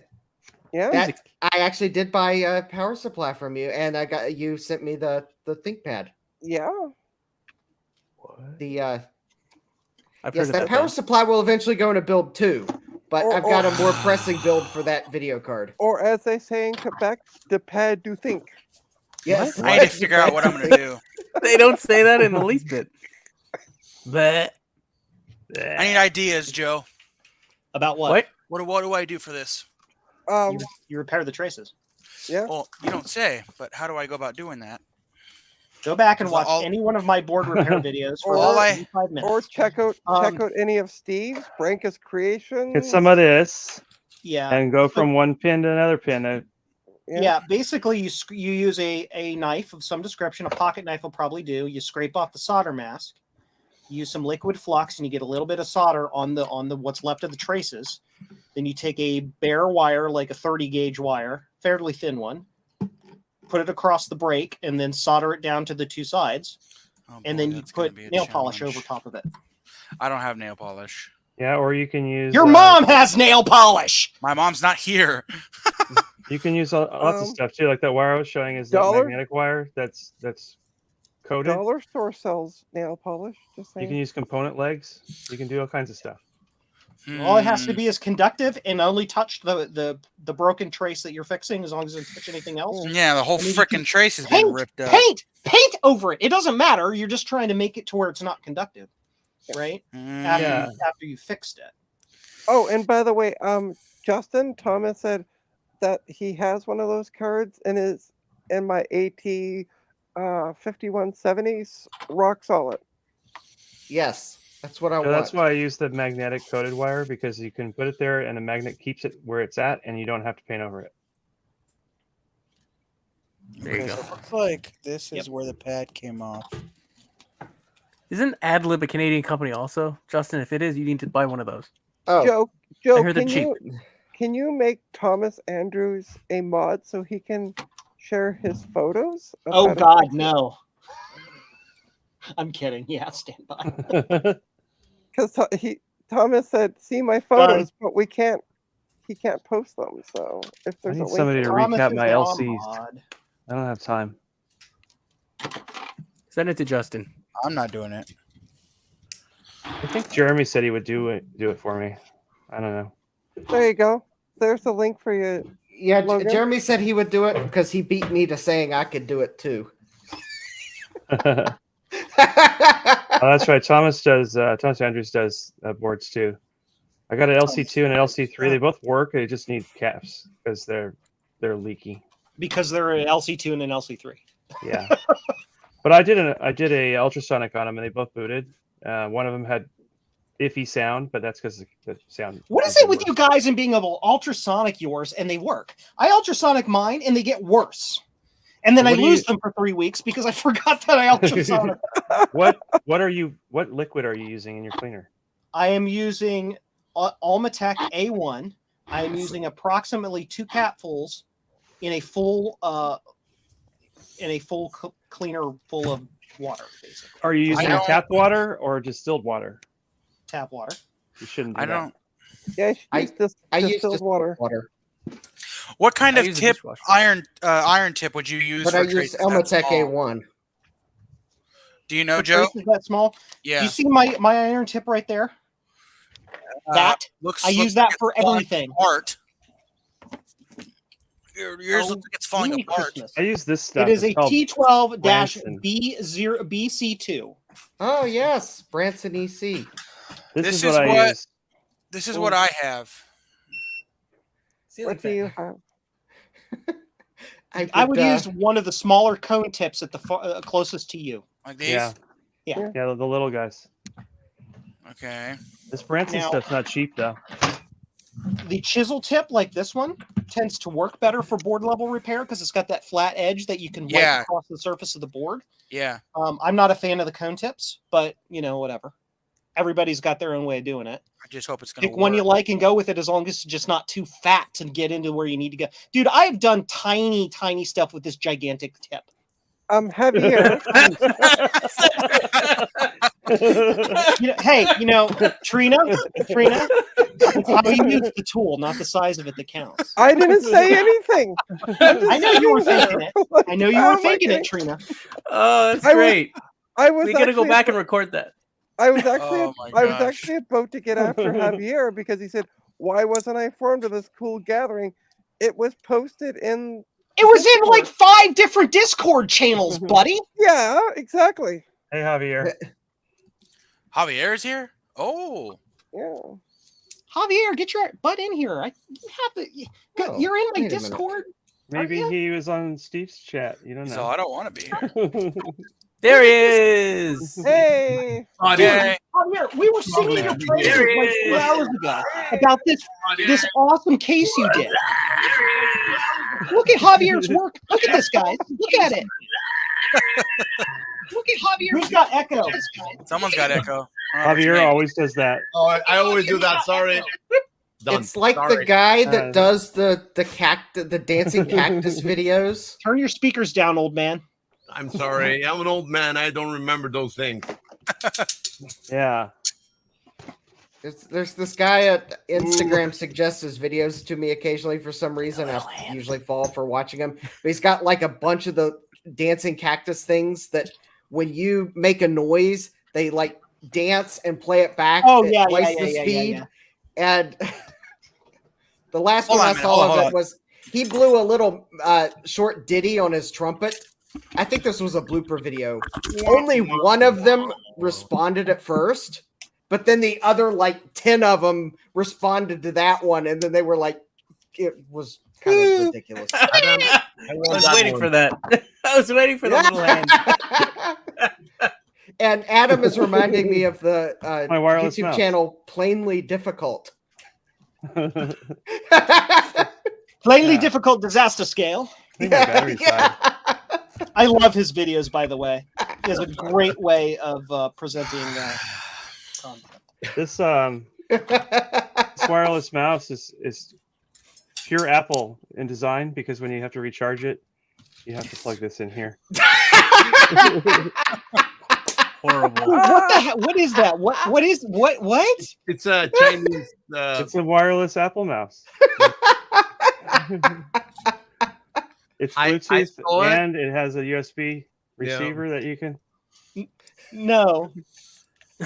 Yeah. That I actually did buy a power supply from you, and you sent me the ThinkPad. Yeah. The I've yes, heard of that power supply will eventually go into build 2, but I've got a more pressing build for that video card. Or as they say in Quebec, the pad do think. Yes, I need to figure out what I'm gonna do. They don't say that in the least bit. But I need ideas, Joe. About what? What do I do for this? You repair the traces. Yeah. Well, you don't say, but how do I go about doing that? Go back and watch All- any one of my board repair videos for All about I- 25 minutes. Or check out Um, any of Steve's Branca's creations. Get some of this Yeah. and go from one pin to another pin. Yeah, basically you use a knife of some description. A pocket knife will probably do. You scrape off the solder mask. You use some liquid flux, and you get a little bit of solder on the what's left of the traces. Then you take a bare wire, like a 30 gauge wire, fairly thin one, put it across the break, and then solder it down to the two sides. Oh, And boy, then you that's gonna put be a nail polish challenge. over top of it. I don't have nail polish. Yeah, or you can use. Your mom has nail polish. My mom's not here. You can use lots of stuff too, like that wire I was showing is that Dollar? magnetic wire that's coated. Dollar store sells nail polish. Just You saying. can use component legs. You can do all kinds of stuff. All it has to be is conductive and only touch the broken trace that you're fixing, as long as it doesn't touch anything else. Yeah, the whole I mean, you freaking can trace has been Paint, ripped up. paint over it. It doesn't matter. You're just trying to make it to where it's not conductive, right? Yeah. After you fixed it. Oh, and by the way, Justin Thomas said that he has one of those cards in my AT 5170s, rock solid. yes, that's what I So want. that's why I use the magnetic coated wire, because you can put it there and the magnet keeps it where it's at and you don't have to paint over it. There you Okay, go. so it looks like this Yep. is where the pad came off. Isn't AdLib a Canadian company also? Justin, if it is, you need to buy one of those. Oh, Joe, hear they're can you make Thomas Andrews a mod so he can share his photos? of Oh how to God, fix it? no. I'm kidding. Yeah, stand by. Because Thomas said, "See my photos, but we can't." He can't post them. So if I there's a need link, somebody to Thomas recap is my now a LCs. mod. I don't have time. Send it to Justin. I'm not doing it. I think Jeremy said he would do it for me. I don't know. there you go. There's a link for you. yeah. Logan? Jeremy said he would do it because he beat me to saying I could do it too. Oh, that's right. Thomas Andrews does boards too. I got an LC2 and an LC3. They both work. They just need caps because they're leaky. Because they're an LC2 and an LC3. Yeah. But I did a ultrasonic on them and they both booted. One of them had iffy sound, but that's because the sound. What is it with you guys and being able to ultrasonic yours and they work? I ultrasonic mine and they get worse. And then I lose them for 3 weeks because I forgot that I ultrasonic. What liquid are you using in your cleaner? I am using Almatech A1. I am using approximately 2 capfuls in a full cleaner full of water, basically. Are you using tap water or distilled water? Tap water. You shouldn't do I that. don't. Yeah, you should use I use distilled water. What kind I of use a tip dishwasher. iron tip would you use? But for I use traces that Elmatech small? A1. Do you know, For Joe? traces that small. Yeah. Do you see my iron tip right there? That looks. I use looks that like it's for falling everything. Apart. Yours Oh, looks like it's falling Merry apart. Christmas. I use this stuff. It is It's a called Branson. T12-B0BC2. Oh yes, Branson EC. This is what I use. This is what I have. What do you have? I would use one of the smaller cone tips at the closest to you. Like these. Yeah. Yeah. Yeah, the little guys. Okay. This Branson Now- stuff's not cheap though. The chisel tip, like this one, tends to work better for board level repair because it's got that flat edge that you can wipe Yeah. across the surface of the board. Yeah. I'm not a fan of the cone tips, but whatever. Everybody's got their own way of doing it. I just hope it's gonna Pick work. one you like and go with it as long as it's just not too fat to get into where you need to go. Dude, I've done tiny stuff with this gigantic tip. Javier, Trina, it's how you use the tool, not the size of it that counts. I didn't say anything. I know you were thinking it. I know you How were am I thinking getting- it, Trina. Oh, that's I was- great. I was We gotta go actually back and record that. I was actually Oh my I was gosh. actually about to get after Javier because he said, "Why wasn't I informed of this cool gathering?" It was posted in. It was in like 5 different Discord channels, buddy. Yeah, exactly. Hey Javier. Javier is here. Oh. Yeah. Javier, get your butt in here. Oh, You're in my wait a minute. Discord. Maybe Yeah. he was on Steve's chat. You don't So know. I don't want to be here. There he is. Hey. Okay. Javier, we were singing your praises There he like 4 is. hours ago about this awesome case you did. Look at Javier's work. Look at this, guys. Look at it. Look at Javier. Who's got echo? Someone's got echo. Javier always does that. Oh, I always do that. Sorry. Done. It's like Sorry. the guy that Uh, does the dancing cactus videos. Turn your speakers down, old man. I'm sorry. I'm an old man. I don't remember those things. Yeah. There's this guy at Instagram suggests his videos to me occasionally for some reason. I usually fall for watching him. But he's got like a bunch of the dancing cactus things that when you make a noise, they like dance and play it back Oh, at yeah, twice yeah, the yeah, speed. yeah. And the last Hold one on I a minute, saw hold of on. it was he blew a little short ditty on his trumpet. I think this was a blooper video. Only one of them responded at first, but then the other like 10 of them responded to that one, and then they were like, it was kind of ridiculous. I was waiting for that. I was waiting for the little hand. And Adam is reminding me of the My wireless YouTube mouse. channel Plainly Difficult. Plainly Yeah. difficult disaster scale. I think my battery's died. I love his videos, by the way. He has a great way of presenting content. This wireless mouse is pure Apple in design because when you have to recharge it, you have to plug this in here. Horrible. What the hell? What is that? What is what? It's a Chinese. It's a wireless Apple mouse. It's Bluetooth saw it. and it has a USB receiver that you can. No.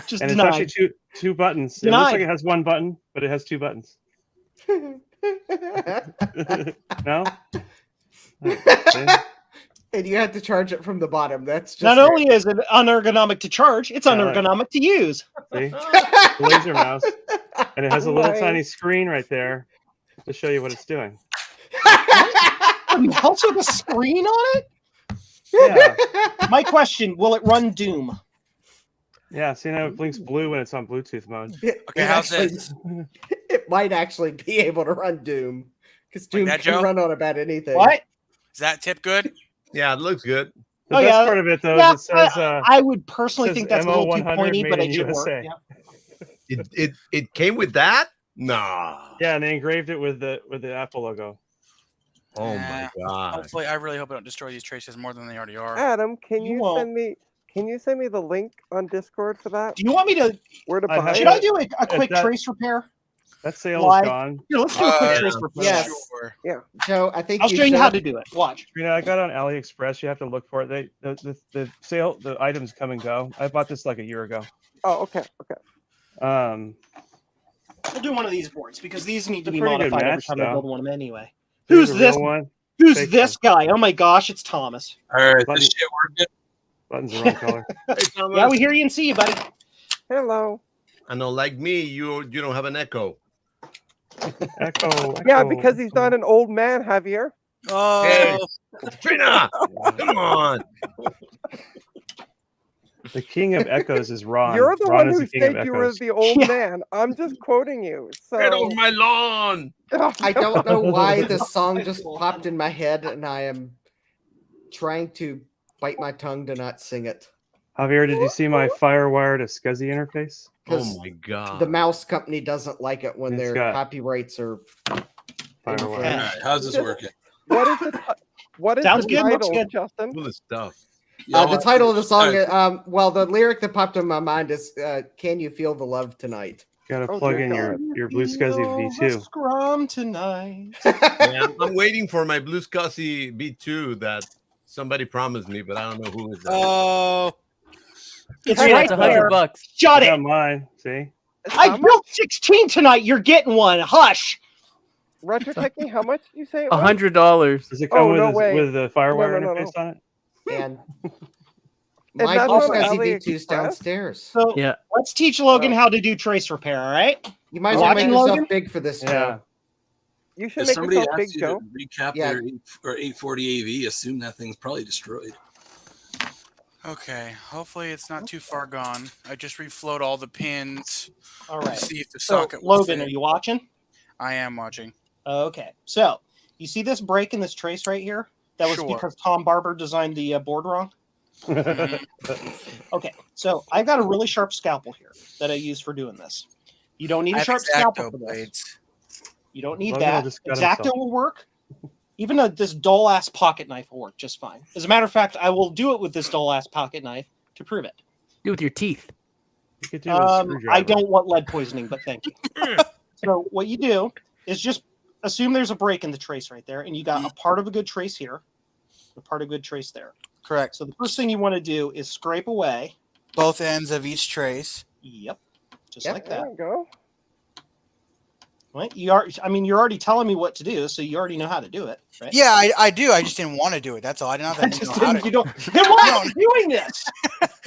Just And it's denied. actually two buttons. It Denied. looks like it has one button, but it has two buttons. No? Okay. And you have to charge it from the bottom. That's just Not only is it unergonomic to charge, it's unergonomic to use. See? The laser mouse. And it has a little Right. tiny screen right there to show you what it's doing. A mouse with a screen on it? Yeah. My question, will it run Doom? Yeah, see now it blinks blue when it's on Bluetooth mode. Okay, how's this? It might actually be able to run Doom. Because Doom that, can Joe? run on about anything. What? Is that tip good? Yeah, it looks good. The Oh, best yeah. part of it though Yeah, is it says I would personally says think that's a little too MO100 pointy, but made in it should work. USA. Yeah. It came with that? Nah. yeah, and they engraved it with the Apple logo. Oh Nah. my god. Hopefully, I really hope I don't destroy these traces more than they already are. Adam, can You you won't. send me the link on Discord for that? Do you want me to? Where to I'd buy have Should it? I do a quick that- trace repair? That sale Why? is gone. Here, let's do a quick trace repair. Yes. Sure. Joe, I think I'll show you how to do it. Watch. You know, I got on AliExpress. You have to look for it. The sale, the items come and go. I bought this like a year ago. Oh, okay, okay. We'll do one of these boards because these need to It's be a pretty good modified every match, time I though. build one of them anyway. Here's Who's a this? real one. Who's Fake this guy? Oh my gosh, it's Thomas. All right, Button- this shit working. Buttons the wrong color. Hey, Thomas. Yeah, we hear you and see you, buddy. Hello. I know, like me, you don't have an echo. Echo. Yeah, because he's not an old man, Javier. Oh, Hey, Trina, come on. The king of echoes is Ron. You're the Ron one is who the king of said you were echoes. the old Yeah. man. I'm just quoting you. So Get off my lawn. I don't know why this song just popped in my head, and I am trying to bite my tongue to not sing it. Javier, did you see my FireWire to SCSI interface? Oh my god. The mouse company doesn't like it when It's their got- copyrights are. FireWire. All right, how's this working? what is the what is Sounds the good, looks title, good. Justin? Full of stuff. The title of the song, well, the lyric that popped in my mind is "Can you feel the love tonight?" Got to Oh, plug dear in your BlueSCSI V2. Scrum tonight. Yeah, I'm waiting for my BlueSCSI B2 that somebody promised me, but I don't know who is that. oh, It's Hey, right that's there. $100. Shut I got it. mine. See? I How much? built 16 tonight. You're getting one. Hush. Retro Techie, how much did you say it was? $100. Does it come Oh, no way. with the FireWire No. interface on it? And And my that's on BlueSCSI V2's AliExpress? downstairs. So Yeah. let's teach Logan how to do trace repair. All right. You might as well make Watching, yourself Logan? big for this, Yeah. Joe. You should If make somebody yourself big, asks you Joe. to recap Yeah. their 840 AV, assume that thing's probably destroyed. okay. Hopefully, it's not too far gone. I just reflowed all the pins All to right. see if the So socket will Logan, fit. are you watching? I am watching. Okay. So you see this break in this trace right here? That was Sure. because Tom Barber designed the board wrong. Mhm. Okay. So I've got a really sharp scalpel here that I use for doing this. You don't need I a have sharp scalpel X-Acto for this. blades. You don't need Logan that. will just cut X-Acto himself. will work. Even this dull ass pocket knife will work just fine. As a matter of fact, I will do it with this dull ass pocket knife to prove it. Do it with your teeth. You could do it with a screwdriver. I don't want lead poisoning, but thank you. So what you do is just assume there's a break in the trace right there, and you got a part of a good trace here, a part of a good trace there. Correct. So the first thing you want to do is scrape away. Both ends of each trace. Yep, just Yep. like There that. we go. Right? You're already telling me what to do, so you already know how to do it, right? Yeah, I do. I just didn't want to do it. That's all. I didn't I have to just know how didn't. to. You don't. Then why are you doing this?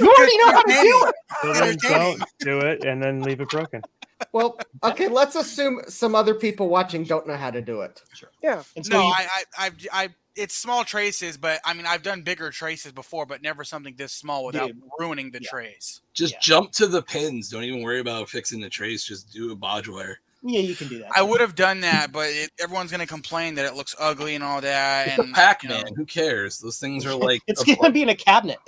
You already know how to do it. So then entertaining. don't do it and then leave it broken. Well, okay, let's assume some other people watching don't know how to do it. Yeah. And so No, you- I it's small traces, but I mean, I've done bigger traces before, but never something this small without Dude. ruining the Yeah. trace. Just Yeah. jump to the pins. Don't even worry about fixing the trace. Just do a bodge wire. Yeah, you can do that. I would have done that, but everyone's going to complain that it looks ugly and all that. It's a And Pac-Man. Who cares? Those things are like It's gonna be in a cabinet.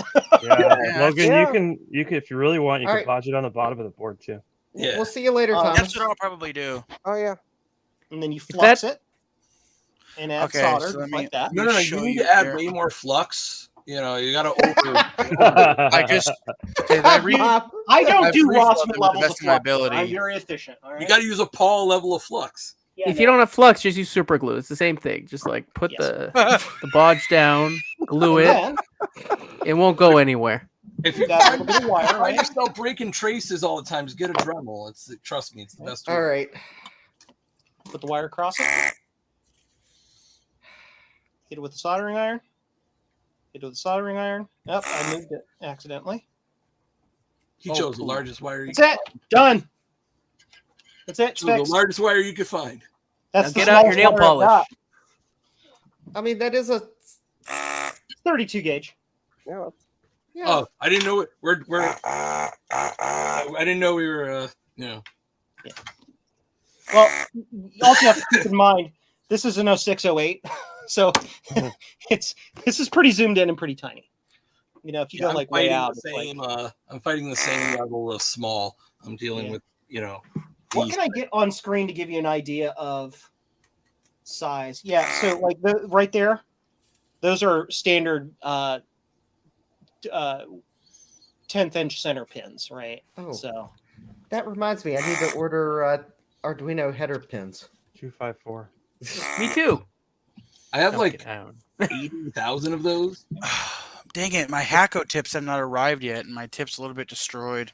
Yeah, Yeah. Logan, Yeah. you can if you really want, you All can right. bodge it on the bottom of the board too. Yeah. We'll see you later, Uh, Thomas. that's what I'll probably do. Oh yeah. And then you flux it and add Okay, solder so let just me- like that. No, you show need you to add here. way more flux. You know, you got to over. I just did I read. I don't I've do refilled raw them to the levels best of of my flux. though. ability. I'm very efficient. All right. You got to use a Paul level of flux. Yeah, If you don't have flux, just use super glue. It's the same thing. Just like put Yes. the bodge down, glue it. then It won't go anywhere. If you you got a little bit of wire, find right? yourself breaking traces all the time, just get a Dremel. Trust me, it's the best. All right. Put the wire across it. Hit it with the soldering iron. Hit it with the soldering iron. Yep, I moved it accidentally. He chose the largest wire. That's it. Done. That's it. It's The fixed. largest wire you could find. That's the Get out your smallest nail wire I've polish. got. I mean, that is a 32 gauge. Yeah. yeah. Oh, I didn't know it. I didn't know we were. Well, you also have to keep in mind this is an 0608, so this is pretty zoomed in and pretty tiny. You know, if you go like way out, it's like, I'm fighting the same level of small. I'm dealing with what these- can I get on screen to give you an idea of size? Yeah, so like right there, those are standard 10th inch center pins, right? Oh. So That reminds me, I need to order Arduino header pins. 254. Me too. I have Don't like get down. 80,000 of those. Dang it, my Hacko tips have not arrived yet, and my tip's a little bit destroyed.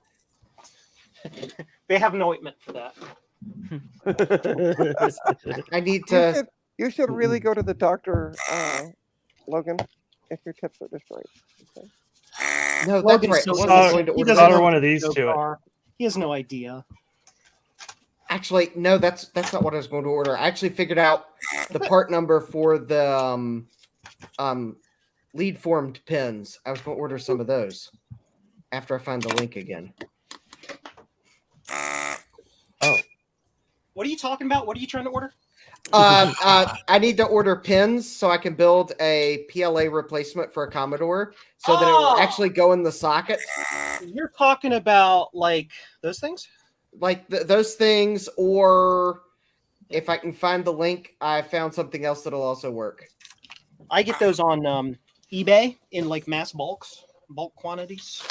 they have an ointment for that. I need You to. should, you should really go to the doctor, Logan, if your tips are destroyed. Okay. No, that's Logan's right. so I wasn't solid. going to He order. doesn't Solder know one of these so to it. far. He has no idea. Actually, no, that's not what I was going to order. I actually figured out the part number for the lead formed pins. I was going to order some of those after I find the link again. Oh. What are you talking about? What are you trying to order? I need to order pins so I can build a PLA replacement for a Commodore so that it will Oh! actually go in the socket. You're talking about like those things? Like those things, or if I can find the link, I found something else that'll also work. I get those on eBay in like mass bulk quantities.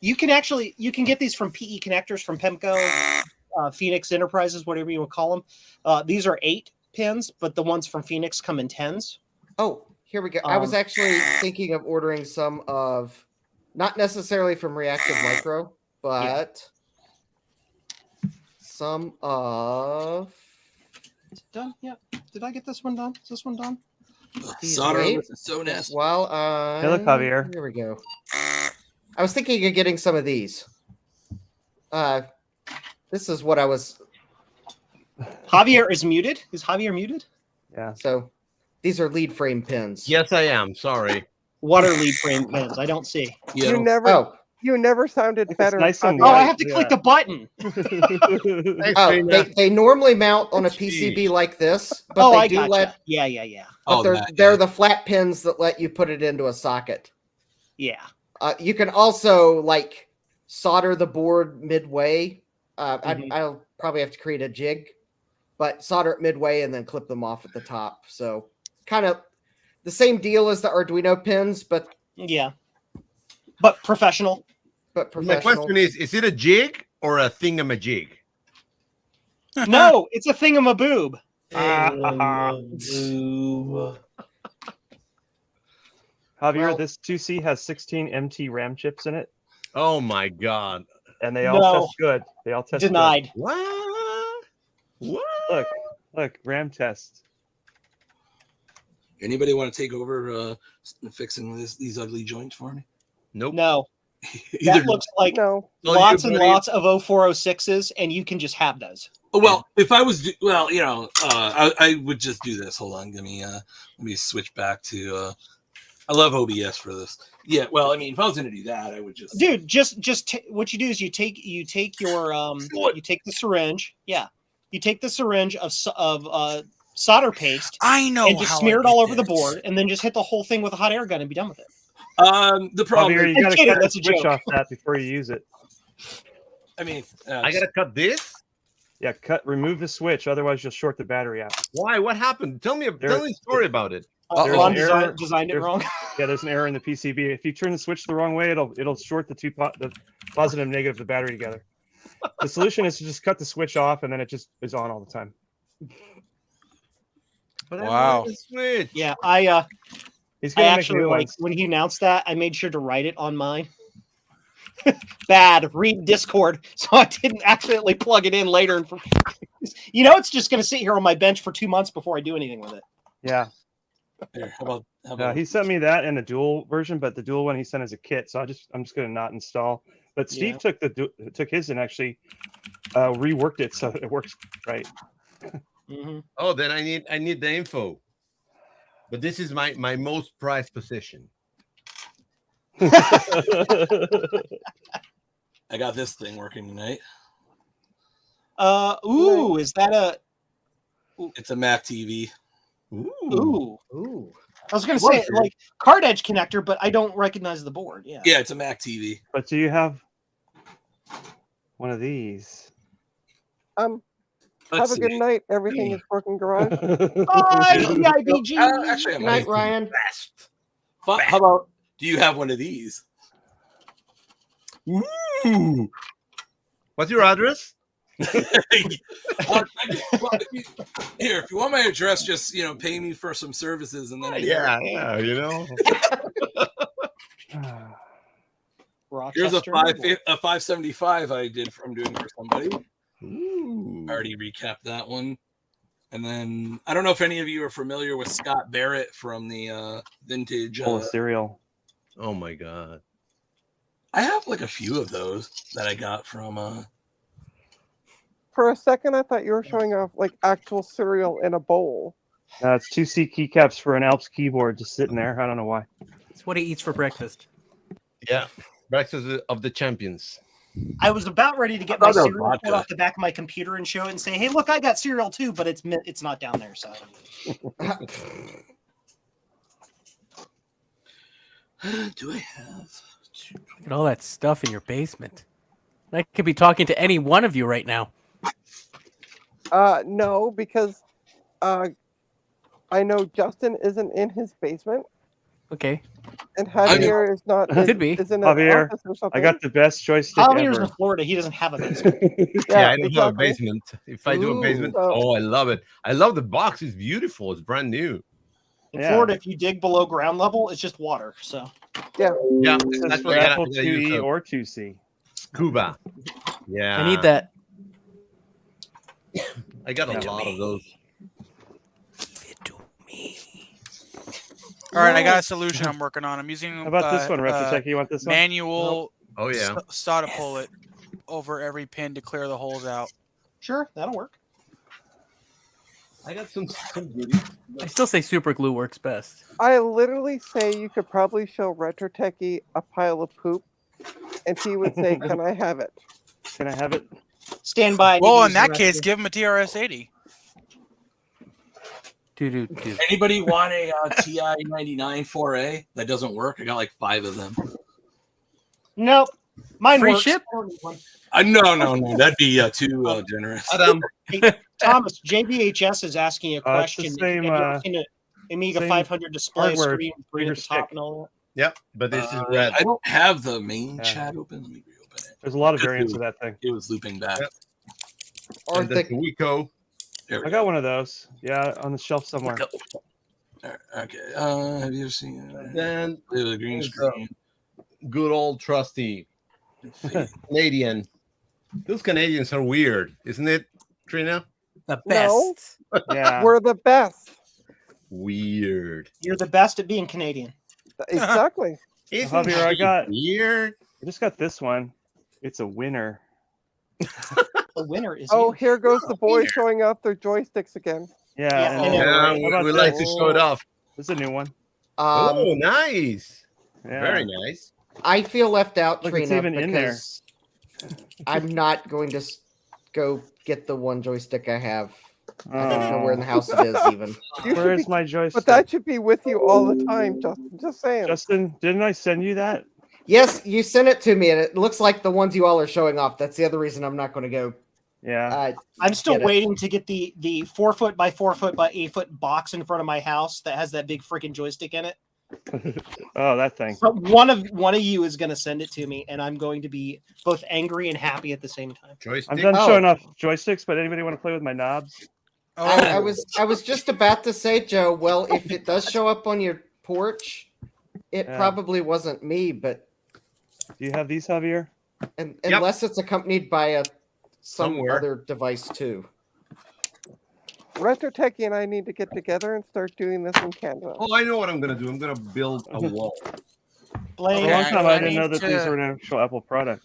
You can get these from PE connectors from Pemco, Phoenix Enterprises, whatever you would call them. These are 8 pins, but the ones from Phoenix come in 10s. Oh, here we go. I was actually thinking of ordering some of, not necessarily from Reactive Micro, but some of. Is it done? Yeah. Did I get this one done? Is this one done? These Solder weight. is so nasty. Well, Hey, look, Javier. Here we go. I was thinking of getting some of these. This is what I was. Javier is muted. Is Javier muted? Yeah. So these are lead frame pins. Yes, I am. Sorry. What are lead frame pins? I don't see. You never, Oh, you never sounded better. nice and Oh, I white. have to click the button. Thanks, oh, Trina. they normally mount on a PCB like this, but Oh, they I do gotcha. let. Yeah. But Oh, they're that, they're yeah. the flat pins that let you put it into a socket. Yeah. You can also like solder the board midway. Mhm. I'll probably have to create a jig, but solder it midway and then clip them off at the top. So kind of the same deal as the Arduino pins, but Yeah. But professional. My professional. question is it a jig or a thingamajig? No, it's a thingamaboob. Javier, Well- this 2C has 16 MT RAM chips in it, Oh my god. and they all No. test good. They all test good. Denied. What? What? Look, RAM test. Anybody want to take over fixing these ugly joints for me? Nope. No. Either That looks like No. Oh, lots you and buddy. lots of 0406s, and you can just have those. well, if I was I would just do this. Hold on, let me switch back to. I love OBS for this. Yeah, well, I mean, if I was going to do that, I would just. Dude, what you do is you take your you take the syringe. Yeah, you take the syringe of solder paste. I know and just how smear I it all did over the this. board, and then just hit the whole thing with a hot air gun and be done with it. The problem. Javier, is, you got to kidding, cut the that's a switch joke. off that before you use it. I mean, I gotta cut this. Yeah, remove the switch, otherwise you'll short the battery out. Why? What happened? Tell me a story about it. There's Ron an error. designed it wrong. Yeah, there's an error in the PCB. If you turn the switch the wrong way, it'll short the the positive and negative of the battery together. The solution is to just cut the switch off, and then it just is on all the time. But Wow. Switch. Yeah, He's I gonna make actually new like ones. when he announced that, I made sure to write it on mine. Bad. Read Discord, so I didn't accidentally plug it in later. And it's just going to sit here on my bench for 2 months before I do anything with it. Yeah. Here, how about He sent me that in the dual version, but the dual one he sent as a kit. So I'm just going to not install. But Steve took his and actually reworked it so it works right. Mm-hmm. Oh, then I need the info. But this is my most prized possession. I got this thing working tonight. Is that a? It's a Mac TV. Ooh. Ooh. I was going to say like card edge connector, but I don't recognize the board. Yeah. Yeah, it's a Mac TV. But do you have one of these? Have Let's a good see. night. Everything is working, garage. Bye, PIBG. Actually, Good night, Ryan. How about? Do you have one of these? Ooh. What's your address? Here, if you want my address, just pay me for some services, and then Yeah. Here's a Rochester. 575 I did from doing for somebody. Ooh. I already recapped that one. And then I don't know if any of you are familiar with Scott Barrett from the vintage Full of cereal. Oh my god. I have like a few of those that I got from For a second, I thought you were showing off like actual cereal in a bowl. It's 2C keycaps for an Alps keyboard just sitting there. I don't know why. It's what he eats for breakfast. Yeah. Breakfast of the champions. I was about ready to get my cereal pulled off the back of my computer and show it and say, "Hey, look, I got cereal too," but it's not down there. So, do I have? Look at all that stuff in your basement. I could be talking to any one of you right now. No, because I know Justin isn't in his basement, Okay. and Javier is not. Could be. Is in an Javier, office or something. I got the best joystick Javier's ever. in Florida. He doesn't have a basement. Yeah, I don't have a exactly. basement. If I do a basement, I love it. I love the box. It's beautiful. It's brand new. In Florida, if you dig below ground level, it's just water. So, Yeah. Yeah, This is that's for what I Apple gotta use. IIe or 2C. Scuba. Yeah. I need that. I got a lot of those. All right, I got a solution I'm working on. I'm using How about this one, Retrotech? You want this one? manual Oh yeah. solder pullet over every pin to clear the holes out. sure, that'll work. I got some goodies. I still say super glue works best. I literally say you could probably show Retrotechy a pile of poop, and he would say, "Can I have it?" Can I have it? Stand by. Well, in that case, give him a TRS-80. Do. Anybody want a TI 99 4A that doesn't work? I got like 5 of them. Nope. Mine Free works. ship? No. That'd be too generous. Adam. Hey, Thomas, JBHS is asking a It's the question. same, Have you ever seen an Amiga same 500 display hardware, screen with green at the bigger top stick. and all Yep, but this is red. I don't have the main chat open. Let me reopen it. There's a lot of variants of that thing. It was looping back. Yep. Or And that's the the Wico. There we I got one of those. Yeah, on the shelf somewhere. go. Okay. Have you ever seen Then the green there's, screen? good old trusty Canadian. Those Canadians are weird, isn't it, Trina? The No. best. Yeah. we're the best. Weird. You're the best at being Canadian. Exactly. Isn't Javier, I she got- weird. I just got this one. It's a winner. The winner is Oh, you. here goes the boys showing off their joysticks again. Yeah. Yeah, and I know, Yeah, right? how about we like this? to show it off. This is a new one. Oh, nice. Yeah. Very nice. I feel left out, Look, it's Trina, even in there. because I'm not going to go get the one joystick I have. I don't know where in the house it is even. You should Where's be, my joystick? but that should be with you all the time, Justin. Just saying. Justin, didn't I send you that? Yes, you sent it to me, and it looks like the ones you all are showing off. That's the other reason I'm not going to go. Yeah. I'm still get it. waiting to get the 4 foot by 4 foot by 8 foot box in front of my house that has that big freaking joystick in it. Oh, that thing. So one of you is going to send it to me, and I'm going to be both angry and happy at the same time. Joystick. I'm done Oh. showing off joysticks, but anybody want to play with my knobs? I was just about to say, Joe. Well, if it does show up on your porch, it Yeah. probably wasn't me. But Do you have these, Javier? unless it's accompanied by some Somewhere. other device too. Retro Techie and I need to get together and start doing this in Canada. Oh, I know what I'm gonna do. I'm gonna build a wall. For Blaine, a long time, I didn't need know that these to- were an actual Apple product.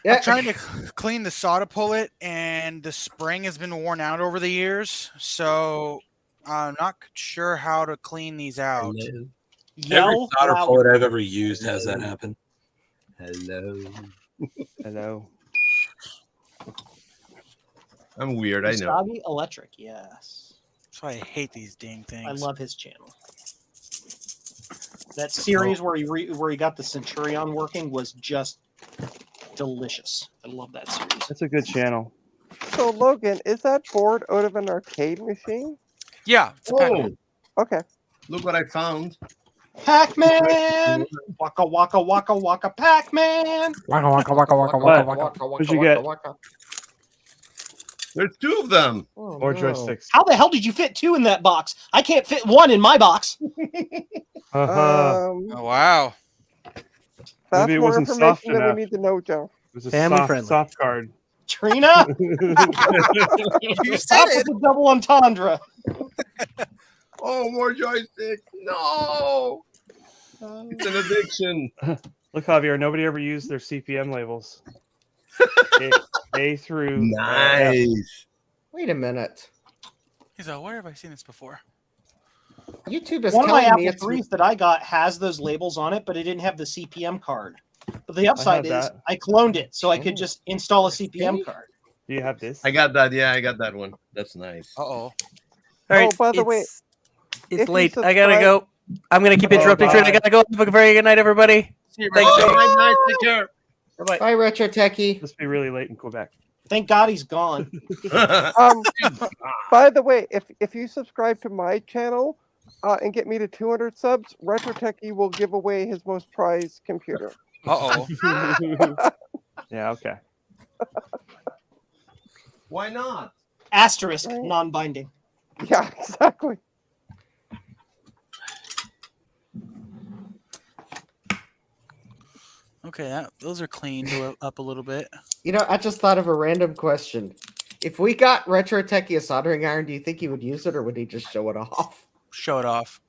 Yeah, I'm trying to clean the solder pullet, and the spring has been worn out over the years, so I'm not sure how to clean these out. Every yell solder loud. pullet I've ever used has that happen. Hello. I'm weird. I know. Scuzzy Electric, yes. That's why I hate these dang things. I love his channel. That series where he got the Centurion working was just delicious. I love that series. That's a good channel. So Logan, is that board out of an arcade machine? Yeah. it's a Oh, Pac-Man. Okay. look what I found. Pac-Man! Waka waka waka waka Pac-Man! Waka waka waka waka What? waka waka. What'd you get? There's two of them. Oh, Or no. joysticks. How the hell did you fit 2 in that box? I can't fit 1 in my box. Uh-huh. Oh, wow. That's Maybe it more wasn't information soft than enough. we need to know, Joe. It was a Family soft, friendly. soft card. Trina, You stop said with it. the double entendre. Oh, more joysticks. No. It's an addiction. Look, Javier, nobody ever used their CPM labels. A through F. Nice. Wait a minute. He's like, where have I seen this before? YouTube is One of my telling me Apple it's IIIs that I got has those labels on it, but it didn't have the CPM card. But the upside is that. I cloned it, so I could Oh. just install a CPM Okay. card. Do you have this? I got that. Yeah, I got that one. That's nice. Uh-oh. All right, by the way, it's if you late. I gotta subscribe- go. I'm gonna keep Oh, interrupting. Trina. I bye. gotta go. Have a very good night, everybody. See you, Thanks. Rachel. Nice. Take care. Bye. Bye, Retro Techie. Must be really late in Quebec. Thank God he's gone. By the way, if you subscribe to my channel and get me to 200 subs, Retro Techie will give away his most prized computer. Uh-oh. Yeah, okay. Why not? Asterisk, Right. non-binding. Yeah, exactly. Okay, those are cleaned up a little bit. You know, I just thought of a random question. If we got Retro Techie a soldering iron, do you think he would use it or would he just show it off? Show it off.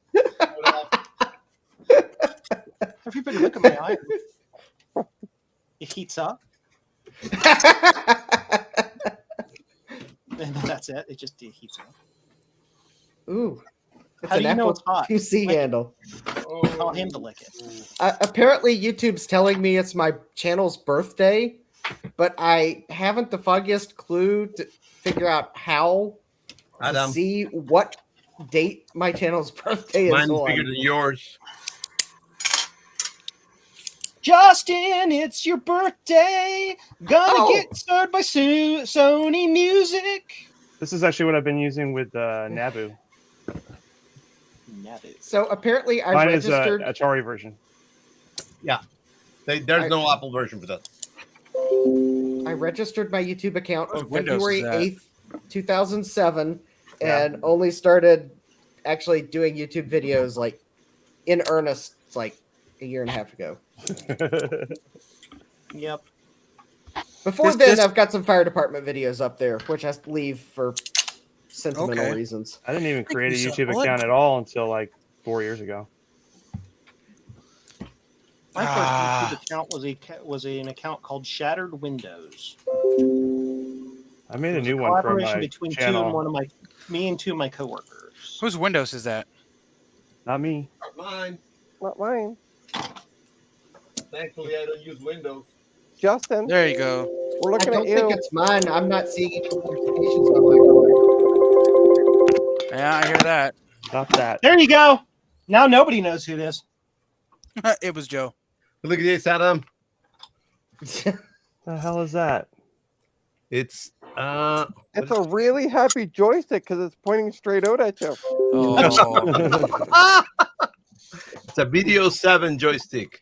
Everybody look at my iron. It heats up, and that's it. It just heats up. Ooh. It's How an do you know Apple it's hot? IIc Like- handle. Tell him to lick it. Apparently, YouTube's telling me it's my channel's birthday, but I haven't the foggiest clue to figure out how to Adam, see what date my channel's birthday is mine's on. bigger than yours. Justin, it's your birthday. Gonna Oh. get started by Sony Music. This is actually what I've been using with Nabu. So apparently, I Mine is registered. Atari version. There's no Apple version for that. I registered my YouTube account on What Windows February is that? 8th, 2007, Yeah. and only started actually doing YouTube videos like in earnest like a year and a half ago. Yep. Before This- then, this- I've got some fire department videos up there, which I leave for sentimental Okay. reasons. I didn't even create a you so YouTube much. account at all until like 4 years ago. My first Ah. YouTube account was an account called Shattered Windows. I made a It was new one for collaboration my between channel. me and two of my coworkers. Whose Windows is that? Not me. Not mine. Not mine. Thankfully, I don't use Windows. Justin, There you go. we're I looking don't at think you. it's mine. I'm not seeing any notifications on my Yeah, I hear that. Stop that. There you go. Now nobody knows who it is. It was Joe. Look at this, Adam. phone. The hell is that? It's It's a really happy joystick because it's pointing straight out at you. Oh, it's a Video 7 joystick.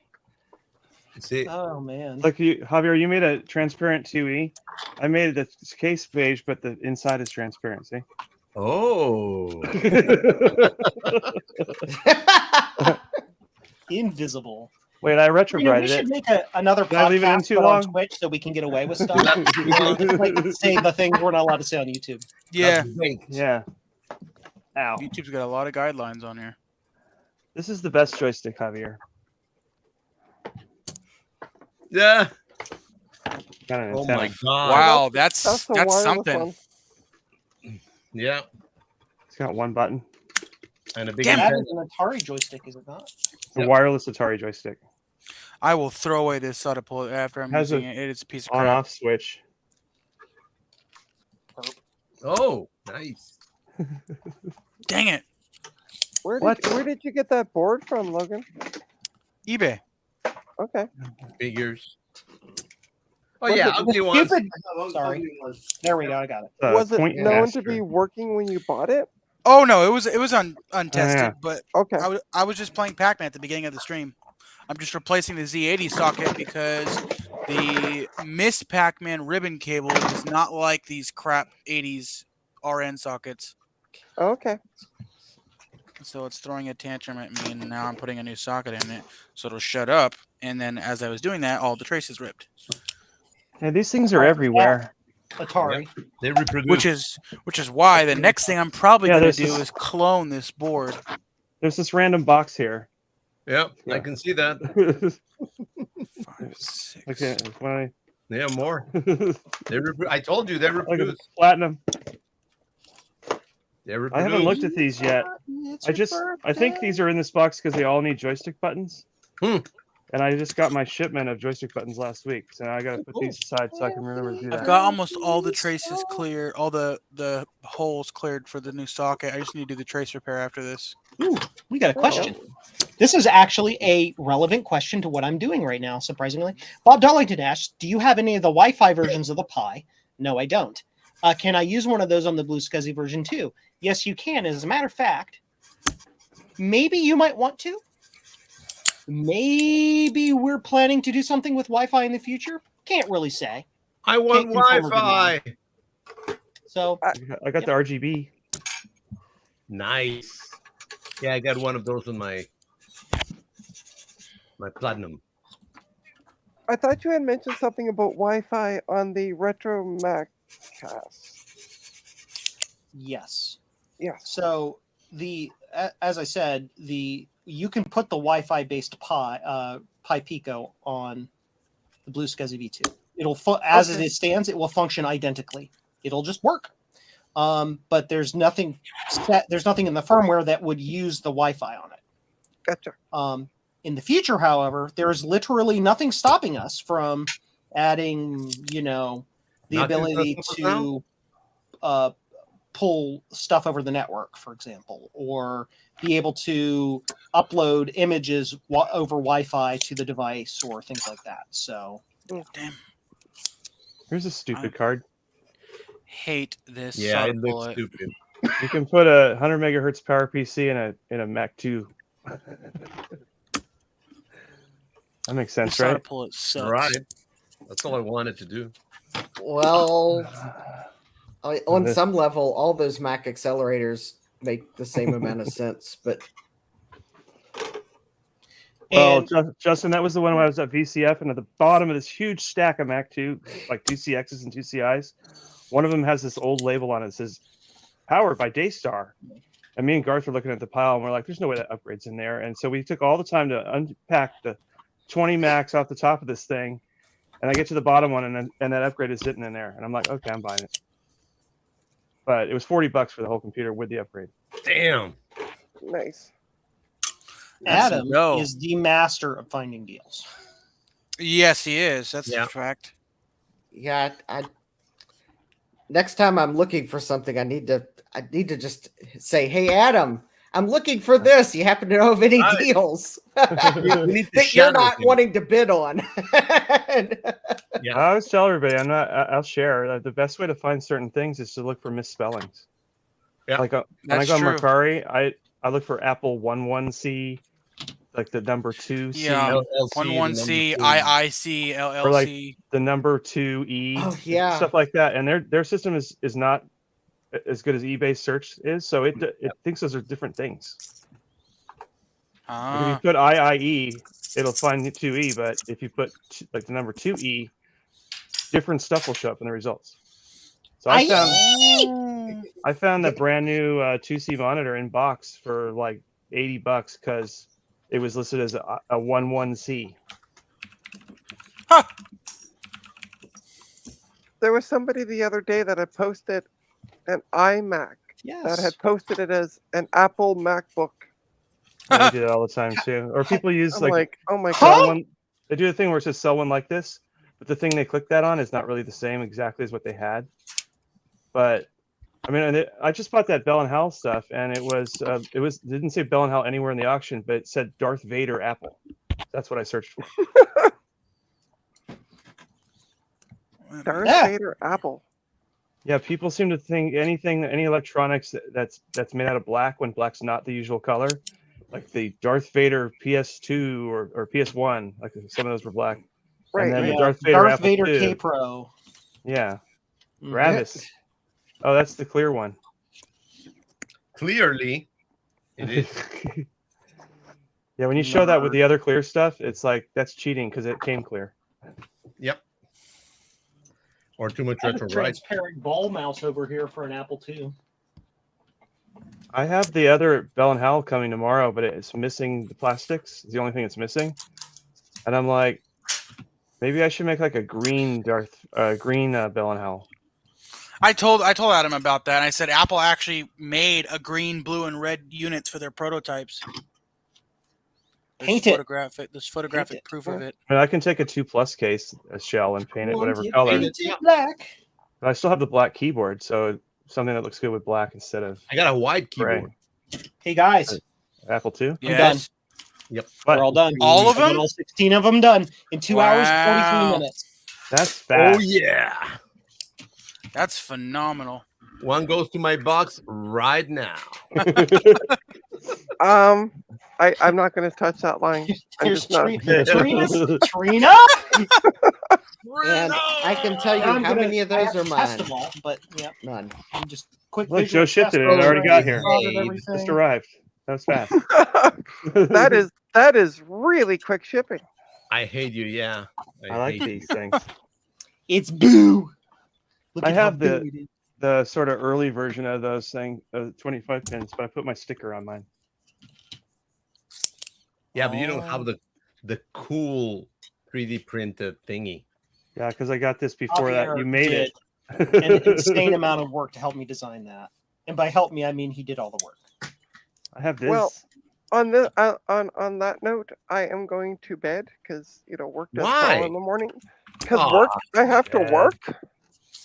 You see? Oh man. Look, Javier, you made a transparent 2E. I made the case beige, but the inside is transparent. See? Oh. Invisible. Wait, I You know, we retrograded should it. make another Did I leave it in podcast too but long? on Twitch so we can get away with stuff. Like say the things we're not allowed to say on YouTube. yeah. Yeah. Ow. YouTube's got a lot of guidelines on here. This is the best joystick, Javier. Yeah. Got an Oh antenna. my god. Wow, that's the wireless something. one. Yeah. It's got one button. And a big Damn it. That antenna. is an Atari joystick, is it not? It's a Yep. wireless Atari joystick. I will throw away this soda pull after I'm Has using a it. It's a piece of crap. On-off switch. Oh, nice. Dang it. Where What? did you get that board from, Logan? eBay. Okay. Figures. Oh Was yeah, it ugly ones. Stupid. Sorry. There we go. I got it. Was it Point known master. to be working when you bought it? Oh no, it was untested, Yeah. but Okay. I was just playing Pac-Man at the beginning of the stream. I'm just replacing the Z80 socket because the Miss Pac-Man ribbon cable does not like these crap 80s RN sockets. Okay. So it's throwing a tantrum at me, and now I'm putting a new socket in it so it'll shut up. And then as I was doing that, all the traces ripped, Yeah, these things are everywhere. Atari. They reproduce. which is why the next thing I'm probably Yeah, going there's to do this- is clone this board. There's this random box here. Yep, Yeah. I can see that. 5, 6. Okay, when Yeah, more. I I told you they look at reproduce. this platinum. They I reproduce. haven't looked at these yet. I think these are in this box because they all need joystick buttons. Hmm. And I just got my shipment of joystick buttons last week, so now I gotta put these aside so I can remember to do I've that. got almost all the traces clear, all the holes cleared for the new socket. I just need to do the trace repair after this. Ooh, we got a question. This is actually a relevant question to what I'm doing right now, surprisingly. Bob Darlington asked, do you have any of the Wi-Fi versions of the Pi? No, I don't. Can I use one of those on the BlueSCSI version 2? Yes, you can. As a matter of fact, maybe you might want to. Maybe we're planning to do something with Wi-Fi in the future. Can't really say. I want Can't confirm or Wi-Fi. So I got the RGB. Nice. Yeah, I got one of those on my Platinum. I thought you had mentioned something about Wi-Fi on the Retro Mac cast. yes. Yes. So as I said, you can put the Wi-Fi based Pi Pico on the BlueSCSI V2. It'll as it stands, it will function identically. It'll just work. But there's nothing in the firmware that would use the Wi-Fi on it. Gotcha. In the future, however, there is literally nothing stopping us from adding, the Not ability just to pull stuff over the network, for example, or be able to upload images over Wi-Fi to the device or things like that. So, Damn, Here's a stupid card. hate this. Yeah, soda it looks bullet. stupid. You can put a 100 megahertz power PC in a Mac 2. That makes sense, Soda right? bullet sucks. Right. That's all I wanted to do. Well, on This- some level, all those Mac accelerators make the same amount of sense, but and Justin, that was the one where I was at VCF, and at the bottom of this huge stack of Mac 2, like 2 CXs and 2 CIs, one of them has this old label on it that says, powered by Daystar. And me and Garth were looking at the pile, and we're like, there's no way that upgrade's in there. And so we took all the time to unpack the 20 Macs off the top of this thing, and I get to the bottom one, and that upgrade is sitting in there. And I'm like, okay, I'm buying it. But it was $40 for the whole computer with the upgrade. Damn. Nice. Adam go. is the master of finding deals. Yes, he is. That's Yeah. a fact. Yeah, next time I'm looking for something, I need to just say, "Hey, Adam, I'm looking for this. You happen to know of any Right. deals We need to that you're shadow not him. wanting to bid on?" Yeah. I always tell everybody I'll share. The best way to find certain things is to look for misspellings. Yeah. Like when I That's go on true. Mercari, I look for Apple 11C, like the number 2C, Yeah. LLC, the 11C, number two. IIC, or like LLC. the number 2E, Oh, yeah. stuff like that. And their system is not as good as eBay search is, so it thinks those are different things. Like if you Ah. put IIE, it'll find the 2E, but if you put like the number 2E, different stuff will show up in the results. So I found the brand new 2C monitor in box for like $80 because it was listed as a 11C. There was somebody the other day that had posted an iMac that had posted it as an Apple MacBook. They do it all the time too. Or people use I'm like, oh my sell god. one. They do the thing where it says sell one like this, but the thing they click that on is not really the same exactly as what they had. But I mean, I just bought that Bell and Howell stuff, and it didn't say Bell and Howell anywhere in the auction, but it said Darth Vader Apple. That's what I searched for. Darth Yeah. Vader Apple. Yeah, people seem to think any electronics that's made out of black when black's not the usual color, like the Darth Vader PS2 or PS1, like some of those were black. Right. And then Yeah, the Darth Vader Apple Vader II. K Pro. Yeah, Mhm. Gravis. Oh, that's the clear one. Clearly, it is. Yeah, when you show that with the other clear stuff, it's like that's cheating because it came clear. Yep. Or too much I have a retro, right? transparent ball mouse over here for an Apple II. I have the other Bell and Howell coming tomorrow, but it's missing the plastics. It's the only thing it's missing. And I'm like, maybe I should make like a green Bell and Howell. I told Adam about that. And I said Apple actually made a green, blue, and red units for their prototypes. Paint it. There's photographic proof of it. I mean, I can take a 2+ case, a shell, and paint it whatever Paint color. it black. But I still have the black keyboard, so something that looks good with black instead of I got a white gray. keyboard. Hey guys, Apple II. Yes. Yep. we're all done. All of I got them? all 16 of them done in 2 hours, 43 Wow. minutes. That's fast. Oh yeah. That's phenomenal. One goes to my box right now. I'm not going to touch that line. I'm There's just not. Trina. And I can tell you how many of those are mine. All, but yeah, None. I'm just quick. Look, visual Joe shipped it. test It already over got here. everything. Just arrived. That was fast. that is really quick shipping. I hate you. Yeah. I like hate these things. It's boo. Look I at how have boo it is. the sort of early version of those things, 25 pins, but I put my sticker on mine. Yeah, but you don't have the cool 3D printed thingy. Yeah, because I got this before that. Javier You made it. did an insane amount of work to help me design that, and by help me, I mean he did all the work. I have this. Well, on that note, I am going to bed because work does Why? call in the morning. Because Aw, work, I have to yeah. work.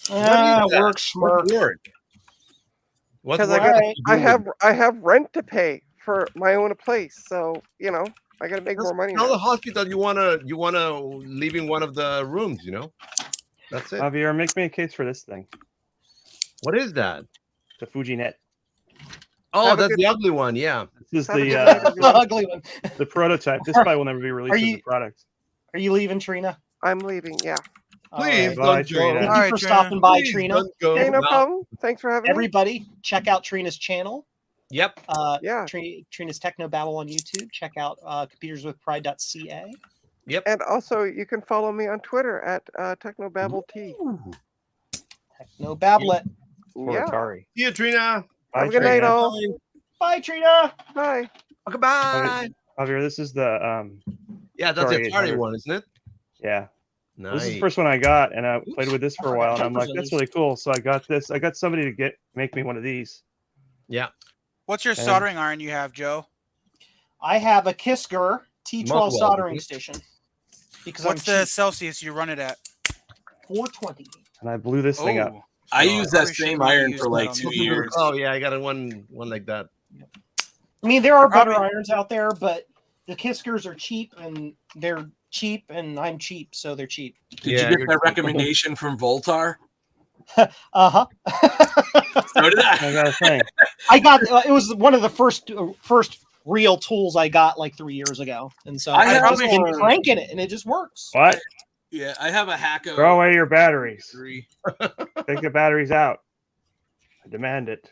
Work What schmirk. work? What Because work? I got, has to do with- I have rent to pay for my own place, so I got to make more money. Tell now. the hospital you wanna live in one of the rooms. That's it. Javier, make me a case for this thing. What is that? The FujiNet. Oh, Have a that's good- the ugly one. Yeah. This is Have a the good night, The ugly one. the prototype. This probably will never be released Are as you- a product. Are you leaving, Trina? I'm leaving. Yeah. Please Bye, don't Trina. go. Thank All you right, for Trina. stopping by, Please Trina. don't go. Hey, no No. problem. Thanks for having me. Everybody, check out Trina's channel. Yep. Yeah. Trina's Techno Babble on YouTube. Check out computerswithpride.ca. And also, you can follow me on Twitter at TechnoBabbleT. Techno Babblet. For Yeah. Atari. See you, Trina. Have a good night, Trina. all. Bye, Trina. Bye. Goodbye. Javier, this is the Yeah, that's Atari the Atari 800. one, isn't it? yeah. Nice. This is the first one I got, and I played with this for a while, and I'm like, Jumpers that's on really cool. So I got this. I got somebody to make me one of these. Yeah. What's your And- soldering iron you have, Joe? I have a Kisker T12 Multi-weld, soldering mhm. station. Because What's I'm the cheap. Celsius you run it at? 420. And I blew this thing up. Oh, I so use that probably shouldn't same have iron used for that like on 2 the- years. Oh yeah, I got one like that. I mean, there are better Probably- irons out there, but the Kiskers are cheap, and they're cheap, and I'm cheap, so they're cheap. Did Yeah, you get you're- that recommendation from Voltar? Uh-huh. So did I I. got a thing. I got it was one of the first real tools I got like 3 years ago, and so I I've have just been a- cranking it, and it just works. What? Yeah, I have a Hacko. Throw away your batteries. 3. Take the batteries out. I demand it.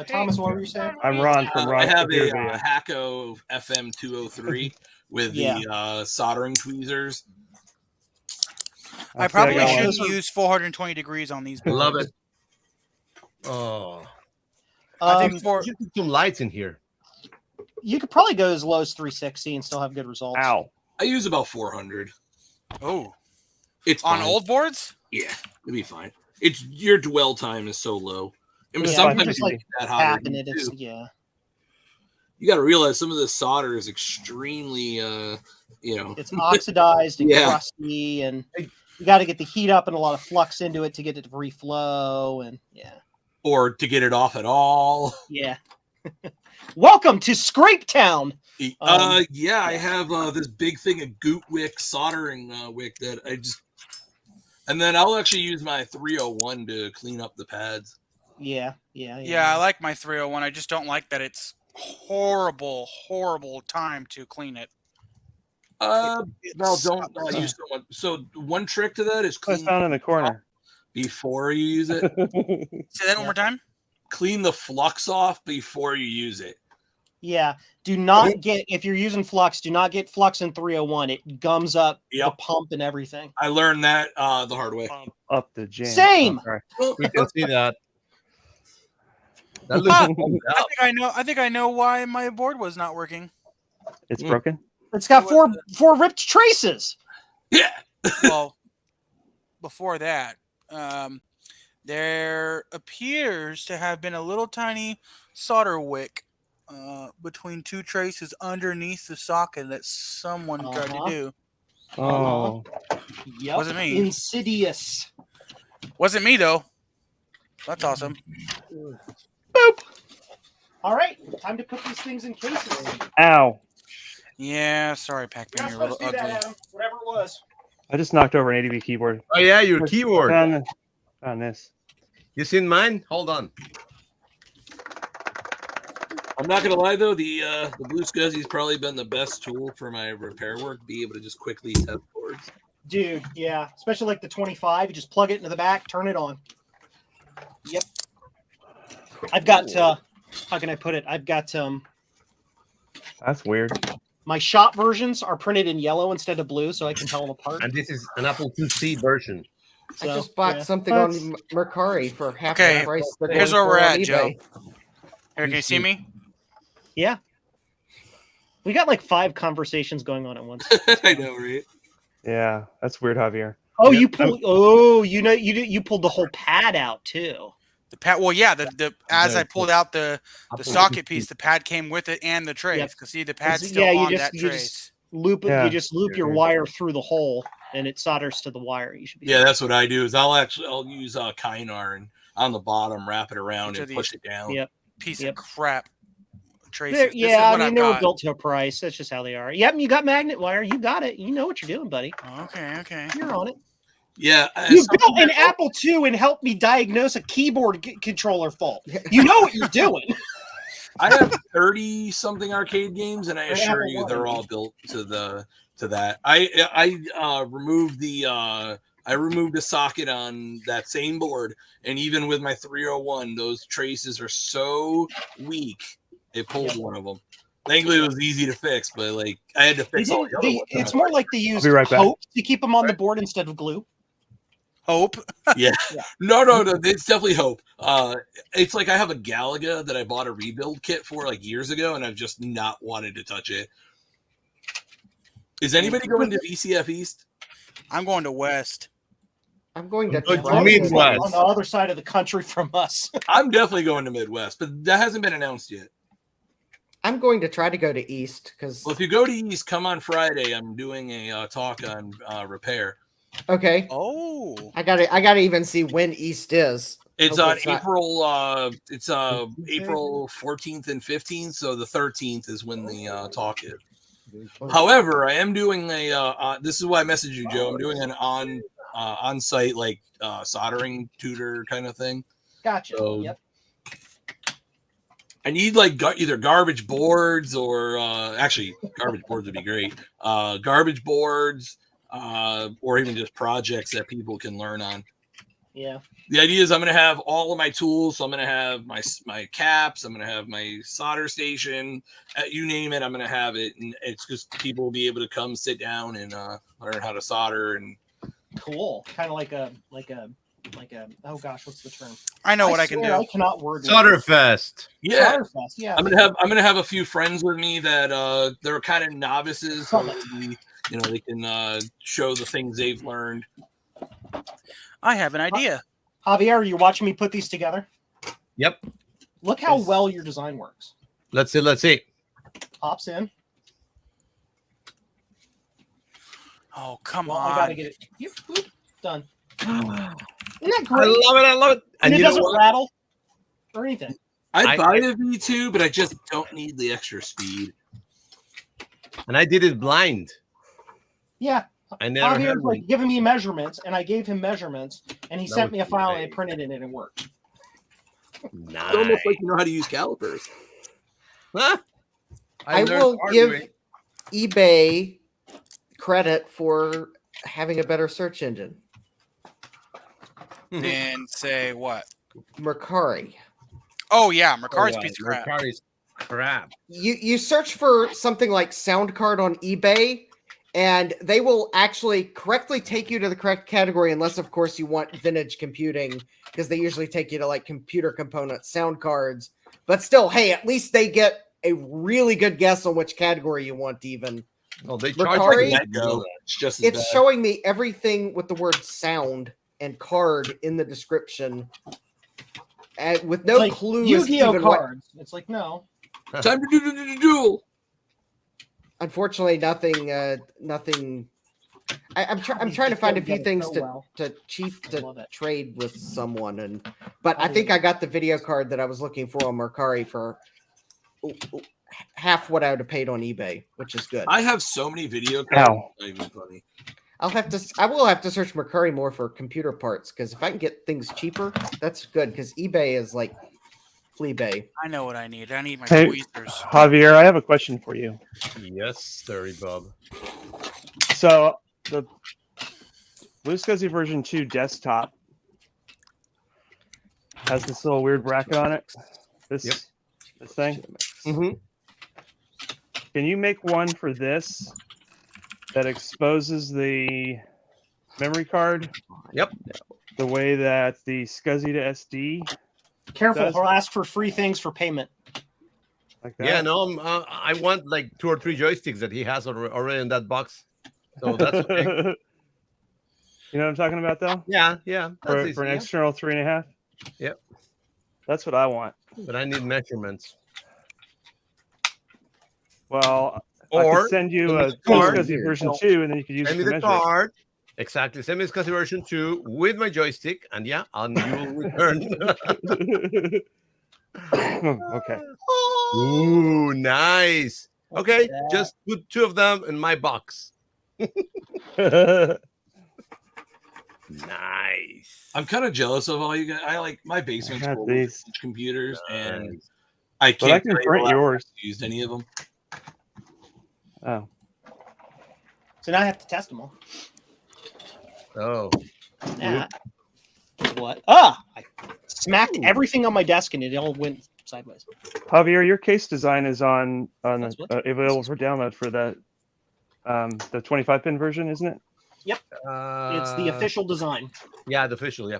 Thomas, what were you saying? I'm Ron from I Ron's have computer a video. Hacko FM203 with Yeah. the soldering tweezers. I see, probably got one. shouldn't use 420 degrees on these. Love boards. it. Oh, I think you should put some lights in here. You could probably go as low as 360 and still have good results. Ow. I use about 400. Oh, It's on fine. old boards. Yeah, it'll be fine. It's your dwell time is so low. I mean, Yeah, sometimes just you like get that hot. tapping it. It's, yeah. You got to realize some of the solder is extremely, It's oxidized and Yeah. crusty, and you got to get the heat up and a lot of flux into it to get it to reflow, and or to get it off at all. yeah. Welcome to Scrape Town. Yeah, I have this big thing of Goot wick soldering wick that I just, and then I'll actually use my 301 to clean up the pads. Yeah. Yeah, I like my 301. I just don't like that it's horrible time to clean it. No, don't use so much. So one trick to that is It's clean down in the corner. before you use it. Say that one more time. Clean the flux off before you use it. Yeah. Do not get, if you're using flux, do not get flux in 301. It gums up the pump and everything. I learned that the hard way. Up the jam. Same. Oh, sorry. We can see that. That looks I think I know why my board was not working. It's broken. It's got four ripped traces. Yeah. Well, before that, there appears to have been a little tiny solder wick between two traces underneath the socket that someone tried to do. Oh. Yep. Wasn't me. Insidious. Wasn't me though. That's awesome. Boop. All right, time to put these things in cases. Ow. Yeah, sorry, Pac-Man, you're a little ugly. Whatever it was. I just knocked over an ADB keyboard. Oh yeah, your keyboard. On this. You seen mine? Hold on. I'm not gonna lie though, the BlueSCSI's probably been the best tool for my repair work. Be able to just quickly test boards. Dude, yeah, especially like the 25. You just plug it into the back, turn it on. Yep. I've got how can I put it? I've got That's weird. my shop versions are printed in yellow instead of blue, so I can tell them apart. And this is an Apple IIc version. So, I just bought something on Mercari for half Okay, the price. they're here's going where we're for at, on Joe. eBay. Here, can you see me? Yeah. We got like 5 conversations going on at once. I know, right? Yeah, that's weird, Javier. Oh, Yeah. you pulled. Oh, you pulled the whole pad out too. The pad. Well, yeah. The as I pulled out the Apple socket IIc. piece, the pad came with it and the trace. Yep. Cause see, the pad's It's- still yeah, you on just- that you trace. just- Loop it. Yeah. You just loop your wire through the hole, and it solders to the wire. You should be. Yeah, that's what I do. Is I'll use Kynar and on the bottom wrap it around Which are and these- push it down. Yep. Piece Yep. of crap traces. They're- This is yeah, I what mean I've they were got. built to a price. That's just how they are. Yep, you got magnet wire. You got it. You know what you're doing, buddy. Okay. You're on it. Yeah. You built an Apple II and helped me diagnose a keyboard controller fault. You know what you're doing. I have 30 something arcade games, and I Or assure Apple you One. they're all built to that. I removed the socket on that same board, and even with my 301, those traces are so weak. It pulled one of them. Thankfully, it was easy to fix, but like I had to fix all the other ones. It's more like they use be right back. hope to keep them on the board instead of glue. Hope. Yeah. No. It's definitely hope. It's like I have a Galaga that I bought a rebuild kit for like years ago, and I've just not wanted to touch it. Is anybody going to VCF East? I'm going to West. I'm going to Good try to meet this. you. Midwest. On the other side of the country from us. I'm definitely going to Midwest, but that hasn't been announced yet. I'm going to try to go to East because. Well, if you go to East, come on Friday. I'm doing a talk on repair. Okay. Oh, I gotta even see when East is. It's Hopefully on it's not- April. It's April 14th and 15th. So the 13th is when the talk is. However, I am doing a. This is why I messaged you, Joe. I'm doing an on-site like soldering tutor kind of thing. Gotcha. So, Yep. I need like either garbage boards or actually garbage boards would be great. Garbage boards or even just projects that people can learn on. Yeah. The idea is I'm going to have all of my tools. So I'm going to have my caps. I'm going to have my solder station. You name it, I'm going to have it. And it's just people will be able to come sit down and learn how to solder. And Cool. Kind of like a oh gosh, what's the term? I know what I can swear do. I cannot word it. Solderfest. yeah, Solderfest, yeah. I'm gonna have a few friends with me that they're kind of novices, so they can show the things they've learned. I have an idea. Javier, you're watching me put these together. Yep. Look how well your design works. Let's see. Pops in. Oh, come Well, on. I gotta get it. Yep, boop, done. Isn't that I great? love it. And it you know doesn't what? rattle or anything. I'd buy a V2, but I just don't need the extra speed. And I did it blind. Yeah. I never had Javier's one. like giving me measurements, and I gave him measurements, and he That sent was me a file, and I great. printed it, and it worked. Nice. It's almost like you know how to use calipers. Huh? I learned will hard give way. eBay credit for having a better search engine. And say what? Mercari. Oh yeah, Mercari's piece of crap. Mercari's crap. You search for something like sound card on eBay, and they will actually correctly take you to the correct category, unless of course you want vintage computing, because they usually take you to like computer components, sound cards. But still, hey, at least they get a really good guess on which category you want even. Oh, they charge Mercari? like Go. It's just as It's bad. showing me everything with the word sound and card in the description, and with no Like clues. Yu-Gi-Oh even what- cards. It's like, no. Time to do duel. Unfortunately, nothing. I'm trying to find a few things to Love it. trade with someone, but I think I got the video card that I was looking for on Mercari for half what I would have paid on eBay, which is good. I have so many video cards. Ow. Not even funny. I will have to search Mercari more for computer parts, because if I can get things cheaper, that's good, because eBay is like Fleabay. I know what I need. I need my Hey, tweezers. Javier, I have a question for you. Yes, sorry, Bob. So the BlueSCSI version 2 desktop has this little weird bracket on it. This thing. Mm-hmm. Can you make one for this that exposes the memory card? Yep. The way that the SCSI to SD, Careful, Does- he'll ask for free things for payment. like that. Yeah, no, I want like 2 or 3 joysticks that he has already in that box. So that's okay. You know what I'm talking about, though? yeah. For, That's for an easy, external 3.5. Yep. That's what I want. but I need measurements. Well, I Or could send you send me a the card. SCSI version 2, and then you could use it Send me to the measure it. card. Exactly. Send me SCSI version 2 with my joystick, and yeah, and you will return. Okay. Ooh, nice. Okay, Yeah. just put 2 of them in my box. Nice. I'm kind of jealous of all you guys. I like my basement's got full these. of computers, and Nice. I But I can't can tell you print the last time yours. I used any of them. Oh. So now I have to test them all. Oh, Ah. What? Ah! I smacked everything on my desk, and it all went sideways. Javier, your case design is on That's what- available for download for the 25-pin version, isn't it? It's the official design. Yeah, the official. Yeah.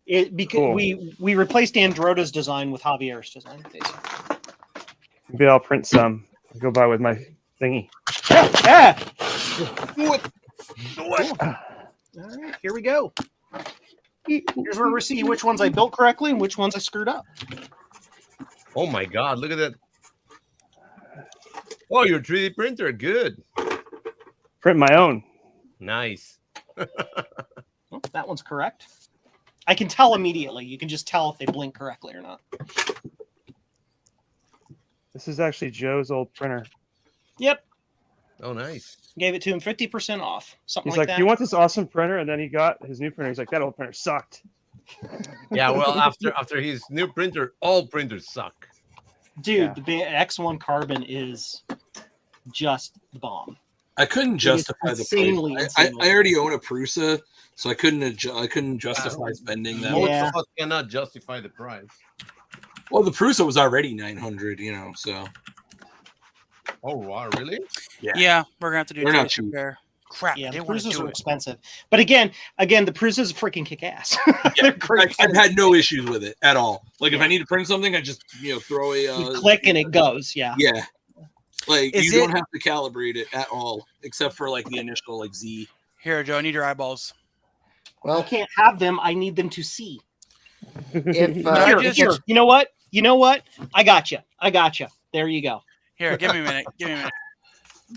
It because Cool. we replaced Androda's design with Javier's design, basically. Maybe I'll print some. I'll go by with my thingy. Ah! Do it. All right, here we go. Here's where we see which ones I built correctly and which ones I screwed up. Oh my God! Look at that. Oh, your 3D printer, good, Print my own. nice. Oh, that one's correct. I can tell immediately. You can just tell if they blink correctly or not. This is actually Joe's old printer. Yep. Oh, nice. Gave it to him 50% off. Something He's like like, that. "You want this awesome printer?" And then he got his new printer. He's like, "That old printer sucked." Yeah, well, after his new printer, all printers suck. Dude, the X1 Carbon is just the bomb. I couldn't justify the insanely, price. I insanely already own a Prusa, so I couldn't justify spending that. Most Yeah. of us cannot justify the price. Well, the Prusa was already $900, so. Oh wow, really? Yeah, we're gonna have to do They're not choice cheap. repair. Crap, Yeah, they the want to Prusas do are it. expensive. But again, the Prusas freaking kick ass. They're great. I've had no issues with it at all. Like if I need to print something, I just throw a You click and it goes. Yeah. yeah. Like Is you don't it- have to calibrate it at all, except for like the initial like Z. Here, Joe, I need your eyeballs. I Well, can't have them. I need them to see. if Here, just- here. You know what? I got you. There you go. Here, give me a minute. Give me a minute.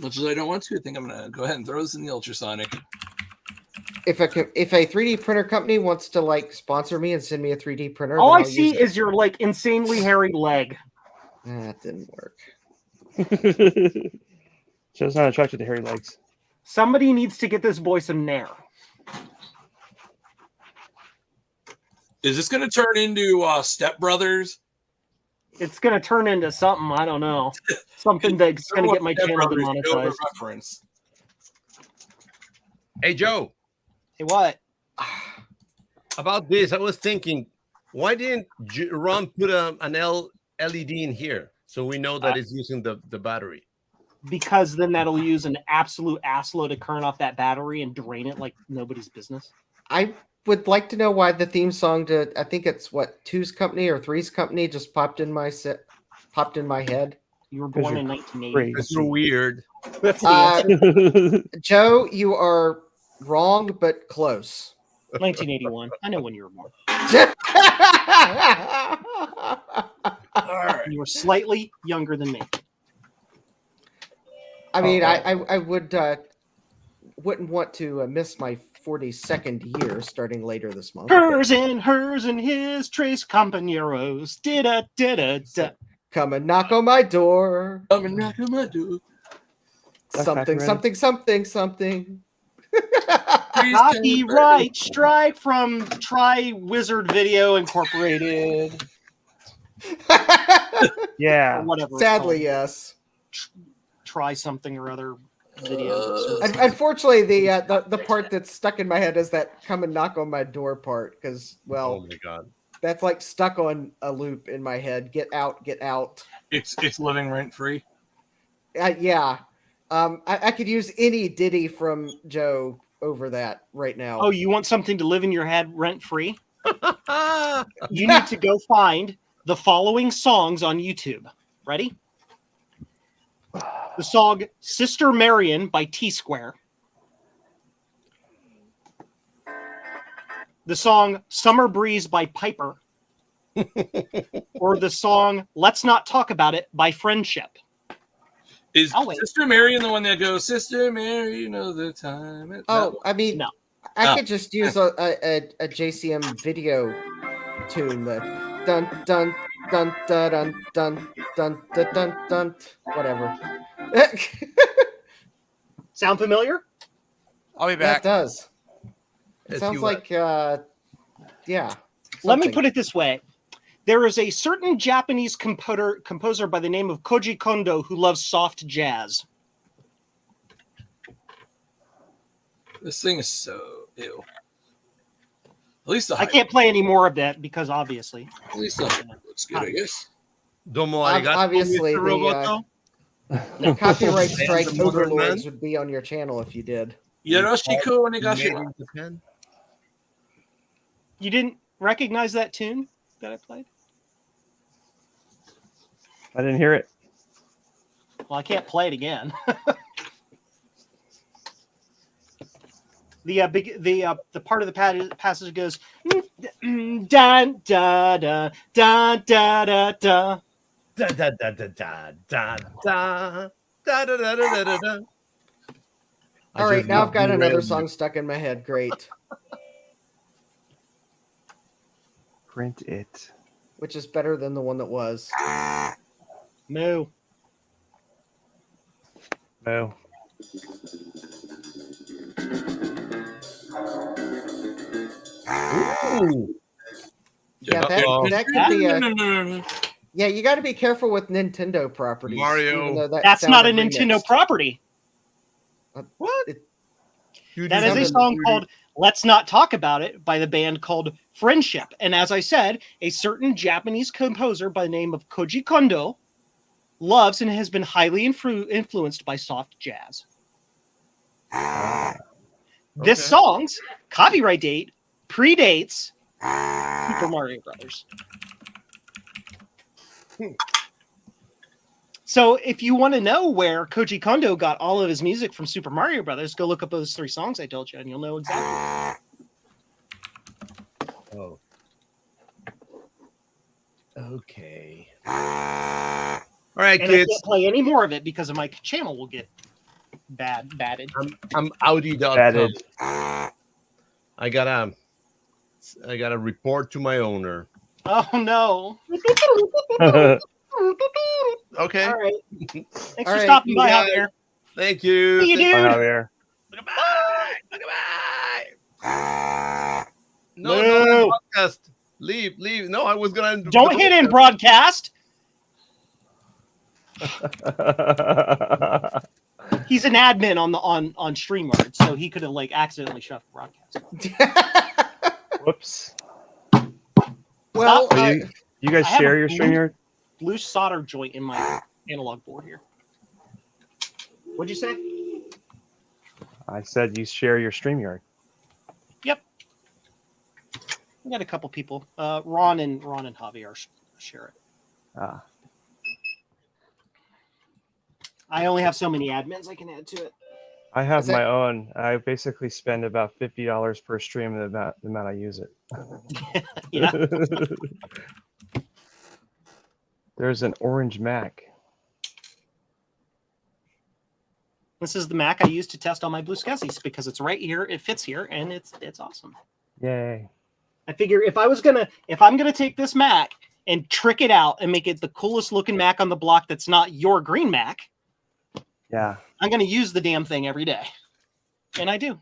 Much as I don't want to, I think I'm gonna go ahead and throw this in the ultrasonic. if a 3D printer company wants to like sponsor me and send me a 3D printer, All then I I'll see use it. is your like insanely hairy leg. That didn't work. Joe's not attracted to hairy legs. Somebody needs to get this boy some Nair. Is this gonna turn into Step Brothers? It's gonna turn into something. I don't know. Something that's gonna get my Step channel Brothers, no demonetized. reference. Hey Joe, Hey, what? about this, I was thinking, why didn't Ron put an LED in here so we know that it's using the battery? Because then that'll use an absolute assload of current off that battery and drain it like nobody's business. I would like to know why the theme song to I think it's what 2's company or 3's company just popped in my head. You were 'Cause born you're in 1980. crazy. Because you're weird. That's the answer. Joe, you are wrong but close. 1981. I know when you were born. You were slightly younger than me. I mean, I wouldn't want to miss my 42nd year starting later this month. Hers and his tres compañeros. Da-da-da-da-da. Come and knock on my door. I'm gonna knock on my door. Something, Pac-Man. something, something, something. Copyright strike from Try Wizard Video Incorporated. Or Yeah. whatever. it's Sadly, called. yes. Try something or other video. Unfortunately, the part that's stuck in my head is that "come and knock on my door" part, because Oh well, my God. that's like stuck on a loop in my head. Get out, get out. It's living rent free. Yeah, I could use any ditty from Joe over that right now. Oh, you want something to live in your head rent free? You need to go find the following songs on YouTube. Ready? The song Sister Marion by T-Square. The song Summer Breeze by Piper. Or the song Let's Not Talk About It by Friendship. Is I'll wait. Sister Marion the one that goes, Sister Mary, you know the time? That Oh, one? I mean, No. I Oh. could just use a JCM video tune. The dun dun dun dun dun dun dun dun dun, dun whatever. Sound familiar? I'll be That back. does. It Yes, sounds you like yeah. Let me something. put it this way. There is a certain Japanese composer by the name of Koji Kondo who loves soft jazz. This thing is so ew. At least the I can't play any more of that because obviously. At least the hype looks good, I guess. Domo Ob- arigato, obviously, Mr. the, Roboto. Copyright And strike the Modern overlords Man? would be on your channel if you did. Yoroshiku Made onegashi. in Japan. You didn't recognize that tune that I played? I didn't hear it. Well, I can't play it again. The part of the passage goes dun da da da da da da. Da da da da da da da da da da da da da da. All right, now I've got another song stuck in my head. Great. Print it. Which is better than the one that was. No. No. Ooh. Yeah, that could be a. Yeah, you got to be careful with Nintendo properties. Mario. Even though That's not a sounded Nintendo remixed. property. What? That is a song called Let's Not Talk About It by the band called Friendship. And as I said, a certain Japanese composer by the name of Koji Kondo loves and has been highly influenced by soft jazz. This song's copyright date predates Super Mario Brothers. So if you want to know where Koji Kondo got all of his music from Super Mario Brothers, go look up those 3 songs I told you, and you'll know exactly. Oh. Okay. All right, And I kids. can't play any more of it because of my channel will get batted. I'm Audi.com. Batted. I gotta report to my owner. Oh no. Okay. All right. Thanks All for right, stopping you by, guys. Javier. Thank you. See you, Bye, dude. Javier. No, No. no, podcast. Leave. No, I was gonna. Don't hit in broadcast. He's an admin on StreamYard, so he could have like accidentally shut the broadcast. Whoops. Well, So you guys I have share a your blue- StreamYard? Blue solder joint in my analog board here. What'd you say? I said you share your StreamYard. Yep. We got a couple people. Ron and Javier share it. Ah. I only have so many admins I can add to it. I have Is that- my own. I basically spend about $50 per stream the amount I use it. Yeah. There's an orange Mac. This is the Mac I use to test all my BlueSCSIs because it's right here, it fits here, and it's awesome. Yay. I figure if I'm gonna take this Mac and trick it out and make it the coolest looking Mac on the block that's not your green Mac, Yeah. I'm gonna use the damn thing every day. And I do.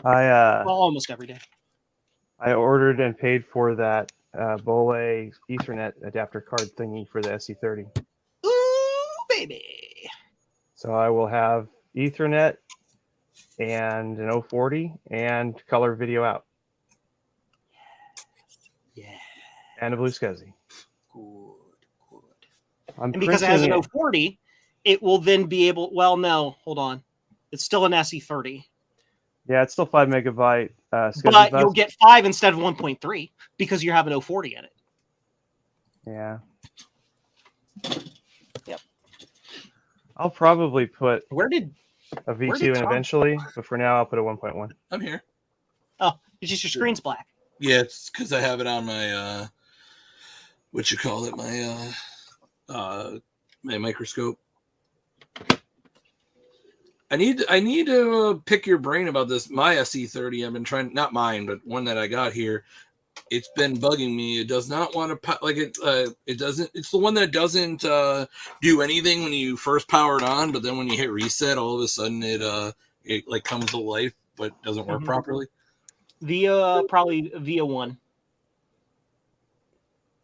I Well, almost every day. I ordered and paid for that Bole Ethernet adapter card thingy for the SE30. Ooh, baby. So I will have Ethernet and an 040 and color video out. Yeah. And a BlueSCSI. Good. I'm And because it has an printing 040, it will then be able. Well, no, hold on. It's still an SE30, Yeah, it's still 5 megabyte SCSI but bus. you'll get 5 instead of 1.3 because you have an 040 in it. Yeah. Yep. I'll probably put Where did a did V2 in Tom- eventually, but for now I'll put a 1.1. I'm here. it's just your screen's black? Yeah, it's because I have it on my what you call it, my microscope. I need to pick your brain about this. My SE30, I've been trying, not mine, but one that I got here. It's been bugging me. It does not want to like it. It doesn't. It's the one that doesn't do anything when you first power it on, but then when you hit reset, all of a sudden it like comes to life, but doesn't work properly. Probably via 1.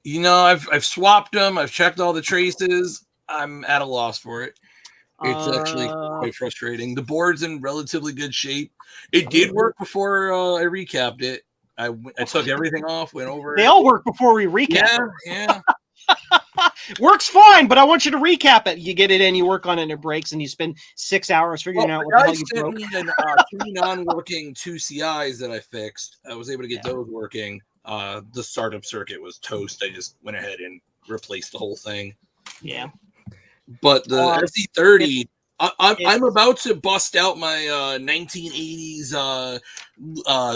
You know, I've swapped them. I've checked all the traces. I'm at a loss for it. It's actually quite frustrating. The board's in relatively good shape. It did work before I recapped it. I took everything off, went over They it. all work before we recap. Yeah. Works fine, but I want you to recap it. You get it in, you work on it, and it breaks, and you spend 6 hours figuring out what the hell you sent broke. me 3 non-working 2 CIs that I fixed. I was able to get those working. The startup circuit was toast. I just went ahead and replaced the whole thing. Yeah. But the SE30, I'm about to bust out my 1980s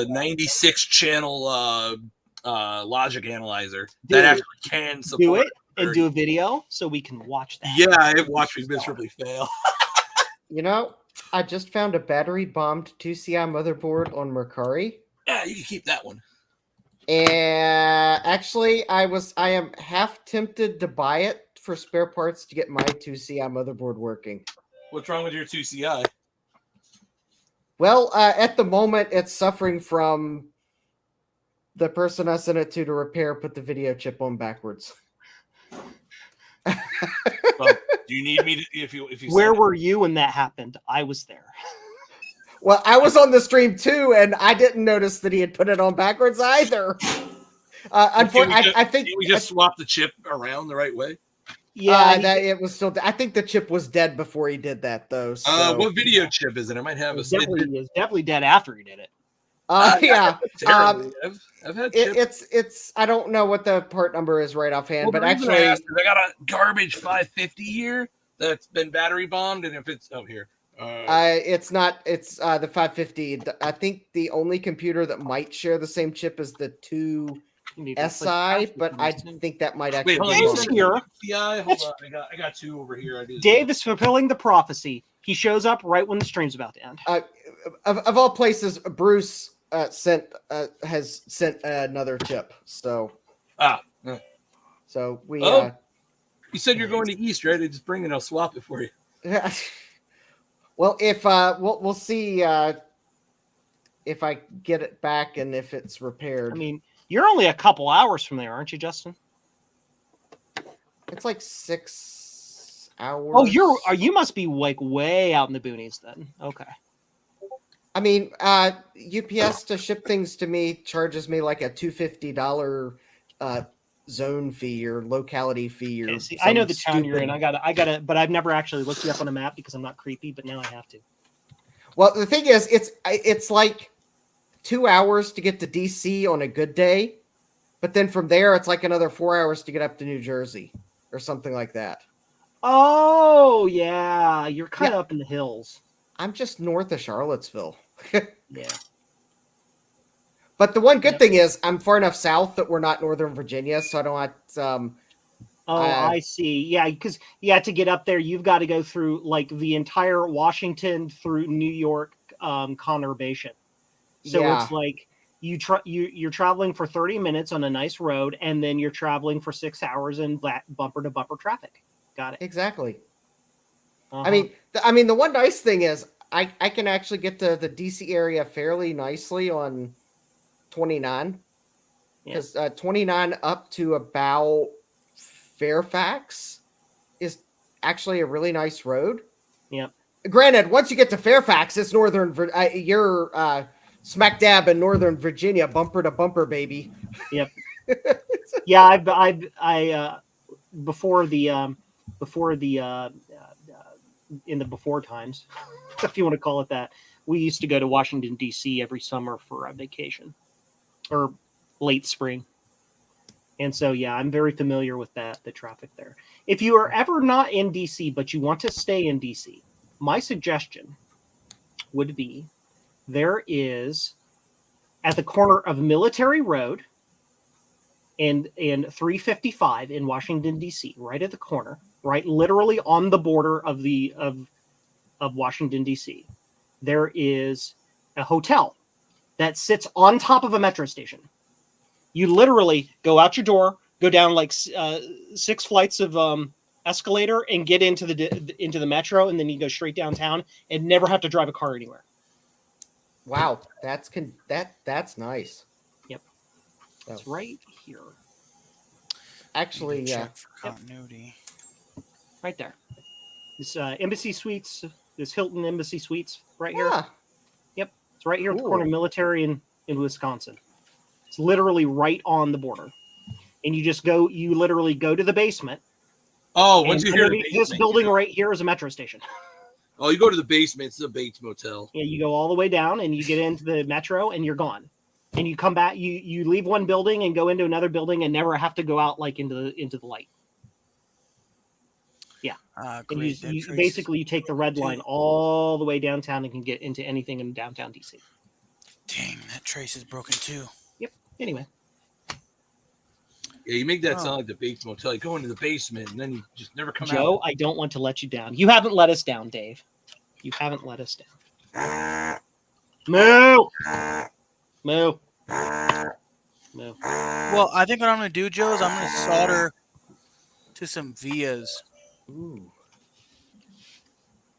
96 channel logic analyzer that actually can support and do a video so we can watch that. Yeah, I watched me miserably fail. You know, I just found a battery bombed 2CI motherboard on Mercari. Yeah, you can keep that one. And actually, I am half tempted to buy it for spare parts to get my 2CI motherboard working. What's wrong with your 2CI? Well, at the moment, it's suffering from the person I sent it to repair put the video chip on backwards. Well, do you need me to, if you Where were you when that happened? I was there. Well, I was on the stream too, and I didn't notice that he had put it on backwards either. Unfortunately, I think we just swap the chip around the right way. Yeah, that it was still. I think the chip was dead before he did that, though. So. What video chip is it? I might have a. It's definitely dead after he did it. Yeah. I've had chips. It's. I don't know what the part number is right offhand, Well, but the reason actually, I asked is I got a garbage 550 here that's been battery bombed, and if it's here. it's not. It's the 550. I think the only computer that might share the same chip is the 2SI, but I think that might actually. Wait, be Dave's here. Hold on, I got two over here. Dave is fulfilling the prophecy. He shows up right when the stream's about to end. Of all places, Bruce has sent another chip. So. So we. You said you're going to East, right? I just bring it. I'll swap it for you. Well, if we'll see if I get it back and if it's repaired. I mean, you're only a couple hours from there, aren't you, Justin? It's like 6 hours. Oh, you must be like way out in the boonies then. Okay. I mean, UPS to ship things to me charges me like a $250 zone fee or locality fee or I know the town you're in. I gotta, but I've never actually looked you up on a map because I'm not creepy, but now I have to. Well, the thing is, it's like 2 hours to get to DC on a good day, but then from there it's like another 4 hours to get up to New Jersey or something like that. Oh yeah, you're kind of up in the hills. I'm just north of Charlottesville. Yeah. But the one good thing is I'm far enough south that we're not Northern Virginia, so I don't have I see. Yeah, because to get up there, you've got to go through like the entire Washington through New York conurbation. So it's like you're traveling for 30 minutes on a nice road, and then you're traveling for 6 hours in bumper to bumper traffic. Got it. Exactly. Uh-huh. I mean, the one nice thing is I can actually get to the DC area fairly nicely on 29, because 29 up to about Fairfax is actually a really nice road. Yeah. Granted, once you get to Fairfax, it's you're smack dab in Northern Virginia, bumper to bumper, baby. Yep. Yeah, I before the in the before times, if you want to call it that, we used to go to Washington D.C. every summer for a vacation, or late spring. And so, yeah, I'm very familiar with the traffic there. If you are ever not in DC, but you want to stay in DC, my suggestion would be there is at the corner of Military Road and 355 in Washington, DC, right at the corner, right, literally on the border of Washington, DC, there is a hotel that sits on top of a metro station. You literally go out your door, go down like 6 flights of escalator, and get into the metro, and then you go straight downtown and never have to drive a car anywhere. Wow, that's nice. Yep, it's right here. Actually, yeah, check for continuity. Right there. This Embassy Suites, this Hilton Embassy Suites, right here. Yeah. Yep, it's right here at the corner of Military in Wisconsin. It's literally right on the border, and you literally go to the basement. Oh, once you hear this building right here is a metro station. Oh, you go to the basement. It's the Bates Motel. Yeah, you go all the way down, and you get into the metro, and you're gone. And you come back. You leave one building and go into another building, and never have to go out like into the light. Yeah, and you basically take the red line all the way downtown and can get into anything in downtown DC. Dang, that trace is broken too. Yep. Anyway. Yeah, you make that Oh. sound like the Bates Motel. You go into the basement and then you just never come Joe, out. I don't want to let you down. You haven't let us down, Dave. You haven't let us down. Moo! Moo. Moo. Well, I think what I'm going to do, Joe, is I'm going to solder to some vias. Ooh.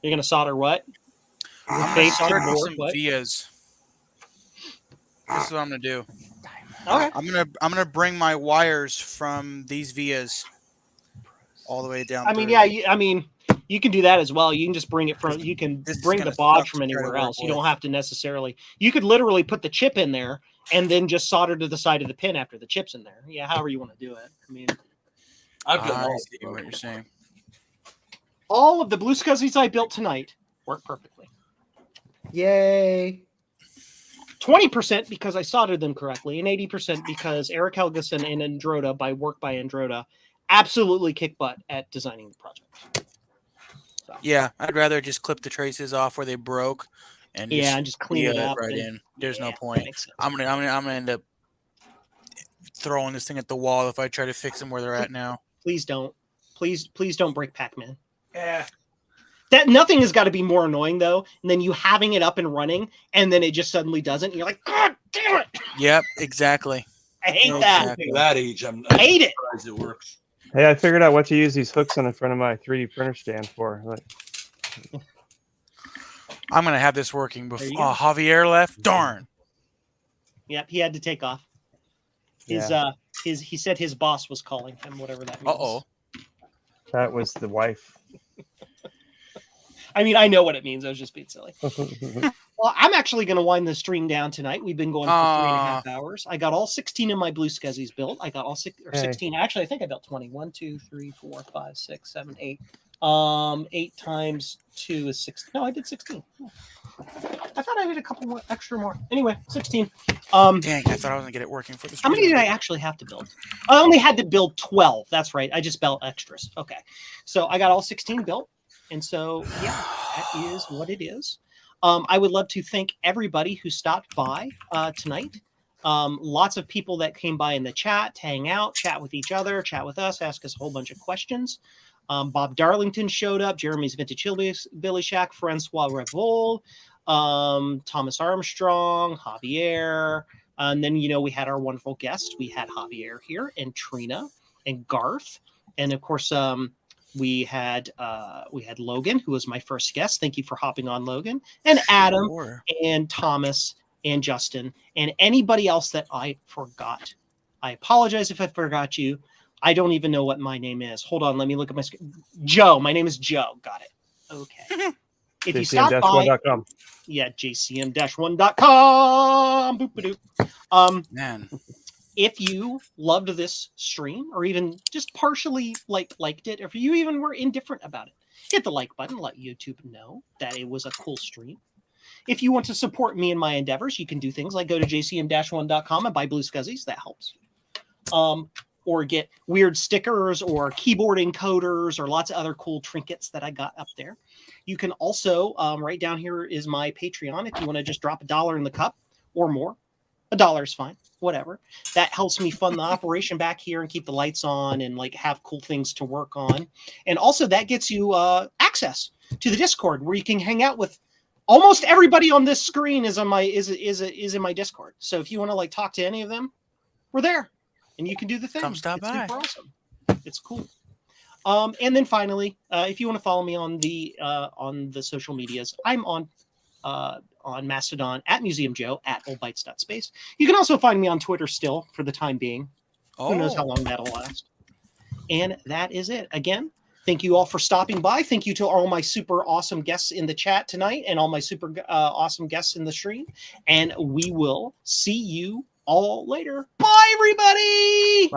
You're gonna solder what? I'm going Face to to solder to board, some what? vias. This is what I'm going to do. Okay. I'm gonna bring my wires from these vias all the way down. I mean, through. yeah. You can do that as well. You can just bring it from. You can This is bring the gonna bod suck from to try to anywhere work else. You don't with. have to necessarily. You could literally put the chip in there and then just solder to the side of the pin after the chip's in there. Yeah, however you want to do it. I mean, I've done I all see what you're saying. all of the BlueSCSIs I built tonight work perfectly. Yay. 20% because I soldered them correctly, and 80% because Eric Helgeson and Androda, by Androda, absolutely kick butt at designing the project. So, Yeah, I'd rather just clip the traces off where they broke, and yeah, and just clean it up right and- in. There's no yeah, point. makes sense. I'm gonna end up throwing this thing at the wall if I try to fix them where they're at now. Please don't. Please don't break Pac-Man. Yeah. That nothing has got to be more annoying though than you having it up and running and then it just suddenly doesn't. And you're like, God damn it! Yep, exactly. I hate that. Exactly. At that age, I'm Hate it. surprised it works. Hey, I figured out what to use these hooks on the front of my 3D printer stand for. Like, I'm gonna have this working There you before go. Javier left. Darn. Yep, he had to take off. yeah, He said his boss was calling him, whatever that means. Uh-oh. that was the wife. I mean, I know what it means. I was just being silly. Well, I'm actually going to wind the stream down tonight. We've been going for 3.5 hours. I got all 16 of my BlueSCSIs built. I got all 16. Actually, I think I built 20. 1, 2, 3, 4, 5, 6, 7, 8. 8 times 2 is 16. No, I did 16. I thought I did a couple more, extra more. Anyway, 16. Dang, I thought I was gonna get it working for this. How many did I actually have to build? I only had to build 12. That's right. I just built extras. Okay. So I got all 16 built. And so, yeah, that is what it is. I would love to thank everybody who stopped by tonight. Lots of people that came by in the chat to hang out, chat with each other, chat with us, ask us a whole bunch of questions. Bob Darlington showed up, Jeremy's Vintage Billy Shack, Francois Revol, Thomas Armstrong, Javier. And then, we had our wonderful guests. We had Javier here and Trina and Garth. And of course, we had Logan, who was my first guest. Thank you for hopping on, Logan, and Adam and Thomas and Justin and anybody else that I forgot. I apologize if I forgot you. I don't even know what my name is. Hold on, let me look at my screen. Joe. My name is Joe. Got it. Okay. If you stop by, yeah, jcm-1.com. Boop-a-doop. Man. If you loved this stream or even just partially liked it, or if you even were indifferent about it, hit the like button, let YouTube know that it was a cool stream. If you want to support me in my endeavors, you can do things like go to jcm-1.com and buy BlueSCSIs. That helps. Or get weird stickers or keyboard encoders or lots of other cool trinkets that I got up there. You can also, right down here is my Patreon. If you want to just drop $1 in the cup or more, $1 is fine. Whatever. That helps me fund the operation back here and keep the lights on and have cool things to work on. And also that gets you access to the Discord where you can hang out with almost everybody on this screen is in my Discord. So if you want to talk to any of them, we're there and you can do the thing. Come stop by. Super awesome. It's cool. And then finally, if you want to follow me on the social medias, I'm on Mastodon at Museum Joe at oldbytes.space. You can also find me on Twitter still for the time being. Who knows how long that'll last. And that is it. Again, thank you all for stopping by. Thank you to all my super awesome guests in the chat tonight and all my super awesome guests in the stream. And we will see you all later. Bye, everybody.